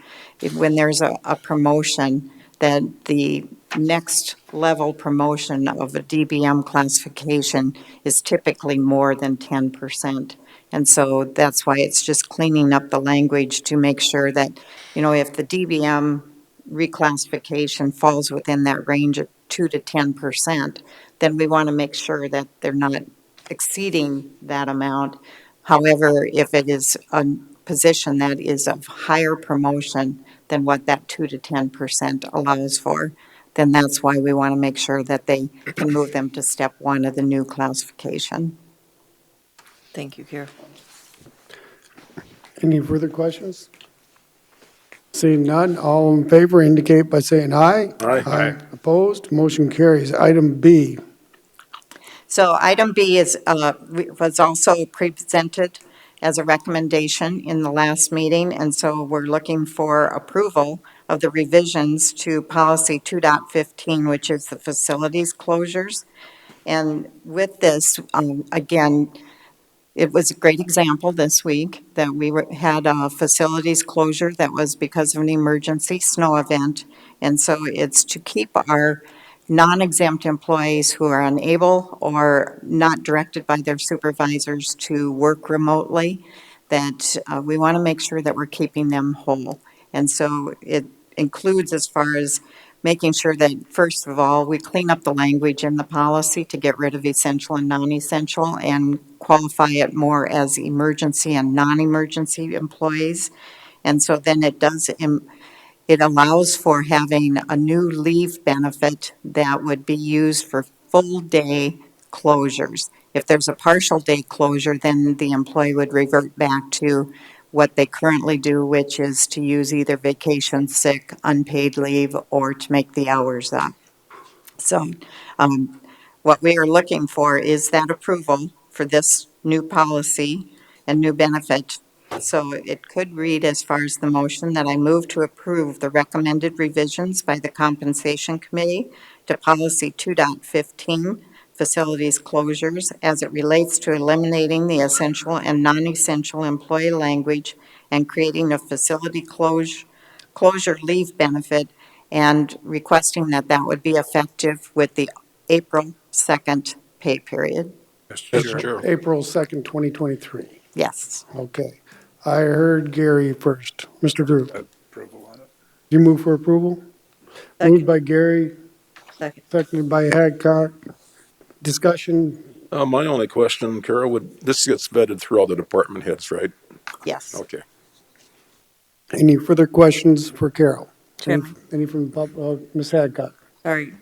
when there's a promotion, that the next level promotion of a DBM classification is typically more than 10%. And so that's why it's just cleaning up the language to make sure that, if the DBM reclassification falls within that range of 2 to 10%, then we want to make sure that they're not exceeding that amount. However, if it is a position that is of higher promotion than what that 2 to 10% allows for, then that's why we want to make sure that they can move them to step one of the new classification. Thank you, Carol. Any further questions? Seeing none, all in favor indicate by saying aye. Aye. Aye. Opposed, motion carries. Item B, So item B is, was also presented as a recommendation in the last meeting, and so we're looking for approval of the revisions to policy 2.15, which is the facilities closures. And with this, again, it was a great example this week that had a facilities closure that was because of an emergency snow event. And so it's to keep our non-exempt employees who are unable or not directed by their supervisors to work remotely, that we want to make sure that we're keeping them whole. And so it includes, as far as making sure that, first of all, we clean up the language in the policy to get rid of essential and non-essential and qualify it more as emergency and non-emergency employees. And so then it allows for having a new leave benefit that would be used for full-day closures. If there's a partial day closure, then the employee would revert back to what they currently do, which is to use either vacation, sick, unpaid leave, or to make the hours up. So what we are looking for is that approval for this new policy and new benefit. So it could read as far as the motion that I move to approve the recommended revisions by the Compensation Committee to Policy 2.15, facilities closures, as it relates to eliminating the essential and non-essential employee language and creating a facility closure leave benefit, and requesting that that would be effective with the April 2nd pay period. Mr. Chair. April 2nd, 2023. Yes. Okay. I heard Gary first. Mr. Drew, Approval on it. you move for approval? Moved by Gary, Second. seconded by Hadcock. Discussion, My only question, Carol, this gets vetted through all the department heads, right? Yes. Okay. any further questions for Carol? Any Chairman. any from Ms. Hadcock? Sorry.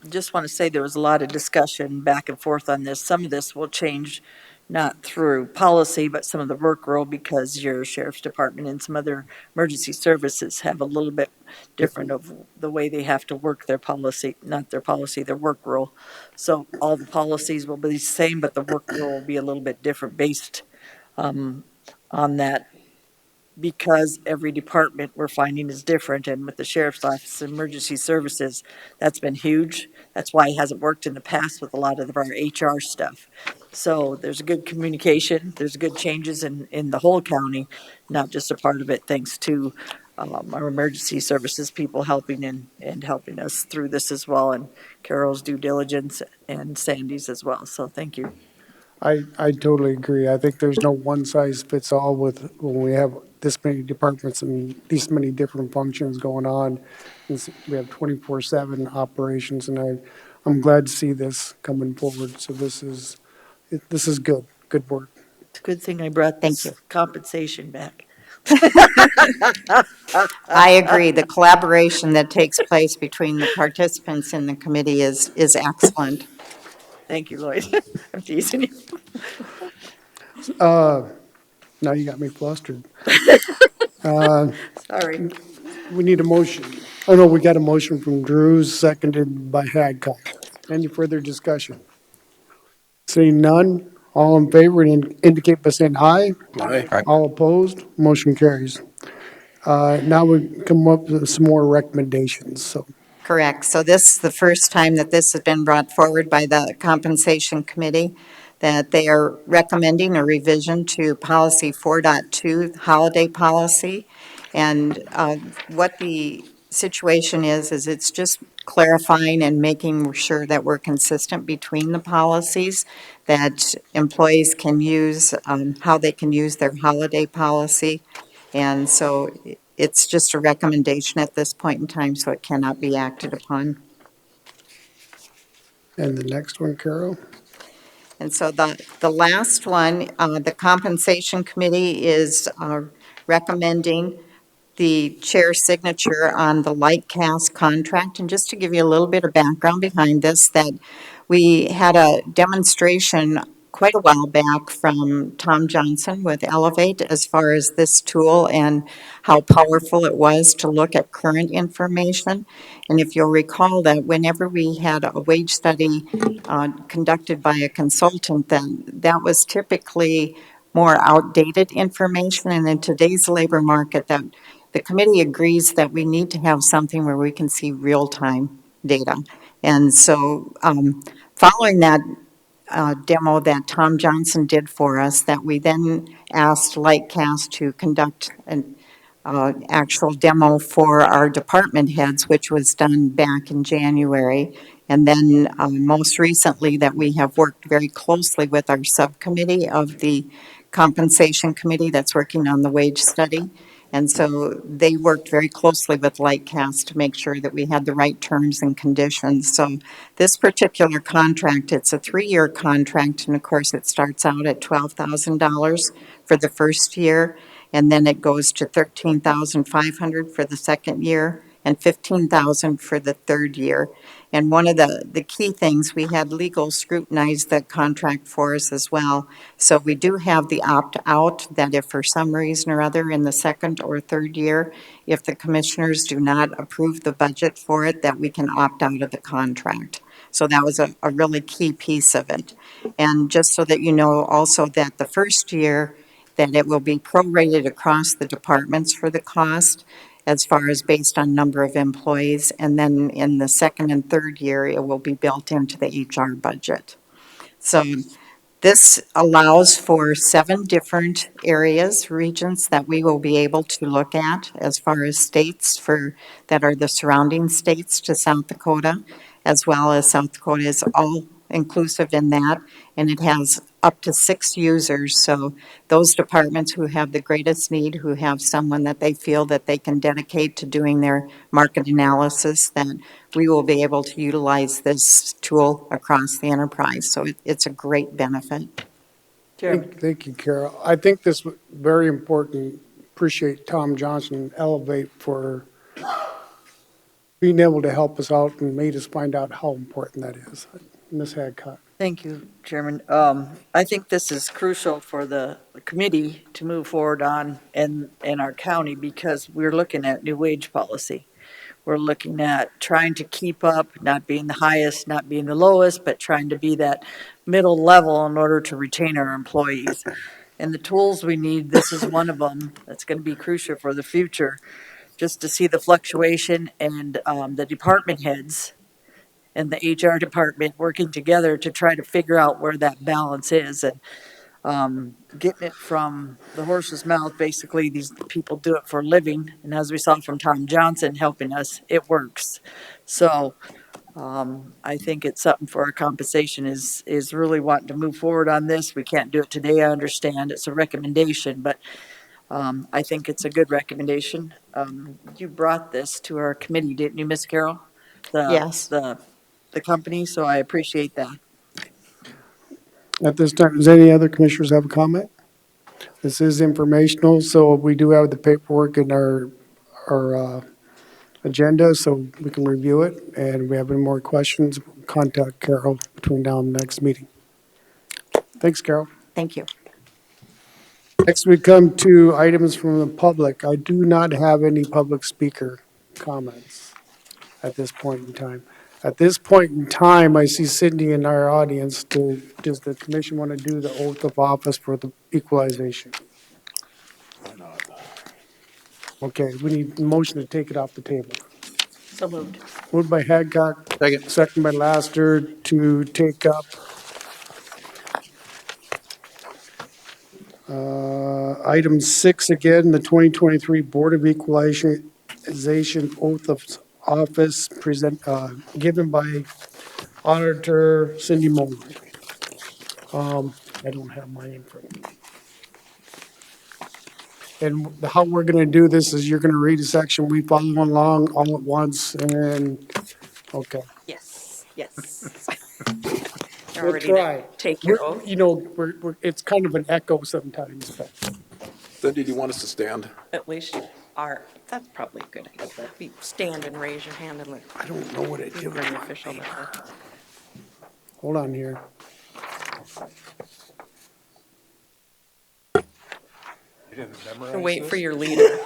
Just want to say there was a lot of discussion back and forth on this. Some of this will change not through policy, but some of the work rule, because your sheriff's department and some other emergency services have a little bit different of the way they have to work their policy, not their policy, their work rule. So all the policies will be the same, but the work rule will be a little bit different based on that, because every department we're finding is different. And with the sheriff's office, emergency services, that's been huge. That's why it hasn't worked in the past with a lot of our HR stuff. So there's a good communication, there's good changes in the whole county, not just a part of it, thanks to our emergency services people helping and helping us through this as well, and Carol's due diligence and Sandy's as well. So thank you. I totally agree. I think there's no one size fits all with, when we have this many departments and these many different functions going on. We have 24/7 operations, and I'm glad to see this coming forward. So this is good work. It's a good thing I brought Thank this you. compensation back. I agree. The collaboration that takes place between the participants in the committee is excellent. Thank you, Lloyd. I'm teasing you. Now you got me flustered. Sorry. We need a motion. Oh, no, we got a motion from Drews, seconded by Hadcock. Any further discussion? Seeing none, all in favor indicate by saying aye. Aye. Aye. All opposed, motion carries. Now we come up with some more recommendations, so. Correct. So this is the first time that this has been brought forward by the Compensation Committee, that they are recommending a revision to Policy 4.2, holiday policy. And what the situation is it's just clarifying and making sure that we're consistent between the policies, that employees can use, how they can use their holiday policy. And so it's just a recommendation at this point in time, so it cannot be acted upon. And the next one, Carol? And so the last one, the Compensation Committee is recommending the chair's signature on the Lightcast contract. And just to give you a little bit of background behind this, that we had a demonstration quite a while back from Tom Johnson with Elevate as far as this tool and how powerful it was to look at current information. And if you'll recall that whenever we had a wage study conducted by a consultant, then that was typically more outdated information. And in today's labor market, that the committee agrees that we need to have something where we can see real-time data. And so following that demo that Tom Johnson did for us, that we then asked Lightcast to conduct an actual demo for our department heads, which was done back in January. And then most recently that we have worked very closely with our subcommittee of the compensation committee that's working on the wage study. And so they worked very closely with Lightcast to make sure that we had the right terms and conditions. So this particular contract, it's a 3-year contract, and of course it starts out at $12,000 for the first year. And then it goes to $13,500 for the second year and $15,000 for the third year. And one of the key things, we had legal scrutinize that contract for us as well. So we do have the opt-out that if for some reason or other in the second or third year, if the commissioners do not approve the budget for it, that we can opt out of the contract. So that was a really key piece of it. And just so that you know also that the first year, that it will be prorated across the departments for the cost as far as based on number of employees. And then in the second and third year, it will be built into the HR budget. So this allows for 7 different areas, regions that we will be able to look at as far as states that are the surrounding states to South Dakota, as well as South Dakota is all inclusive in that. And it has up to 6 users. So those departments who have the greatest need, who have someone that they feel that they can dedicate to doing their market analysis, then we will be able to utilize this tool across the enterprise. So it's a great benefit. Thank you, Carol. I think this was very important. Appreciate Tom Johnson and Elevate for being able to help us out and made us find out how important that is. Ms. Hadcock. Thank you, Chairman. I think this is crucial for the committee to move forward on in our county because we're looking at new wage policy. We're looking at trying to keep up, not being the highest, not being the lowest, but trying to be that middle level in order to retain our employees. And the tools we need, this is one of them that's going to be crucial for the future, just to see the fluctuation and the department heads and the HR department working together to try to figure out where that balance is and getting it from the horse's mouth. Basically, these people do it for a living. And as we saw from Tom Johnson helping us, it works. So I think it's something for our compensation is really wanting to move forward on this. We can't do it today, I understand. It's a recommendation, but I think it's a good recommendation. You brought this to our committee, didn't you, Miss Carol? Yes. The company, so I appreciate that. At this time, does any other commissioners have a comment? This is informational, so we do have the paperwork in our agenda, so we can review it. And if we have any more questions, contact Carol between now and the next meeting. Thanks, Carol. Thank you. Next, we come to items from the public. I do not have any public speaker comments at this point in time. At this point in time, I see Cindy in our audience. Does the commission want to do the oath of office for the equalization? Why not? Okay, we need a motion to take it off the table. So moved. Moved by Hadcock. Second by Laster to take up item 6 again, the 2023 Board of Equalization oath of office given by Auditor Cindy Moore. I don't have mine in front of me. And how we're going to do this is you're going to read a section, we follow along all at once, and, okay. Yes, yes. You're We'll ready try. to take your oath, You know, it's kind of an echo sometimes, but. Cindy, do you want us to stand? at least. That's probably a good idea. You stand and raise your hand and I don't know what I did with bring the my official paper. letter. Hold on here. You didn't memorize To wait this? for your leader.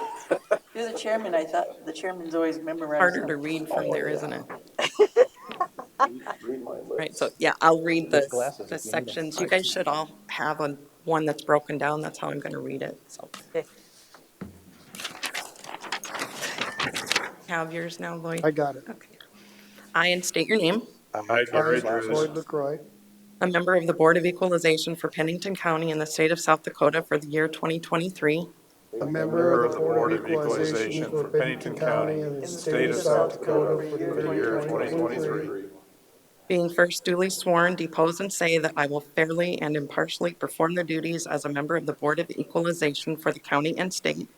You're the chairman, I thought the chairman's always memorized Harder them. to read from there, isn't it? Right, so yeah, I'll read the sections. You guys should all have one that's broken down. That's how I'm gonna read it, so. Okay. Have yours now, Lloyd? I got it. Okay. I, and state your name, I, Gary I, Drews, Floyd LaCroix, a member of the Board of Equalization for Pennington County in the state of South Dakota for the year 2023, a member of the Board of Equalization for Pennington County and the state of South Dakota for the year 2023. being first duly sworn, depose and say that I will fairly and impartially perform the duties as a member of the Board of Equalization for the county and state,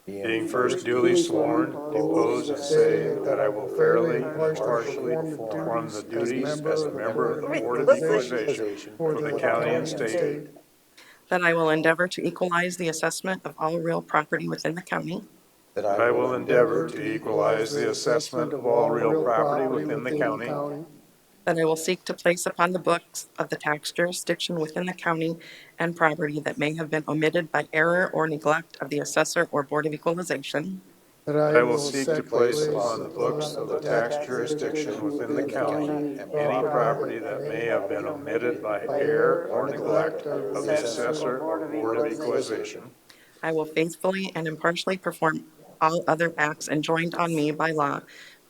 being first duly sworn, depose and say that I will fairly and impartially perform the duties as a member of the Board of Equalization for the county and state, that I will endeavor to equalize the assessment of all real property within the county, that I will endeavor to equalize the assessment of all real property within the county, that I will seek to place upon the books of the tax jurisdiction within the county and property that may have been omitted by error or neglect of the assessor or Board of Equalization, That I will seek to place upon the books of the tax jurisdiction within the county any property that may have been omitted by error or neglect of the assessor or Board of Equalization. I will faithfully and impartially perform all other acts enjoined on me by law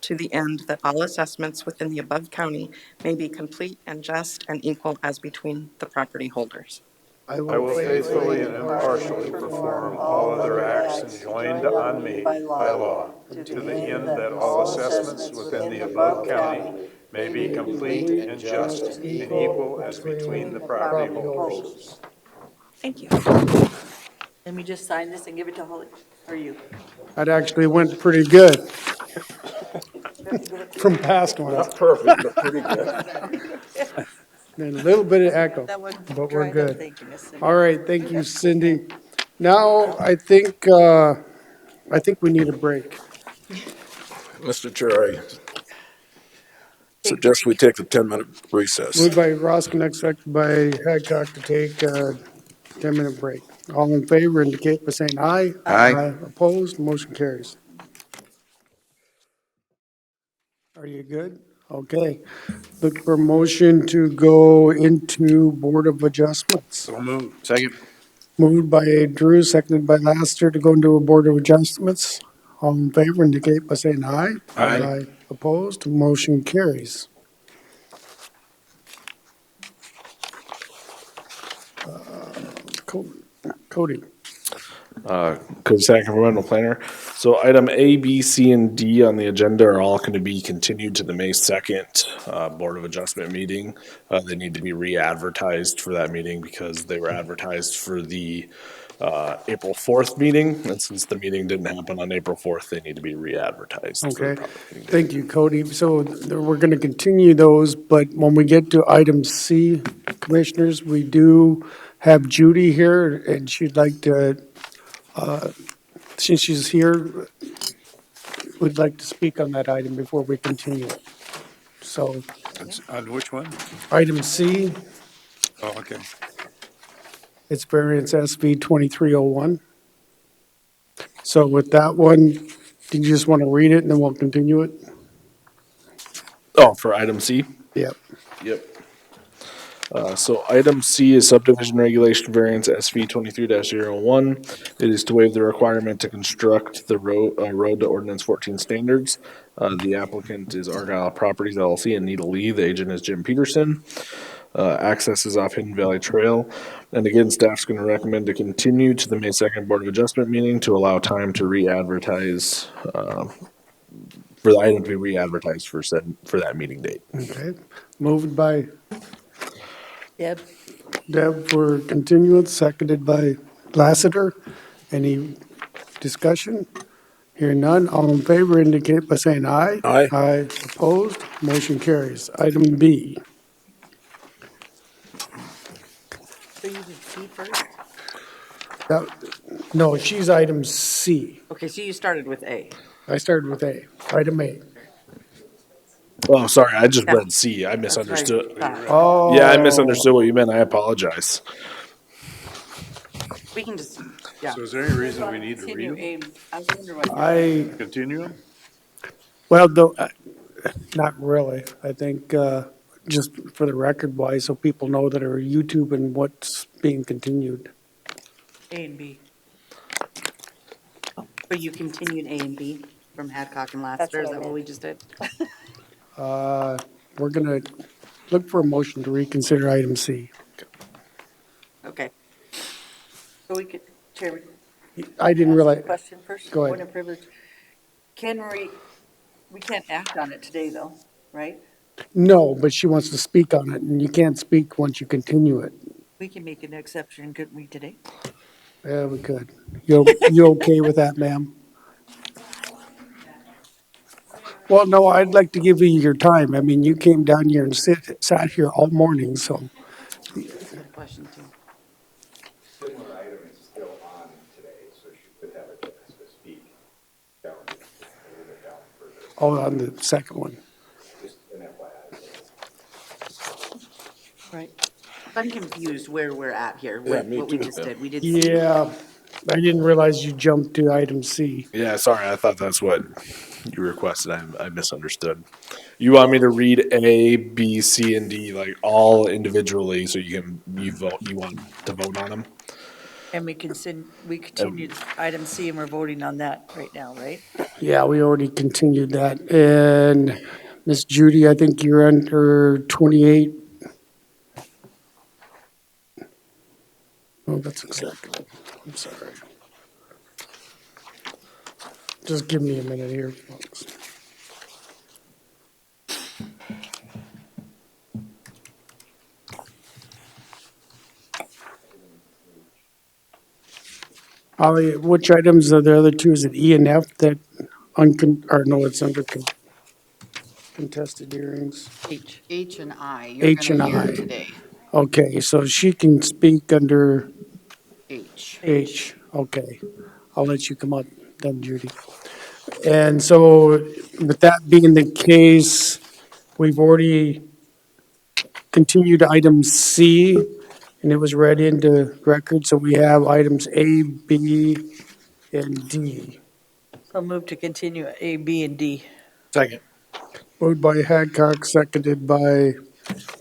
to the end that all assessments within the above county may be complete and just and equal as between the property holders. I will faithfully and impartially perform all other acts enjoined on me by law, to the end that all assessments within the above county may be complete and just and equal as between the property holders. Thank you. Let me just sign this and give it to Holly, or you. That actually went pretty good from past ones. Not perfect, but pretty good. And a little bit of echo, That one but we're dried up. good. Thank you, Miss Cindy. All right, thank you, Cindy. Now, I think we need a break. Mr. Chair, I suggest we take a 10-minute recess. Moved by Roskinek, seconded by Hadcock to take a 10-minute break. All in favor indicate by saying aye. Aye. Opposed, motion carries. Are you good? Okay. Look for a motion to go into Board of Adjustments. So move. Second. Moved by Drew, seconded by Laster to go into a Board of Adjustments. All in favor indicate by saying aye. Aye. Opposed, motion carries. Cody. Cosac Environmental Planner. So item A, B, C, and D on the agenda are all going to be continued to the May 2nd Board of Adjustment meeting. They need to be re-advertised for that meeting because they were advertised for the April 4th meeting. And since the meeting didn't happen on April 4th, they need to be re-advertised. for the Okay, public meeting date. thank you, Cody. So we're going to continue those, but when we get to item C, commissioners, we do have Judy here, and she'd like to, since she's here, would like to speak on that item before we continue. So, On which one? item C, Oh, okay. it's variance SV 2301. So with that one, do you just want to read it and then we'll continue it? Oh, for item C? Yep. Yep. So item C is subdivision regulation variance SV 23-01. It is to waive the requirement to construct the road to ordinance 14 standards. The applicant is Argyle Properties LLC and Nita Lee. The agent is Jim Peterson. Access is off Hidden Valley Trail. And again, staff's going to recommend to continue to the May 2nd Board of Adjustment meeting to allow time to re-advertise, for the item to be re-advertised for that meeting date. Okay. Moved by Deb? Deb for continuance, seconded by Lassiter. Any discussion? Hearing none, all in favor indicate by saying aye. Aye. Aye. Opposed, motion carries. Item B. So you did C first? No, she's item C. Okay, so you started with A. I started with A, item A. Oh, sorry, I just Yeah. read C. I That's what I misunderstood. thought. Yeah, I Oh. misunderstood what you meant. I apologize. We can just, yeah. So is there any reason we need to read Continue them? A. I was wondering what. I, Continue them? well, though, not really. I think, just for the record wise, so people know that are YouTube and what's being continued. A and B. So you continued A and B from Hadcock and Lassiter, is that what we just did? We're gonna look for a motion to reconsider item C. Okay. So we could, Chair, I didn't realize, question first? Go ahead. Point of privilege. We can't act on it today though, right? no, but she wants to speak on it, and you can't speak once you continue it. We can make an exception, couldn't we, today? Yeah, we could. You okay with that, ma'am? Well, no, I'd like to give you your time. I mean, you came down here and sat here all morning, so. Good question too. Similar item is still on today, so she could have a chance to speak down, a little bit down further. Oh, on the second one. Just an FYI. Right. I'm confused where we're at here, Yeah, what me what we too. just did. We did C. Yeah, I didn't realize you jumped to item C. Yeah, sorry, I thought that's what you requested. I misunderstood. You want me to read A, B, C, and D like all individually, so you vote. You want to vote on them? And we continued item C and we're voting on that right now, right? Yeah, we already continued that. And Miss Judy, I think you're under 28. Oh, that's executive. I'm sorry. Just give me a minute here, folks. Which items are the other two? Is it E and F that it's under contested hearings? H and I, you're H and gonna hear I. today. Okay, so she can speak under H. H. Okay, I'll let you come up then, Judy. And so with that being the case, we've already continued item C, and it was read into record, so we have items A, B, and D. So move to continue A, B, and D. Second. Moved by Hadcock, seconded by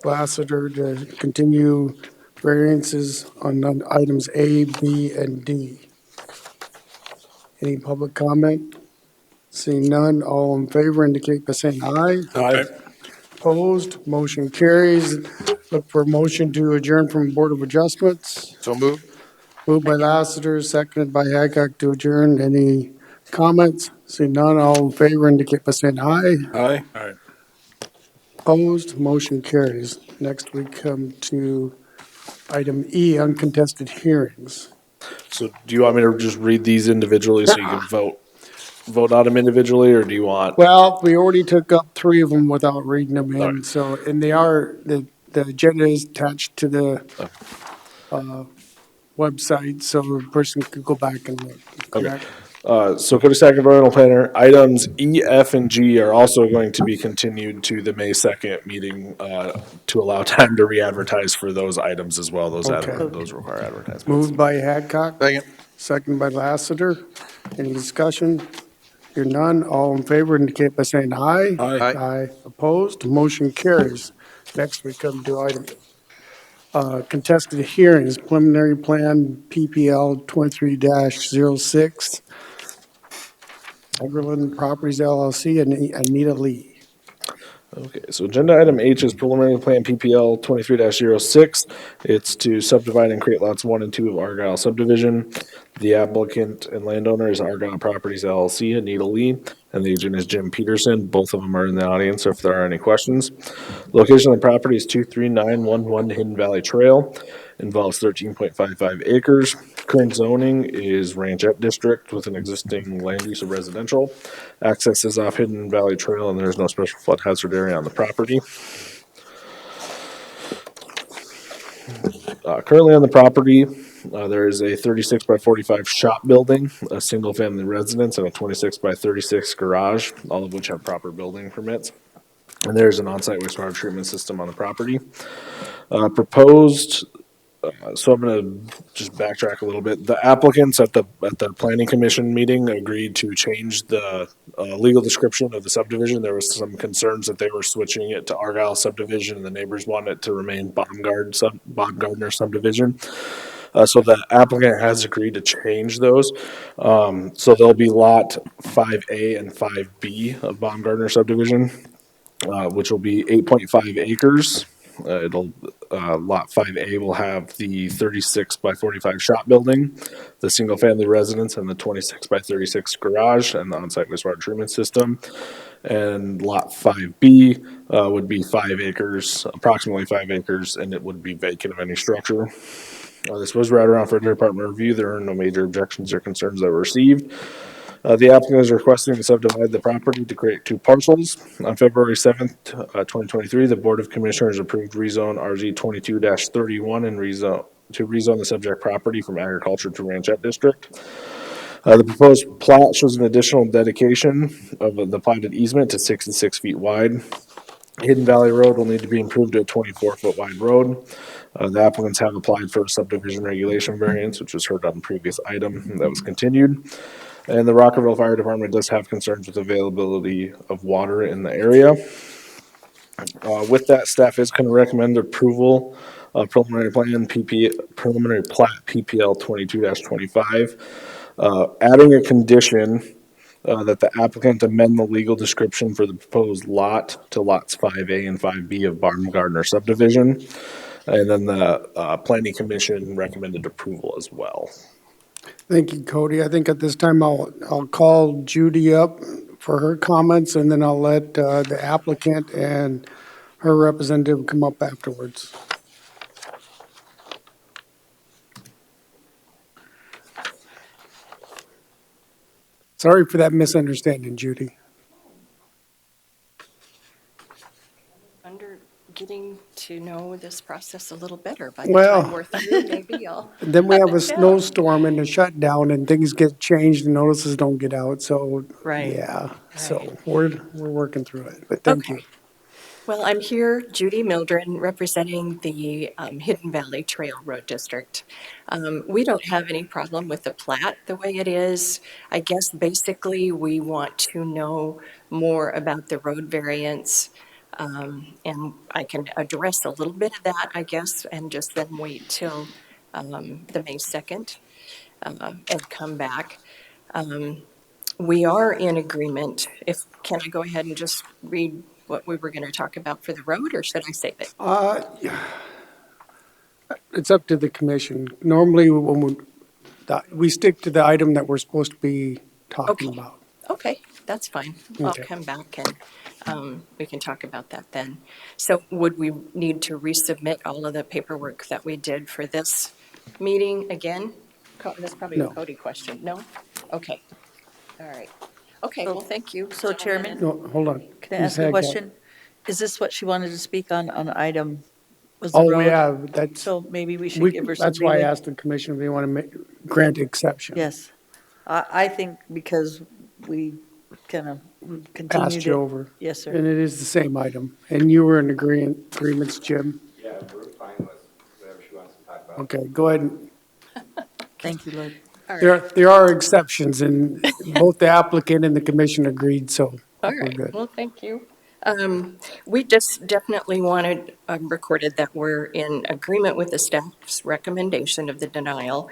Lassiter to continue variances on items A, B, and D. Any public comment? Seeing none, all in favor indicate by saying aye. Aye. Opposed, motion carries. Look for a motion to adjourn from Board of Adjustments. So moved. Moved by Lassiter, seconded by Hadcock to adjourn. Any comments? Seeing none, all in favor indicate by saying aye. Aye. All right. Opposed, motion carries. Next, we come to item E, uncontested hearings. So do you want me to just read these individually so you can vote on them individually, or do you want? Well, we already took up three of them without reading them All in, right. so, and they are, the agenda is attached to the website, so a person could go back and look, correct? So Cody Environmental Planner, items E, F, and G are also going to be continued to the May 2nd meeting to allow time to re-advertise for those items as well. Those those require advertisements. Moved by Hadcock. Second. Second by Lassiter. Any discussion? Hear none, all in favor indicate by saying aye. Aye. Aye. Opposed, motion carries. Next, we come to item contested hearings, preliminary plan PPL 23-06. Everland Properties LLC and Anita Lee. Okay, so agenda item H is preliminary plan PPL 23-06. It's to subdivide and create lots 1 and 2 of Argyle subdivision. The applicant and landowner is Argyle Properties LLC, Anita Lee, and the agent is Jim Peterson. Both of them are in the audience if there are any questions. Location of the property is 23911 Hidden Valley Trail. Involves 13.55 acres. Current zoning is Ranchette District with an existing land use of residential. Access is off Hidden Valley Trail and there's no special flood hazard area on the property. Currently on the property, there is a 36 by 45 shop building, a single-family residence, and a 26 by 36 garage, all of which have proper building permits. And there's an on-site wastewater treatment system on the property. Proposed so I'm going to just backtrack a little bit. The applicants at the planning commission meeting agreed to change the legal description of the subdivision. There was some concerns that they were switching it to Argyle subdivision, and the neighbors wanted it to remain Baumgardner subdivision. So the applicant has agreed to change those. So there'll be lot 5A and 5B of Baumgardner subdivision, which will be 8.5 acres. Lot 5A will have the 36 by 45 shop building, the single-family residence, and the 26 by 36 garage, and the on-site wastewater treatment system. And Lot 5B would be 5 acres, approximately 5 acres, and it would be vacant of any structure. This was routed around for department review. There are no major objections or concerns that were received. The applicant is requesting to subdivide the property to create two parcels. On February 7th, 2023, the Board of Commissioners approved rezone RZ 22-31 and rezone the subject property from agriculture to ranchette district. The proposed plat shows an additional dedication of the platted easement to 66 feet wide. Hidden Valley Road will need to be improved to a 24-foot wide road. The applicants have applied for a subdivision regulation variance, which was heard on the previous item that was continued. And the Rockerville Fire Department does have concerns with availability of water in the area. With that, staff is going to recommend approval of preliminary preliminary plat PPL 22-25, adding a condition that the applicant amend the legal description for the proposed lot to lots 5A and 5B of Baumgardner subdivision. And then the planning commission recommended approval as well. Thank you, Cody. I think at this time I'll call Judy up for her comments, and then I'll let the applicant and her representative come up afterwards. Sorry for that misunderstanding, Judy. Getting to know this process a little better. By Well, time we're through, maybe I'll then we up have and a down. snowstorm and a shutdown, and things get changed and notices don't get out. So, Right. yeah, so Right. we're working through it. But thank you. Okay. Well, I'm here, Judy Mildren, representing the Hidden Valley Trail Road District. We don't have any problem with the plat the way it is. I guess basically we want to know more about the road variance. And I can address a little bit of that, I guess, and just then wait till the May 2nd and come back. We are in agreement. Can I go ahead and just read what we were going to talk about for the road, or should I save it? It's up to the commission. Normally, when we stick to the item that we're supposed to be talking Okay. about. Okay, that's fine. I'll Okay. come back and we can talk about that then. So would we need to resubmit all of the paperwork that we did for this meeting again? That's probably a No. Cody question. No? Okay. All right. Okay, well, thank you. So, gentlemen, Chairman? No, hold on. Can I Ms. ask a Hadcock. question? Is this what she wanted to speak on item, was the Oh, road? yeah, that's, So maybe we should give her some that's why I leeway? asked the commission if they want to grant exception. Yes. I think because we kind of continued Passed you it. over. Yes, sir. And it is the same item. And you were in agreements, Jim? Yeah, we're fine with whatever she wants to talk about. Okay, go ahead. Thank you, Lloyd. All right. There are exceptions, and both the applicant and the commission agreed, so All we're right, good. well, thank you. We just definitely wanted recorded that we're in agreement with the staff's recommendation of the denial,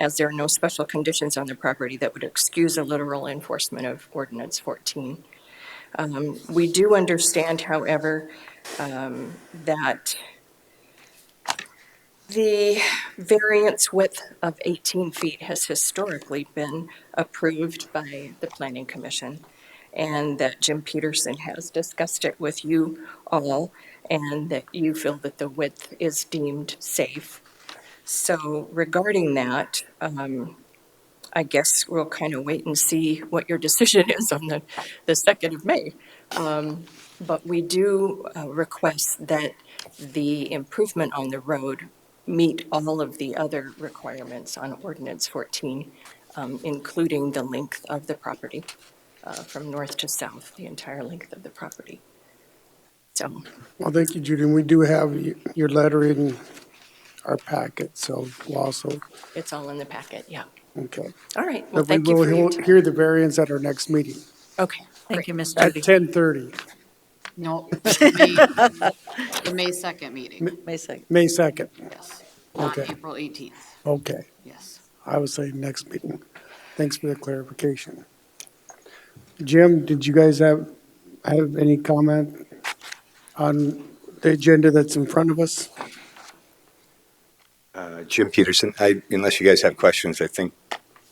as there are no special conditions on the property that would excuse a literal enforcement of Ordinance 14. We do understand, however, that the variance width of 18 feet has historically been approved by the Planning Commission, and that Jim Peterson has discussed it with you all, and that you feel that the width is deemed safe. So regarding that, I guess we'll kind of wait and see what your decision is on the 2nd of May. but we do request that the improvement on the road meet all of the other requirements on ordinance 14, including the length of the property, from north to south, the entire length of the property. So, Well, thank you, Judy. And we do have your letter in our packet, so we'll also, it's all in the packet, yeah. okay. All right, well, But we thank you for your will time. hear the variance at our next meeting Okay, Thank you, Ms. at Judy. 10:30, No, the May 2nd meeting, May 2nd. May 2nd. yes, not Okay. April 18th, Okay. yes. I was saying next meeting. Thanks for the clarification. Jim, did you guys have any comment on the agenda that's in front of us? Jim Peterson, unless you guys have questions, I think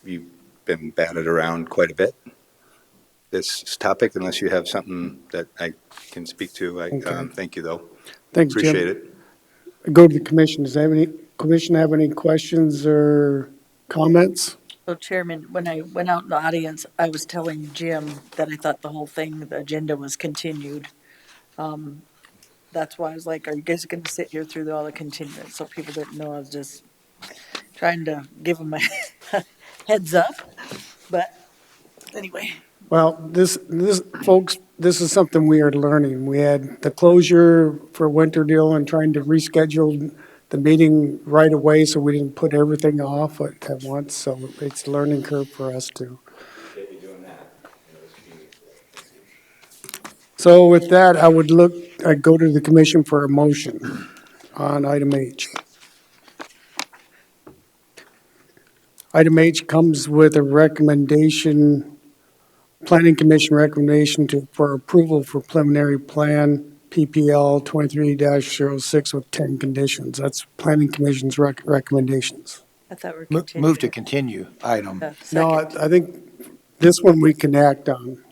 you've been batted around quite a bit, this topic, unless you have something that I can speak to. Okay. Thank you, though. Thanks, Jim. Appreciate it. Go to the commission. Does commission have any questions or comments? So Chairman, when I went out in the audience, I was telling Jim that I thought the whole thing, the agenda was continued. That's why I was like, are you guys gonna sit here through all the continuance? So people didn't know, I was just trying to give them a heads up. But anyway, Well, folks, this is something we are learning. We had the closure for Winter Deal and trying to reschedule the meeting right away, so we didn't put everything off at once. So it's a learning curve for us too. So with that, I'd go to the commission for a motion on item H. Item H comes with a recommendation, Planning Commission recommendation for approval for preliminary plan PPL 23-06 with 10 conditions. That's Planning Commission's recommendations. I thought we were continuing. Move to continue item. No, Second. I think this one we can act on.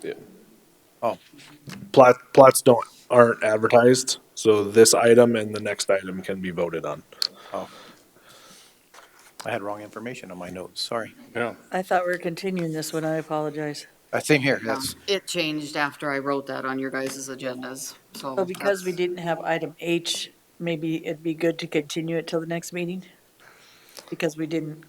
Plots aren't advertised, so this item and the next item can be voted on. Oh. I had wrong information on my notes, sorry. Yeah. I thought we were continuing this one. I apologize. Same here, that's, It changed after I wrote that on your guys' agendas, so. So because we that's- didn't have item H, maybe it'd be good to continue it till the next meeting? Because we didn't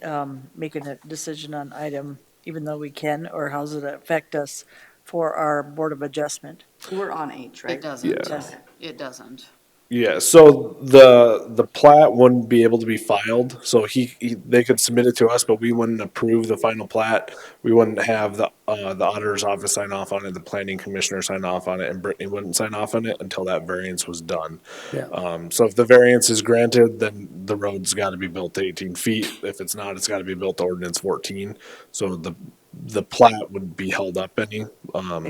make a decision on item, even though we can, or how does it affect us for our Board of Adjustment? We're on H, right? It doesn't. Yeah. It doesn't. Yeah, so the plat wouldn't be able to be filed, so they could submit it to us, but we wouldn't approve the final plat. We wouldn't have the auditor's office sign off on it, the planning commissioner sign off on it, and Brittany wouldn't sign off on it until that variance was done. Yeah. So if the variance is granted, then the road's gotta be built to 18 feet. If it's not, it's gotta be built to ordinance 14. So the plat would be held up any,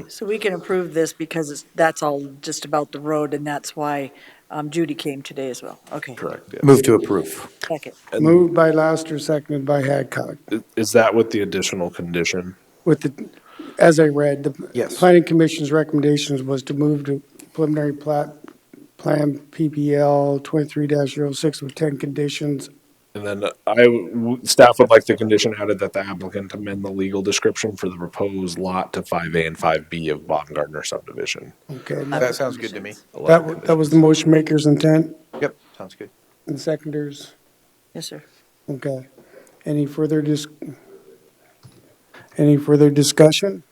So we can approve this because that's all just about the road, and that's why Judy came today as well. Okay. correct, yeah. move to approve. Second. And Moved by Laster, seconded by Hadcock. is that with the additional condition? With the, as I read, the Yes. Planning Commission's recommendations was to move to preliminary plan PPL 23-06 with 10 conditions. And then staff would like the condition added that the applicant amend the legal description for the proposed lot to 5A and 5B of Baumgartner subdivision. Okay. That sounds good to me. That was the motion maker's intent Yep, sounds good. and seconders. Yes, sir. Okay. Any further discussion?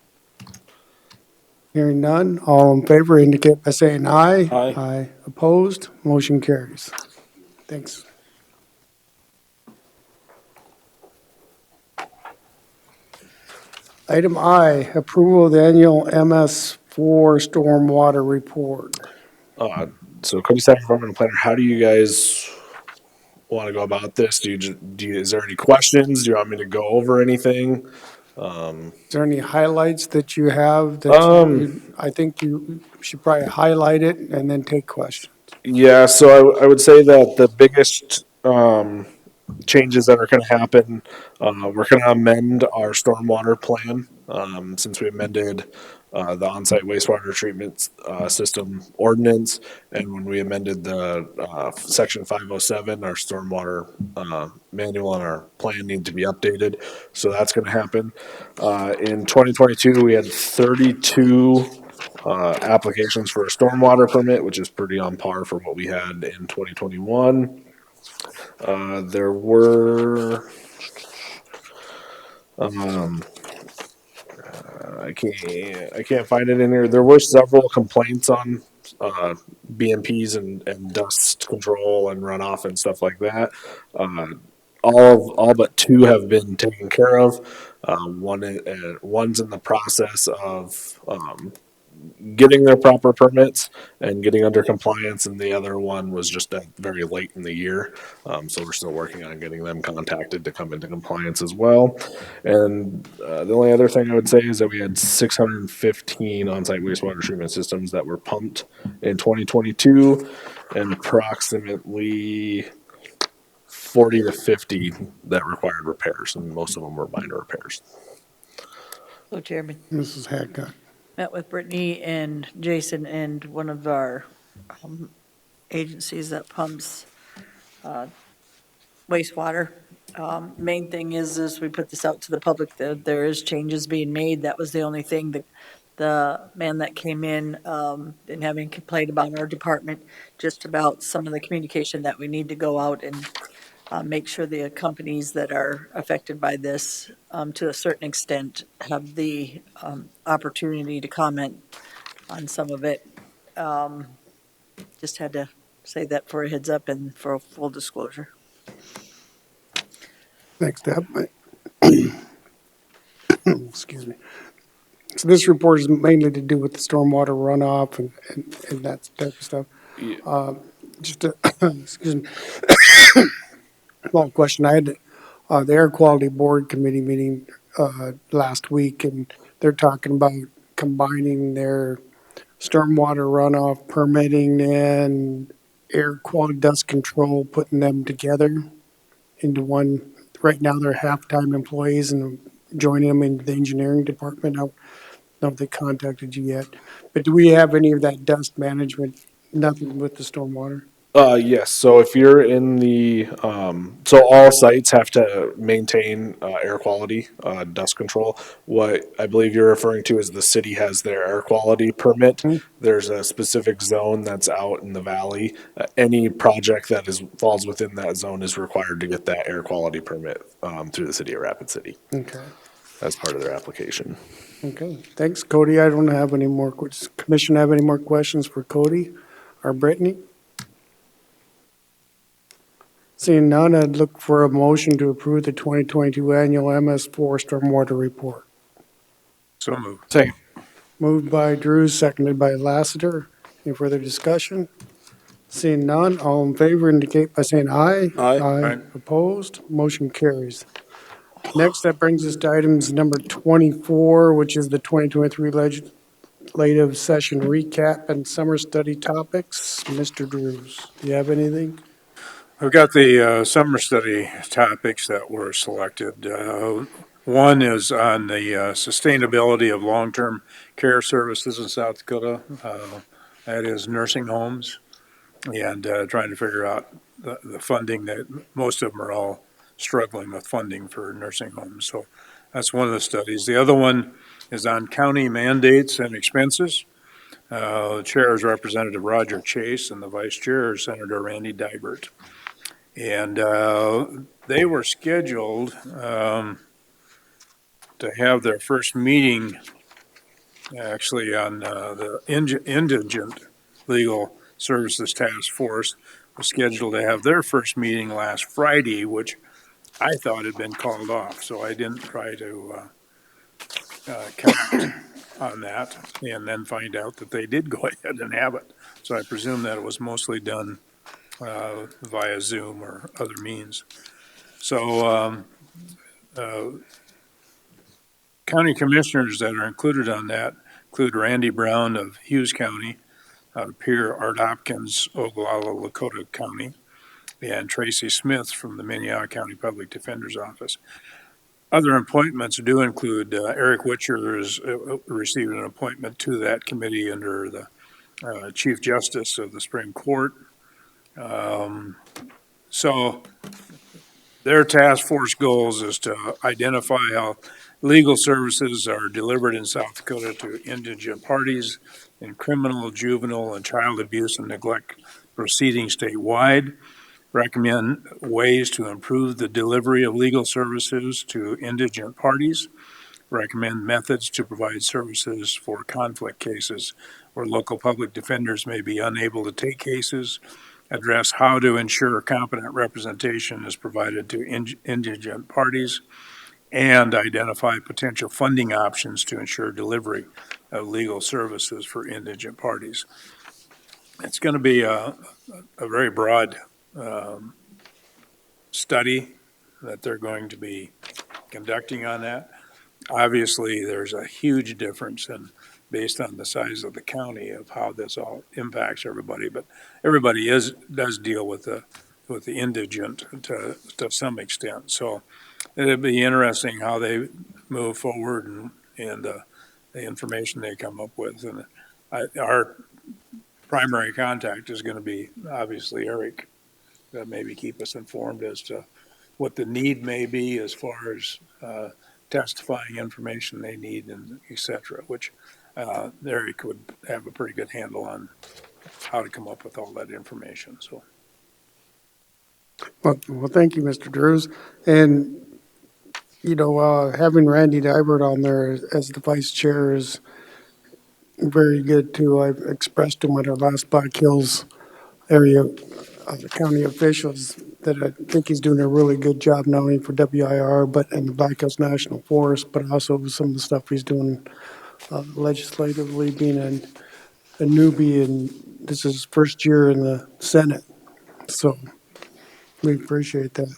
Hearing none, all in favor indicate by saying aye. Aye. Aye. Opposed, motion carries. Thanks. Item I, approval of the annual MS4 stormwater report. So Cody Staff Environmental Planner, how do you guys want to go about this? Is there any questions? Do you want me to go over anything? Is there any highlights that you have that I think you should probably highlight it and then take questions? Yeah, so I would say that the biggest changes that are going to happen, we're going to amend our stormwater plan since we amended the on-site wastewater treatment system ordinance, and when we amended the section 507, our stormwater manual and our plan need to be updated. So that's going to happen. In 2022, we had 32 applications for a stormwater permit, which is pretty on par for what we had in 2021. There were, I can't find it in here. There were several complaints on BMPs and dust control and runoff and stuff like that. All but two have been taken care of. One's in the process of getting their proper permits and getting under compliance, and the other one was just very late in the year. So we're still working on getting them contacted to come into compliance as well. And the only other thing I would say is that we had 615 on-site wastewater treatment systems that were pumped in 2022, and approximately 40 to 50 that required repairs, and most of them were minor repairs. So Chairman, Mrs. Hadcock. met with Brittany and Jason and one of our agencies that pumps wastewater. Main thing is we put this out to the public, that there is changes being made. That was the only thing that the man that came in didn't have any complaint about our department, just about some of the communication that we need to go out and make sure the companies that are affected by this, to a certain extent, have the opportunity to comment on some of it. Just had to say that for a heads up and for a full disclosure. Thanks, Deb. Excuse me. So this report is mainly to do with the stormwater runoff and that type of stuff. Just a, excuse me, long question. I had the Air Quality Board Committee meeting last week, and they're talking about combining their stormwater runoff permitting and air quality dust control, putting them together into one. Right now, they're half-time employees and joining them in the engineering department. I don't know if they contacted you yet, but do we have any of that dust management? Nothing with the stormwater? Yes. So if you're in the, so all sites have to maintain air quality, dust control. What I believe you're referring to is the city has their air quality permit. There's a specific zone that's out in the valley. Any project that falls within that zone is required to get that air quality permit through the city of Rapid City. Okay. As part of their application. Okay. Thanks, Cody. I don't have any more. Does the commission have any more questions for Cody or Brittany? Seeing none, I'd look for a motion to approve the 2022 annual MS4 stormwater report. So moved. Second. Moved by Drew, seconded by Lassiter. Any further discussion? Seeing none, all in favor indicate by saying aye. Aye. Aye. Opposed? Motion carries. Next, that brings us to items number 24, which is the 2023 legislative session recap and summer study topics. Mr. Drews, do you have anything? I've got the summer study topics that were selected. One is on the sustainability of long-term care services in South Dakota. That is nursing homes, and trying to figure out the funding that most of them are all struggling with funding for nursing homes. So that's one of the studies. The other one is on county mandates and expenses. The chair is Representative Roger Chase, and the vice chair is Senator Randy Dybert. And they were scheduled to have their first meeting, actually, on the Indigent Legal Services Task Force was scheduled to have their first meeting last Friday, which I thought had been called off. So I didn't try to count on that, and then find out that they did go ahead and have it. So I presume that it was mostly done via Zoom or other means. So county commissioners that are included on that include Randy Brown of Hughes County, Pierre Art Hopkins, Ogallala, Lakota County, and Tracy Smith from the Minnehaha County Public Defender's Office. Other appointments do include Eric Witcher is received an appointment to that committee under the Chief Justice of the Supreme Court. So their task force goals is to identify how legal services are delivered in South Dakota to indigent parties in criminal, juvenile, and child abuse and neglect proceedings statewide. Recommend ways to improve the delivery of legal services to indigent parties. Recommend methods to provide services for conflict cases where local public defenders may be unable to take cases. Address how to ensure competent representation is provided to indigent parties, and identify potential funding options to ensure delivery of legal services for indigent parties. It's going to be a very broad study that they're going to be conducting on that. Obviously, there's a huge difference based on the size of the county of how this all impacts everybody, but everybody does deal with the indigent to some extent. So it'd be interesting how they move forward and the information they come up with. And our primary contact is going to be obviously Eric, that maybe keep us informed as to what the need may be as far as testifying information they need and et cetera, which Eric would have a pretty good handle on how to come up with all that information. So. Well, thank you, Mr. Drews. And, having Randy Dybert on there as the vice chair is very good too. I've expressed to him at our last Black Hills area county officials that I think he's doing a really good job, not only for WIR, but in the Black Hills National Forest, but also with some of the stuff he's doing legislatively, being a newbie, and this is his first year in the Senate. So we appreciate that.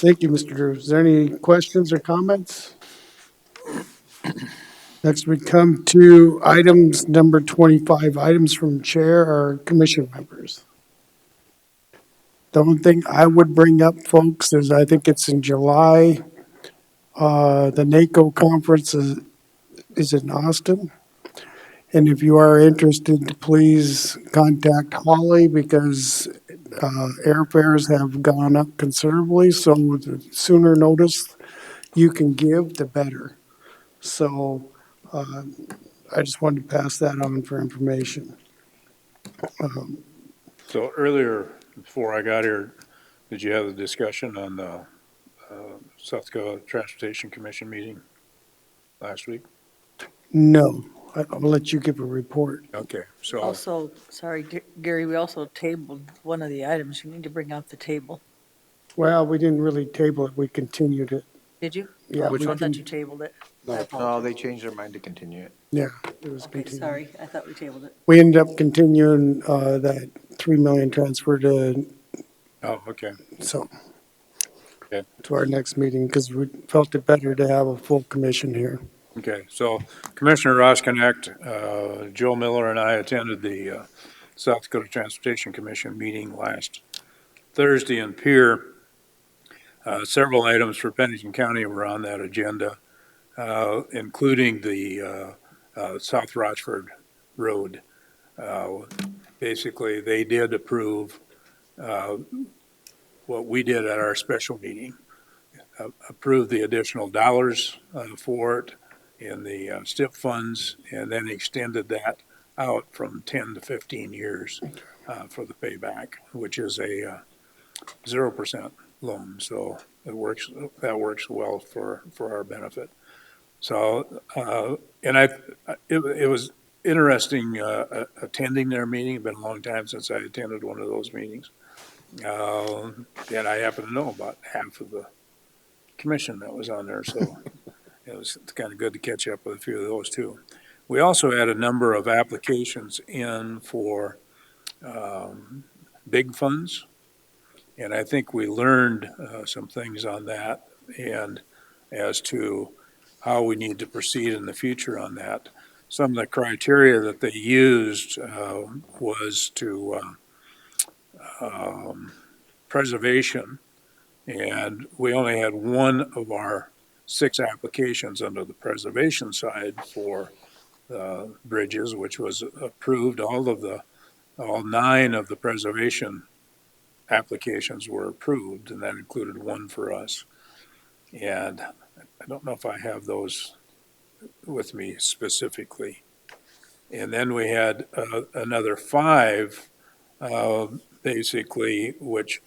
Thank you, Mr. Drews. Is there any questions or comments? Next, we come to items number 25, items from chair or commission members. The only thing I would bring up, folks, is I think it's in July. The NACO conference is in Austin. And if you are interested, please contact Holly, because airfares have gone up considerably. So the sooner notice you can give, the better. So I just wanted to pass that on for information. So earlier, before I got here, did you have a discussion on the South Dakota Transportation Commission meeting last week? No, I'll let you give a report. Okay, so. Also, sorry, Gary, we also tabled one of the items. You need to bring out the table. Well, we didn't really table it. We continued it. Did you? Yeah. I thought you tabled it. No, they changed their mind to continue it. Yeah, it was Okay, continued. sorry, I thought we tabled it. We ended up continuing that 3 million transfer to, Oh, okay. so, Okay. to our next meeting, because we felt it better to have a full commission here. Okay, so Commissioner Ross Connect, Joe Miller and I attended the South Dakota Transportation Commission meeting last Thursday in Pierre. Several items for Pennington County were on that agenda, including the South Rochford Road. Basically, they did approve what we did at our special meeting, approved the additional dollars for it in the STIP funds, and then extended that out from 10 to 15 years for the payback, which is a 0% loan. So that works well for our benefit. So, and it was interesting attending their meeting. It's been a long time since I attended one of those meetings. And I happen to know about half of the commission that was on there, so it was kind of good to catch up with a few of those too. We also had a number of applications in for big funds, and I think we learned some things on that and as to how we need to proceed in the future on that. Some of the criteria that they used was to preservation, and we only had one of our 6 applications under the preservation side for bridges, which was approved. All 9 of the preservation applications were approved, and that included one for us. And I don't know if I have those with me specifically. And then we had another 5, basically, which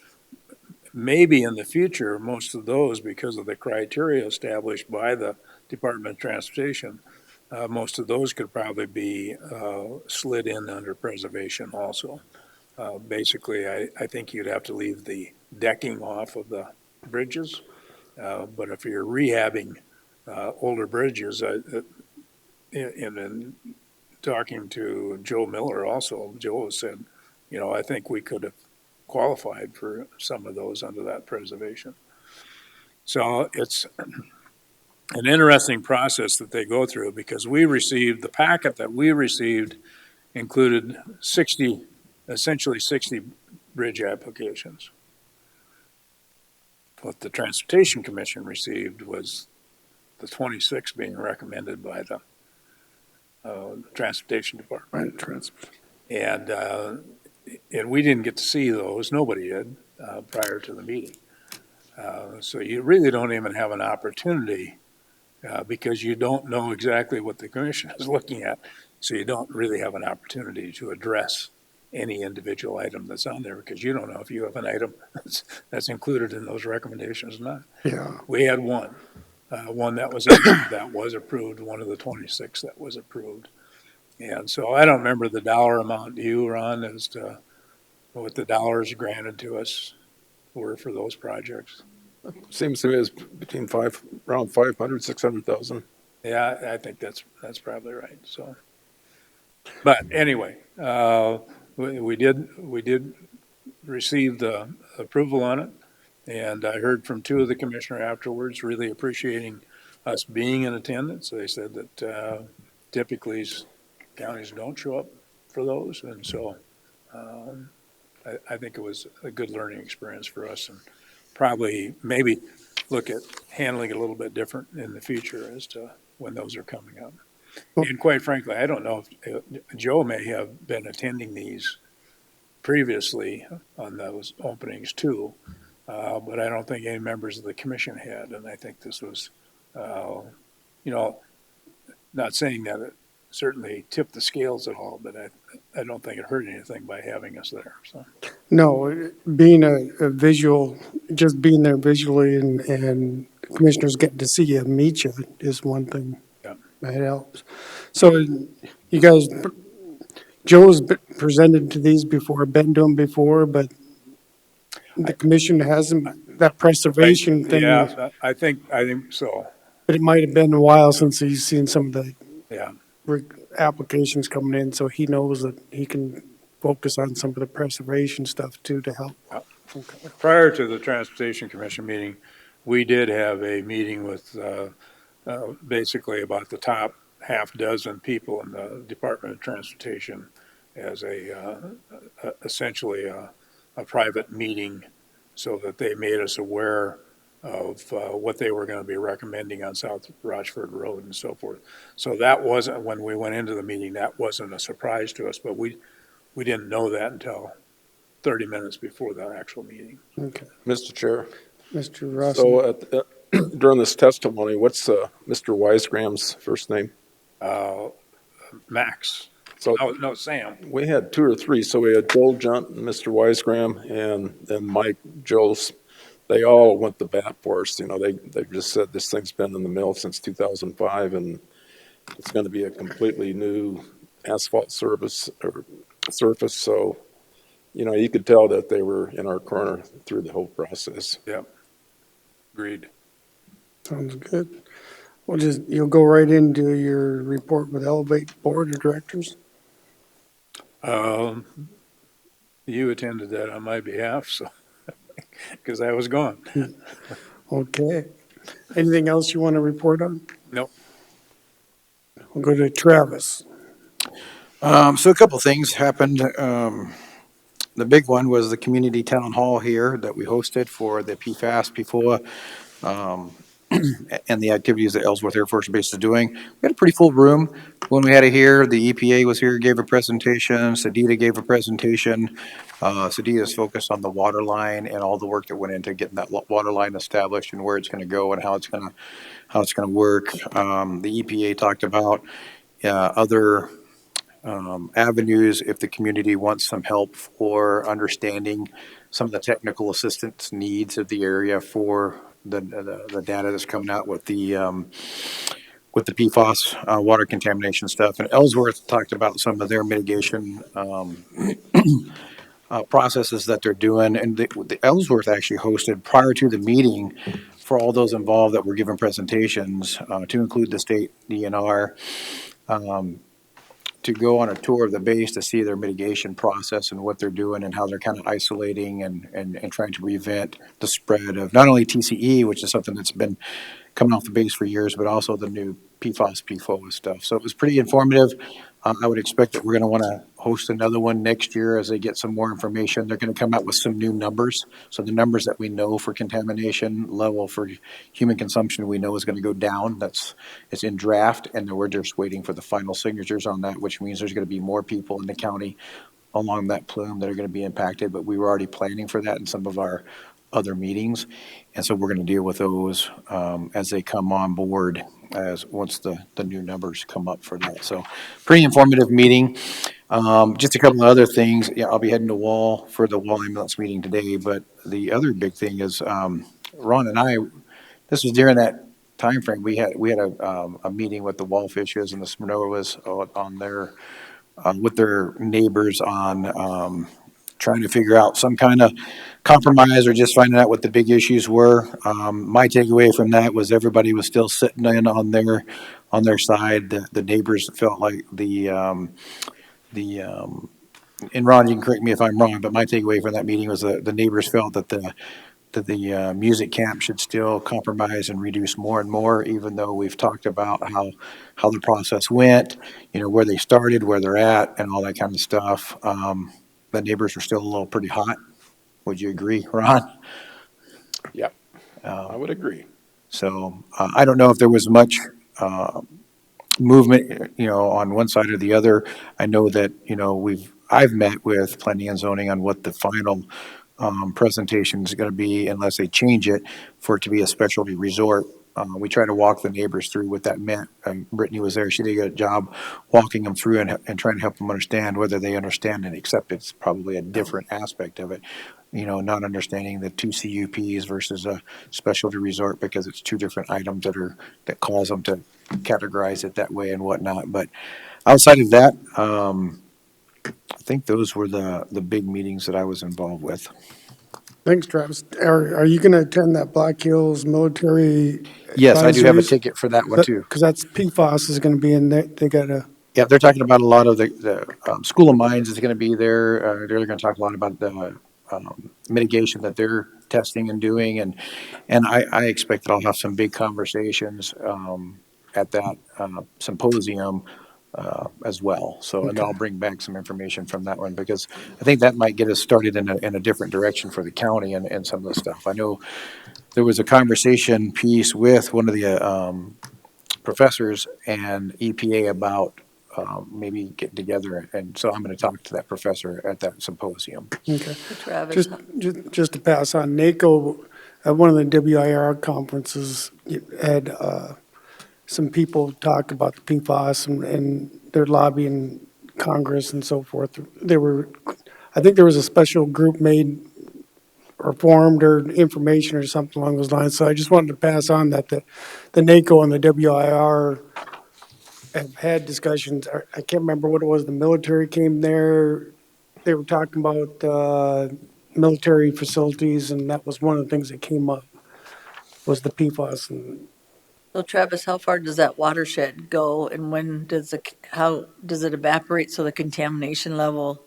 maybe in the future, most of those, because of the criteria established by the Department of Transportation, most of those could probably be slid in under preservation also. Basically, I think you'd have to leave the decking off of the bridges. But if you're rehabbing older bridges, in talking to Joe Miller also, Joe said, I think we could have qualified for some of those under that preservation. So it's an interesting process that they go through, because the packet that we received included essentially 60 bridge applications. What the Transportation Commission received was the 26 being recommended by the Transportation Department. And we didn't get to see those, nobody did, prior to the meeting. So you really don't even have an opportunity, because you don't know exactly what the commission is looking at. So you don't really have an opportunity to address any individual item that's on there, because you don't know if you have an item that's included in those recommendations or not. Yeah. We had one that was approved, one of the 26 that was approved. And so I don't remember the dollar amount you, Ron, as to what the dollars granted to us were for those projects. Seems to me it's between around 500, 600,000. Yeah, I think that's probably right, so. But anyway, we did receive the approval on it, and I heard from 2 of the commissioner afterwards, really appreciating us being in attendance. They said that typically counties don't show up for those, and so I think it was a good learning experience for us, and probably maybe look at handling it a little bit different in the future as to when those are coming up. And quite frankly, I don't know if Joe may have been attending these previously on those openings too, but I don't think any members of the commission had. And I think this was, not saying that it certainly tipped the scales at all, but I don't think it hurt anything by having us there, so. No, being a visual, just being there visually and commissioners getting to see you, meet you is one thing. Yeah. That helps. So you guys, Joe's presented to these before, been to them before, but the commission hasn't, that preservation thing. Yeah, I think so, But it might have been a while since he's seen some of the yeah. applications coming in, so he knows that he can focus on some of the preservation stuff too to help. Okay. Prior to the Transportation Commission meeting, we did have a meeting with basically about the top half dozen people in the Department of Transportation as essentially a private meeting, so that they made us aware of what they were going to be recommending on South Rochford Road and so forth. So that wasn't, when we went into the meeting, that wasn't a surprise to us, but we didn't know that until 30 minutes before the actual meeting. Okay. Mr. Chair. Mr. Russell. So during this testimony, what's Mr. Weisgram's first name? Max. So No, Sam. we had 2 or 3. So we had Joel Junt and Mr. Weisgram and Mike Joes. They all went to bat for us. They just said this thing's been in the mill since 2005, and it's going to be a completely new asphalt surface. So, you could tell that they were in our corner through the whole process. Yep. Agreed. Sounds good. You'll go right into your report with Elevate Board of Directors? You attended that on my behalf, so, because I was gone. Okay. Anything else you want to report on? Nope. We'll go to Travis. So a couple things happened. The big one was the community town hall here that we hosted for the PFAS, PFOA, and the activities that Ellsworth Air Force Base is doing. We had a pretty full room when we had it here. The EPA was here, gave a presentation. Sedita gave a presentation. Sedita's focused on the water line and all the work that went into getting that water line established and where it's going to go and how it's going to work. The EPA talked about other avenues if the community wants some help for understanding some of the technical assistance needs of the area for the data that's coming out with the PFAS water contamination stuff. And Ellsworth talked about some of their mitigation processes that they're doing. And the Ellsworth actually hosted prior to the meeting for all those involved that were given presentations, to include the state DNR, to go on a tour of the base to see their mitigation process and what they're doing and how they're kind of isolating and trying to prevent the spread of not only TCE, which is something that's been coming off the base for years, but also the new PFAS, PFOA stuff. So it was pretty informative. I would expect that we're going to want to host another one next year as they get some more information. They're going to come out with some new numbers. So the numbers that we know for contamination level for human consumption, we know is going to go down. It's in draft, and then we're just waiting for the final signatures on that, which means there's going to be more people in the county along that plume that are going to be impacted. But we were already planning for that in some of our other meetings. And so we're going to deal with those as they come on board as once the new numbers come up for that. So pretty informative meeting. Just a couple of other things. Yeah, I'll be heading to Wall for the Wall ambulance meeting today. But the other big thing is Ron and I, this was during that time frame. We had a meeting with the Wall Fishes and the Smyrnoas on their with their neighbors on trying to figure out some kind of compromise or just finding out what the big issues were. My takeaway from that was everybody was still sitting in on their side. The neighbors felt like and Ron, you can correct me if I'm wrong, but my takeaway from that meeting was the neighbors felt that the music camp should still compromise and reduce more and more, even though we've talked about how the process went, where they started, where they're at, and all that kind of stuff. The neighbors are still a little pretty hot. Would you agree, Ron? Yep, I would agree. So I don't know if there was much movement, on one side or the other. I know that, I've met with planning and zoning on what the final presentation is going to be unless they change it for it to be a specialty resort. We try to walk the neighbors through what that meant. Brittany was there. She did a good job walking them through and trying to help them understand whether they understand and accept it's probably a different aspect of it. Not understanding the two CUPs versus a specialty resort because it's two different items that cause them to categorize it that way and whatnot. But outside of that, I think those were the big meetings that I was involved with. Thanks, Travis. Are you going to attend that Black Hills Military? Yes, I do have a Advisories? ticket for that one too. Because that's PFAS is going to be in there. They got to. Yeah, they're talking about a lot of the School of Mines is going to be there. They're going to talk a lot about the mitigation that they're testing and doing, and I expect that I'll have some big conversations at that symposium as well. So, and I'll bring back some information from that one because I think that might get us started in a different direction for the county and some of the stuff. I know there was a conversation piece with one of the professors and EPA about maybe getting together, and so I'm going to talk to that professor at that symposium. Okay. Travis, Just to pass on, NACO, at one of the WIR conferences, had some people talk about the PFAS and their lobbying Congress and so forth. I think there was a special group made or formed or information or something along those lines. So I just wanted to pass on that the NACO and the WIR have had discussions. I can't remember what it was. The military came there. They were talking about military facilities, and that was one of the things that came up was the PFAS. And so Travis, how far does that watershed go, and how does it evaporate so the contamination level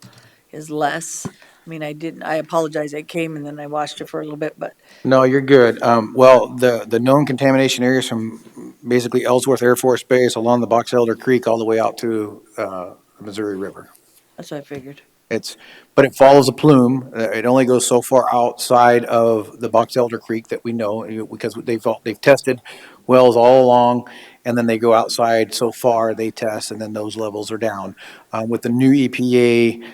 is less? I mean, I apologize, I came and then I watched it for a little bit, but. No, you're good. Well, the known contamination areas from basically Ellsworth Air Force Base along the Box Elder Creek all the way out to the Missouri River. That's what I figured. But it follows a plume. It only goes so far outside of the Box Elder Creek that we know because they've tested wells all along, and then they go outside so far they test, and then those levels are down. With the new EPA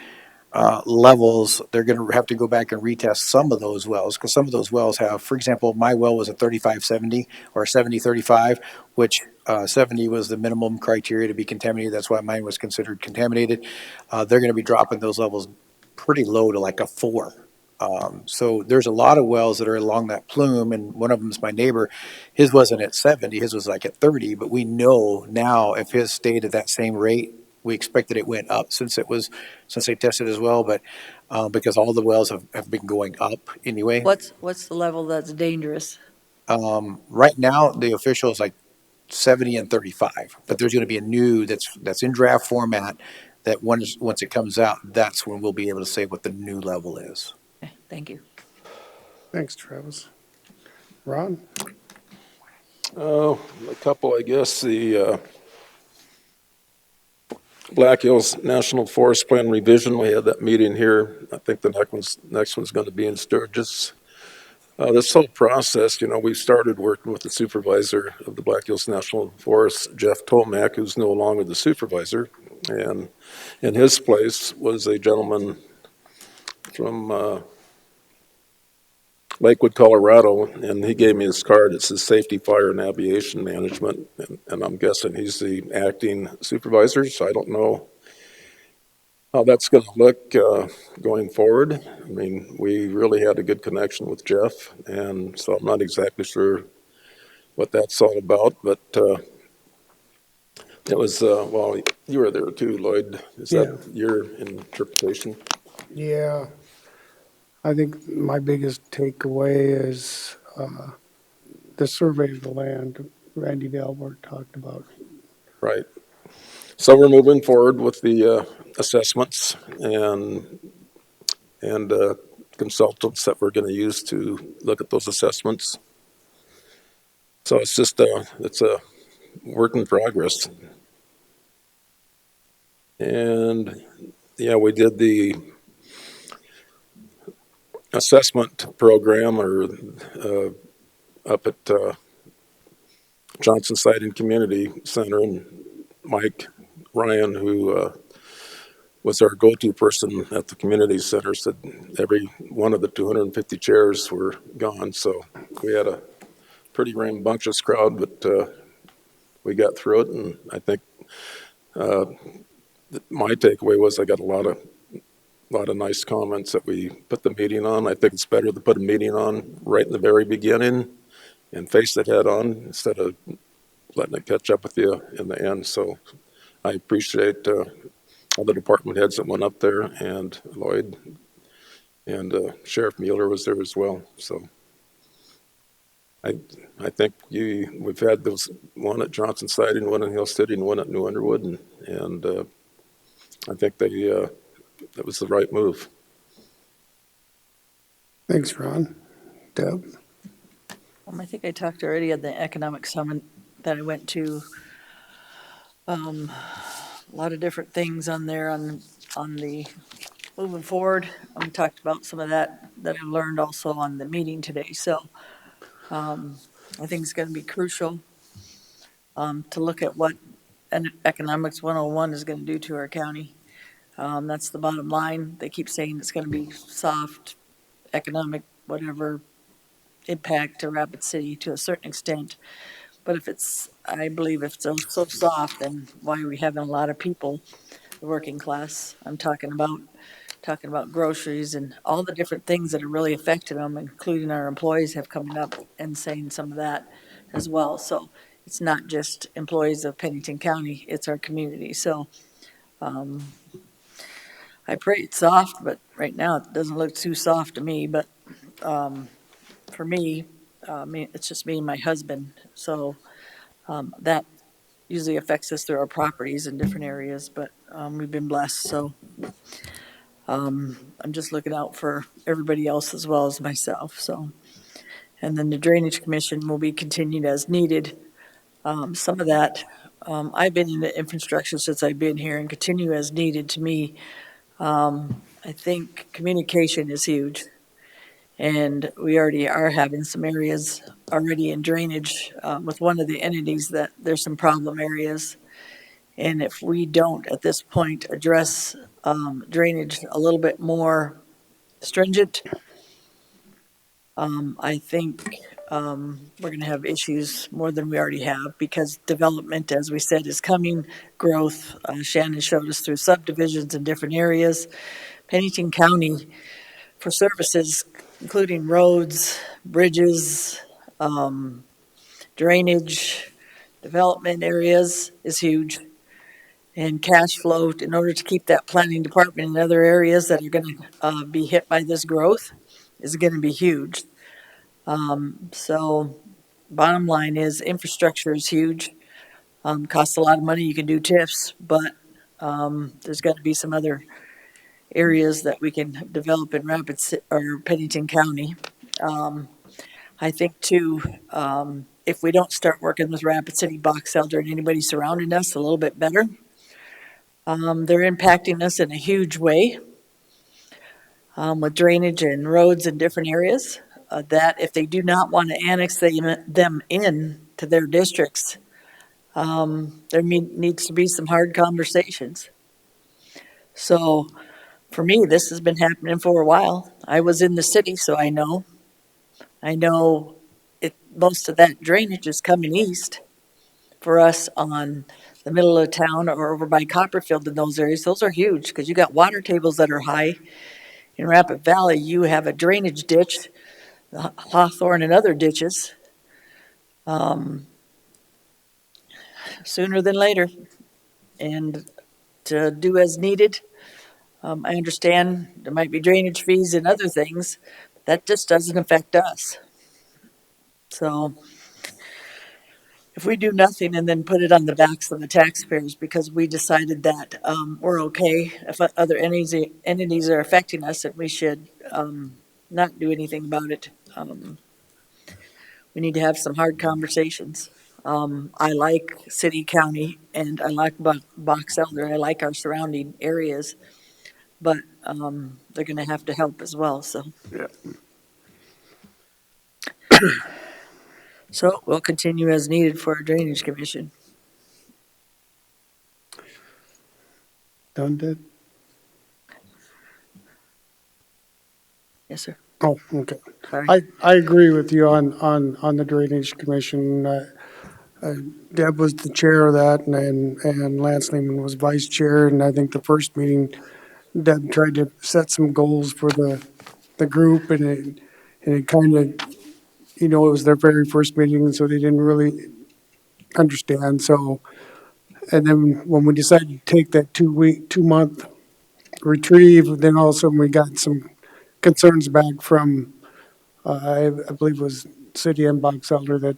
levels, they're going to have to go back and retest some of those wells, because some of those wells have, for example, my well was a 3570 or 7035, which 70 was the minimum criteria to be contaminated. That's why mine was considered contaminated. They're going to be dropping those levels pretty low to like a 4. So there's a lot of wells that are along that plume, and one of them is my neighbor. His wasn't at 70, his was like at 30, but we know now if his stayed at that same rate, we expected it went up since they tested as well, but because all the wells have been going up anyway. What's the level that's dangerous? Right now, the official is like 70 and 35, but there's going to be a new that's in draft format that once it comes out, that's when we'll be able to say what the new level is. Okay, thank you. Thanks, Travis. Ron? Oh, a couple, I guess. The Black Hills National Forest Plan revision, we had that meeting here. I think the next one's going to be in Sturgis. This whole process, we started working with the supervisor of the Black Hills National Forest, Jeff Tomac, who's no longer the supervisor. And in his place was a gentleman from Lakewood, Colorado, and he gave me his card. It says Safety, Fire, and Aviation Management, and I'm guessing he's the acting supervisor, so I don't know how that's going to look going forward. I mean, we really had a good connection with Jeff, and so I'm not exactly sure what that's all about, but it was, well, you were there too, Lloyd. Is that your interpretation? Yeah. I think my biggest takeaway is the survey of the land Randy Delbert talked about. Right. So we're moving forward with the assessments and consultants that we're going to use to look at those assessments. So it's just it's a work in progress. And yeah, we did the assessment program up at Johnson Site and Community Center, and Mike Ryan, who was our go-to person at the community center, said every one of the 250 chairs were gone. So we had a pretty rambunctious crowd, but we got through it. And I think my takeaway was I got a lot of nice comments that we put the meeting on. I think it's better to put a meeting on right in the very beginning and face it head on instead of letting it catch up with you in the end. So I appreciate all the department heads that went up there, and Lloyd, and Sheriff Mueller was there as well. So I think we've had those, one at Johnson Siding, one in Hill City, and one at New Underwood, and I think that was the right move. Thanks, Ron. Deb? I think I talked already at the economic summit that I went to. A lot of different things on there on the moving forward. We talked about some of that I learned also on the meeting today. So I think it's going to be crucial to look at what Economics 101 is going to do to our county. That's the bottom line. They keep saying it's going to be soft economic, whatever impact to Rapid City to a certain extent. But I believe if it's so soft, then why are we having a lot of people, the working class? I'm talking about groceries and all the different things that are really affecting them, including our employees have coming up and saying some of that as well. So it's not just employees of Pennington County, it's our community. So I pray it's soft, but right now it doesn't look too soft to me. But for me, it's just me and my husband. So that usually affects us through our properties in different areas, but we've been blessed. So I'm just looking out for everybody else as well as myself. So, and then the Drainage Commission will be continued as needed. Some of that, I've been in the infrastructure since I've been here and continue as needed to me. I think communication is huge. And we already are having some areas already in drainage with one of the entities that there's some problem areas. And if we don't, at this point, address drainage a little bit more stringent, I think we're going to have issues more than we already have, because development, as we said, is coming. Growth, Shannon showed us through subdivisions in different areas. Pennington County, for services, including roads, bridges, drainage, development areas, is huge. And cash flow, in order to keep that planning department in other areas that are going to be hit by this growth, is going to be huge. So bottom line is infrastructure is huge. Costs a lot of money. You can do TIFs, but there's got to be some other areas that we can develop in or Pennington County. I think too, if we don't start working with Rapid City, Box Elder, and anybody surrounding us a little bit better, they're impacting us in a huge way with drainage and roads in different areas. That if they do not want to annex them in to their districts, there needs to be some hard conversations. So for me, this has been happening for a while. I was in the city, so I know. Most of that drainage is coming east for us on the middle of town or over by Copperfield in those areas. Those are huge because you got water tables that are high. In Rapid Valley, you have a drainage ditch, the Hawthorne and other ditches, sooner than later. And to do as needed, I understand there might be drainage fees and other things, but that just doesn't affect us. So if we do nothing and then put it on the backs of the taxpayers because we decided that we're okay, if other entities are affecting us, and we should not do anything about it. We need to have some hard conversations. I like city, county, and I like Box Elder. I like our surrounding areas, but they're going to have to help as well. So, Yeah. so we'll continue as needed for our Drainage Commission. Done, Did? Yes, sir. Oh, okay. Sorry. I agree with you on the Drainage Commission. Deb was the chair of that, and Lance Lehman was vice chair. And I think the first meeting, Deb tried to set some goals for the group, and it kind of, it was their very first meeting, so they didn't really understand. So, and then when we decided to take that 2-month retrieve, then all of a sudden we got some concerns back from, I believe it was City and Box Elder that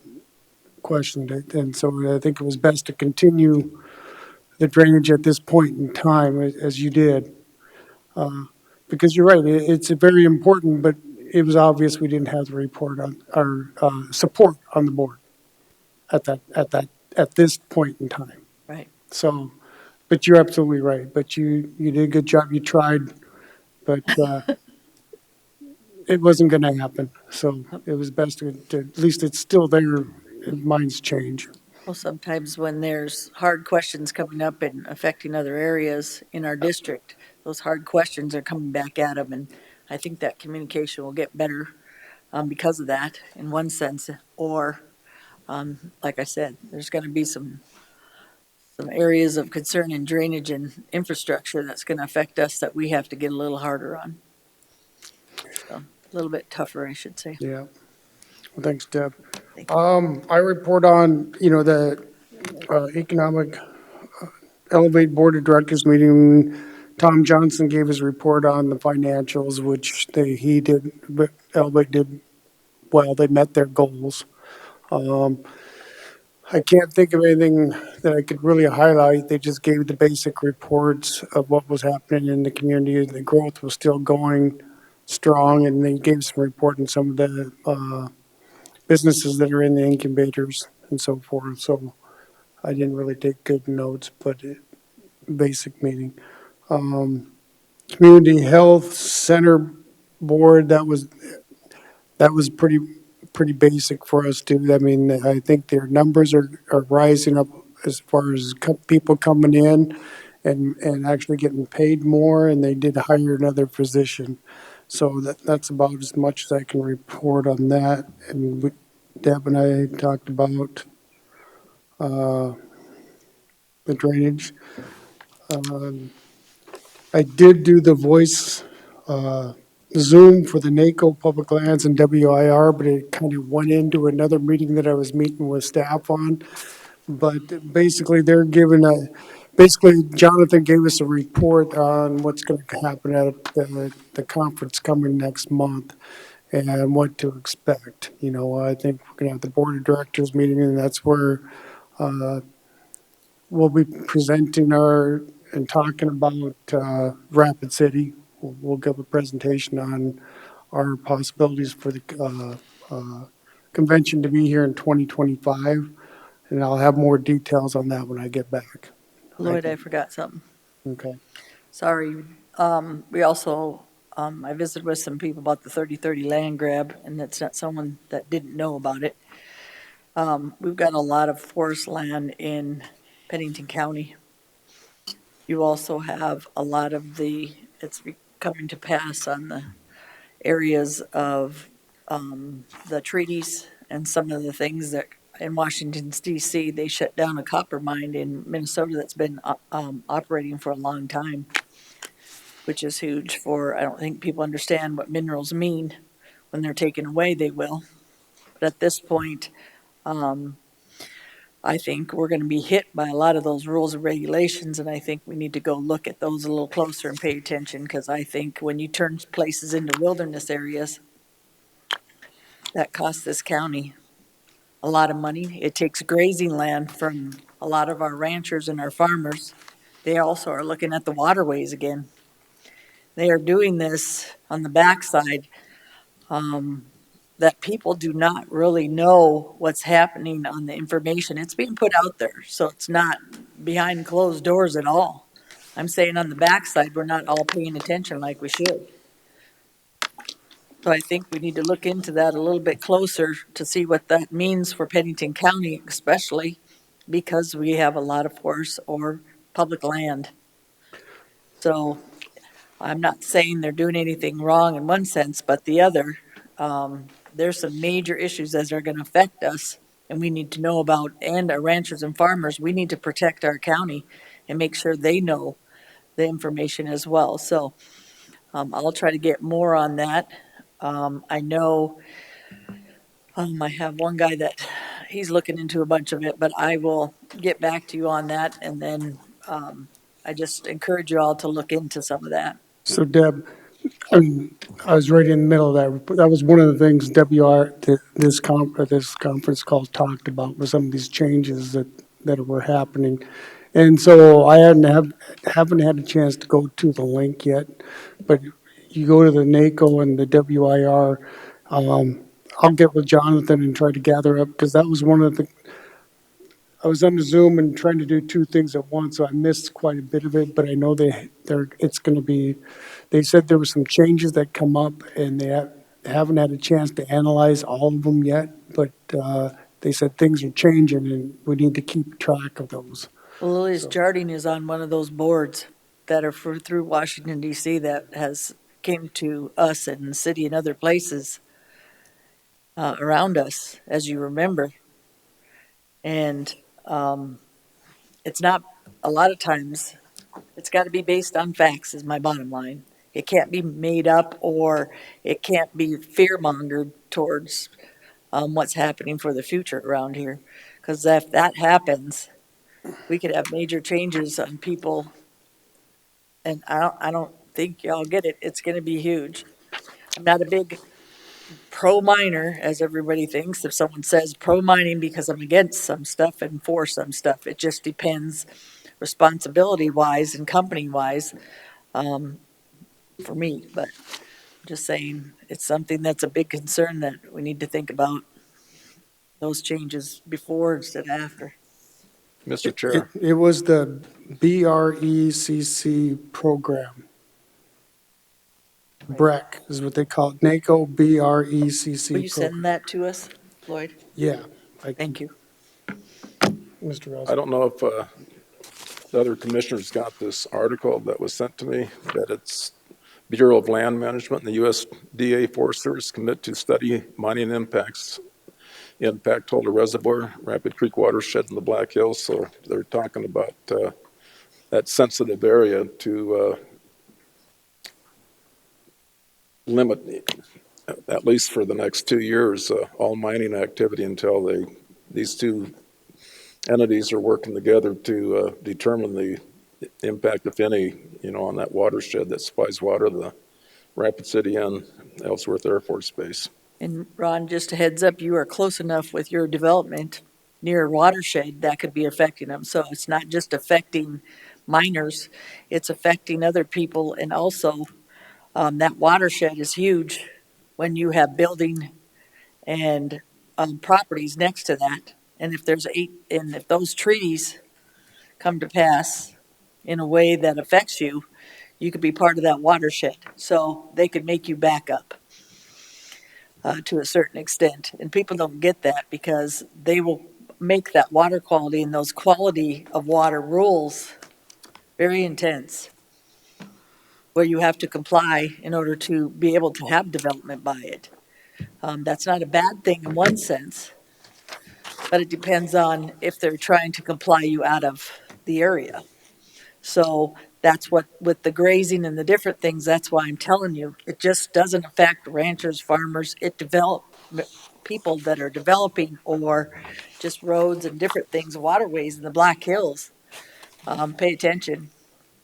questioned it. And so I think it was best to continue the drainage at this point in time, as you did. Because you're right, it's very important, but it was obvious we didn't have the report on our support on the board at this point in time. Right. So, but you're absolutely right. But you did a good job. You tried, but it wasn't going to happen. So it was best to at least it's still there. Minds change. Well, sometimes when there's hard questions coming up and affecting other areas in our district, those hard questions are coming back at them. And I think that communication will get better because of that in one sense. Or, like I said, there's going to be some areas of concern in drainage and infrastructure that's going to affect us that we have to get a little harder on. So, a little bit tougher, I should say. Yeah. Well, thanks, Deb. Thank you. I report on, the Economic Elevate Board of Directors meeting. Tom Johnson gave his report on the financials, which he did, but Elevate did well. They met their goals. I can't think of anything that I could really highlight. They just gave the basic reports of what was happening in the community. The growth was still going strong, and they gave some report on some of the businesses that are in the incubators and so forth. So I didn't really take good notes, but basic meeting. Community Health Center Board, that was pretty basic for us too. I mean, I think their numbers are rising up as far as people coming in and actually getting paid more, and they did hire another physician. So that's about as much as I can report on that. And Deb and I talked about the drainage. Um, I did do the voice Zoom for the NACO Public Lands and WIR, but it kind of went into another meeting that I was meeting with staff on. But basically, basically Jonathan gave us a report on what's going to happen at the conference coming next month and what to expect. You know, I think we're going to have the board of directors meeting, and that's where uh, we'll be presenting and talking about Rapid City. We'll give a presentation on our possibilities for the convention to be here in 2025, and I'll have more details on that when I get back. Lloyd, I forgot something. Okay. Sorry. We also, I visited with some people about the 3030 land grab, and that's not someone that didn't know about it. We've got a lot of forest land in Pennington County. You also have a lot of it's coming to pass on the areas of the treaties and some of the things that in Washington DC, they shut down a copper mine in Minnesota that's been operating for a long time, which is huge I don't think people understand what minerals mean. When they're taken away, they will. But at this point, I think we're going to be hit by a lot of those rules and regulations, and I think we need to go look at those a little closer and pay attention, because I think when you turn places into wilderness areas, that costs this county a lot of money. It takes grazing land from a lot of our ranchers and our farmers. They also are looking at the waterways again. They are doing this on the backside. That people do not really know what's happening on the information. It's being put out there, so it's not behind closed doors at all. I'm saying on the backside, we're not all paying attention like we should. So I think we need to look into that a little bit closer to see what that means for Pennington County, especially because we have a lot of forest or public land. So I'm not saying they're doing anything wrong in one sense, but the other, there's some major issues that are going to affect us, and we need to know about, and our ranchers and farmers, we need to protect our county and make sure they know the information as well. So I'll try to get more on that. I know I have one guy that he's looking into a bunch of it, but I will get back to you on that. And then I just encourage you all to look into some of that. So Deb, I mean, I was right in the middle of that report. That was one of the things this conference call talked about, was some of these changes that were happening. And so I haven't had a chance to go to the link yet, but you go to the NACO and the WIR. I'll get with Jonathan and try to gather up, because that was one of the, I was on the Zoom and trying to do two things at once, so I missed quite a bit of it, but I know it's going to be, they said there were some changes that come up, and they haven't had a chance to analyze all of them yet, but they said things are changing and we need to keep track of those. Well, Lily's Jardine is on one of those boards that are through Washington DC that has came to us and the city and other places around us, as you remember. And it's not, a lot of times, it's got to be based on facts is my bottom line. It can't be made up, or it can't be fear-mongered towards what's happening for the future around here. Because if that happens, we could have major changes on people. And I don't think y'all get it. It's going to be huge. I'm not a big pro-miner, as everybody thinks. If someone says pro-mining because I'm against some stuff and for some stuff, it just depends responsibility-wise and company-wise for me. But just saying, it's something that's a big concern that we need to think about those changes before instead of after. Mr. Chair. It was the BRECC program. BREC is what they call it, NACO BRECC Will you program. send that to us, Lloyd? Yeah. Thank you. Mr. Ross. I don't know if the other commissioners got this article that was sent to me, that it's Bureau of Land Management and the USDA Forest Service commit to study mining impacts in Pactola Reservoir, Rapid Creek watershed, in the Black Hills. So they're talking about that sensitive area to limit, at least for the next 2 years, all mining activity until these two entities are working together to determine the impact, if any, on that watershed that supplies water to the Rapid City and Ellsworth Air Force Base. And Ron, just a heads up, you are close enough with your development near a watershed that could be affecting them. So it's not just affecting miners, it's affecting other people. And also, that watershed is huge when you have building and properties next to that. And if those treaties come to pass in a way that affects you, you could be part of that watershed. So they could make you back up to a certain extent. And people don't get that because they will make that water quality and those quality of water rules very intense, where you have to comply in order to be able to have development by it. That's not a bad thing in one sense, but it depends on if they're trying to comply you out of the area. So that's what, with the grazing and the different things, that's why I'm telling you, it just doesn't affect ranchers, farmers. It people that are developing, or just roads and different things, waterways in the Black Hills. Pay attention,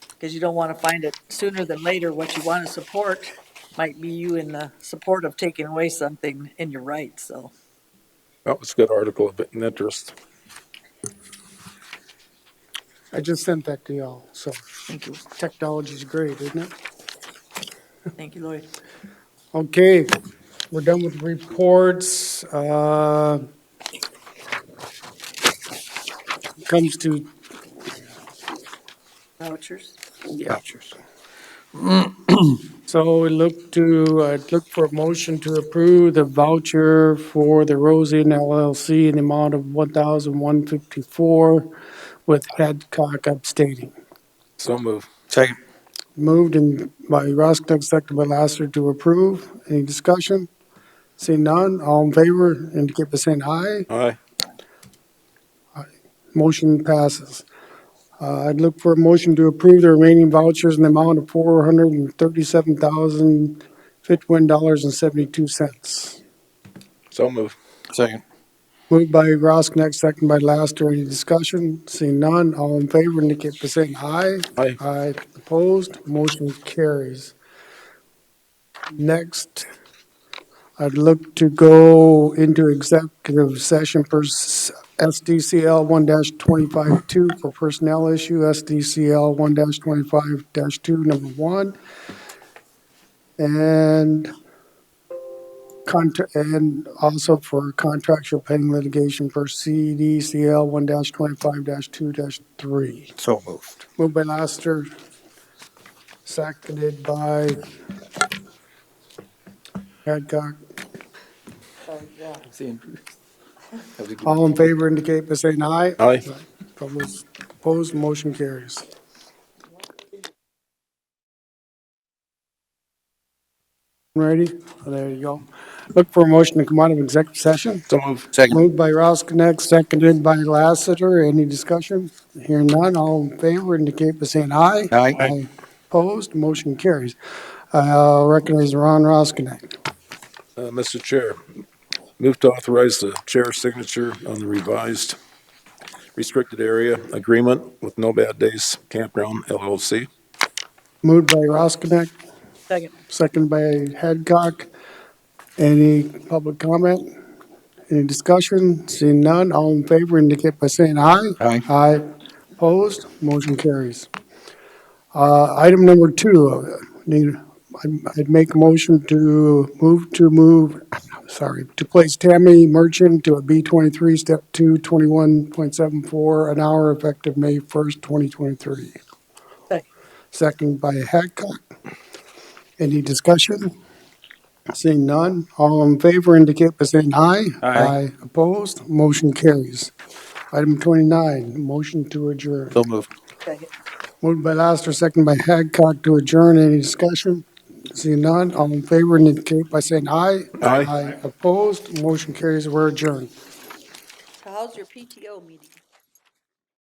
because you don't want to find it sooner than later. What you want to support might be you in the support of taking away something in your rights. So That was a good article of interest. I just sent that to y'all, so thank you. technology's great, isn't it? Thank you, Lloyd. Okay, we're done with reports. Comes to Vouchers. Vouchers. So I'd look for a motion to approve the voucher for the Rosian LLC in the amount of $1,154 with Hadcock abstaining. So move. Second. Moved by Rosknecht, seconded by Lasser to approve. Any discussion? Seeing none, all in favor indicate by saying aye. Aye. Motion passes. I'd look for a motion to approve the remaining vouchers in the amount of $437,051.72. So move. Second. Moved by Rosknecht, second by Laster. Any discussion? Seeing none, all in favor indicate by saying aye. Aye. Aye. Opposed, motion carries. Next, I'd look to go into executive session for SDCL 1-25-2 for personnel issue, SDCL 1-25-2, number 1, and also for contractual pending litigation for CDCL 1-25-2-3. So moved. Moved by Laster, seconded by Hadcock. All in favor indicate by saying aye. Aye. Opposed, motion carries. Ready? Oh, there you go. Look for a motion to come out of executive session. So move. Second. Moved by Rosknecht, seconded by Lassiter. Any discussion? Hearing none, all in favor indicate by saying aye. Aye. Opposed, motion carries. I'll recognize Ron Rosknecht. Mr. Chair, move to authorize the chair's signature on the revised restricted area agreement with No Bad Days Campground LLC. Moved by Rosknecht, Second. seconded by Hadcock. Any public comment? Any discussion? Seeing none, all in favor indicate by saying aye. Aye. Aye. Opposed, motion carries. Item number 2, I'd make a motion to place Tammy Merchant to a B23, step 2, 21.74 an hour effective May 1st, 2023. Second. Second by Hadcock. Any discussion? Seeing none, all in favor indicate by saying aye. Aye. Opposed, motion carries. Item 29, motion to adjourn. So moved. Moved by Laster, second by Hadcock to adjourn. Any discussion? Seeing none, all in favor indicate by saying aye. Aye. Aye. Opposed, motion carries. We're adjourned. So how's your PTO meeting?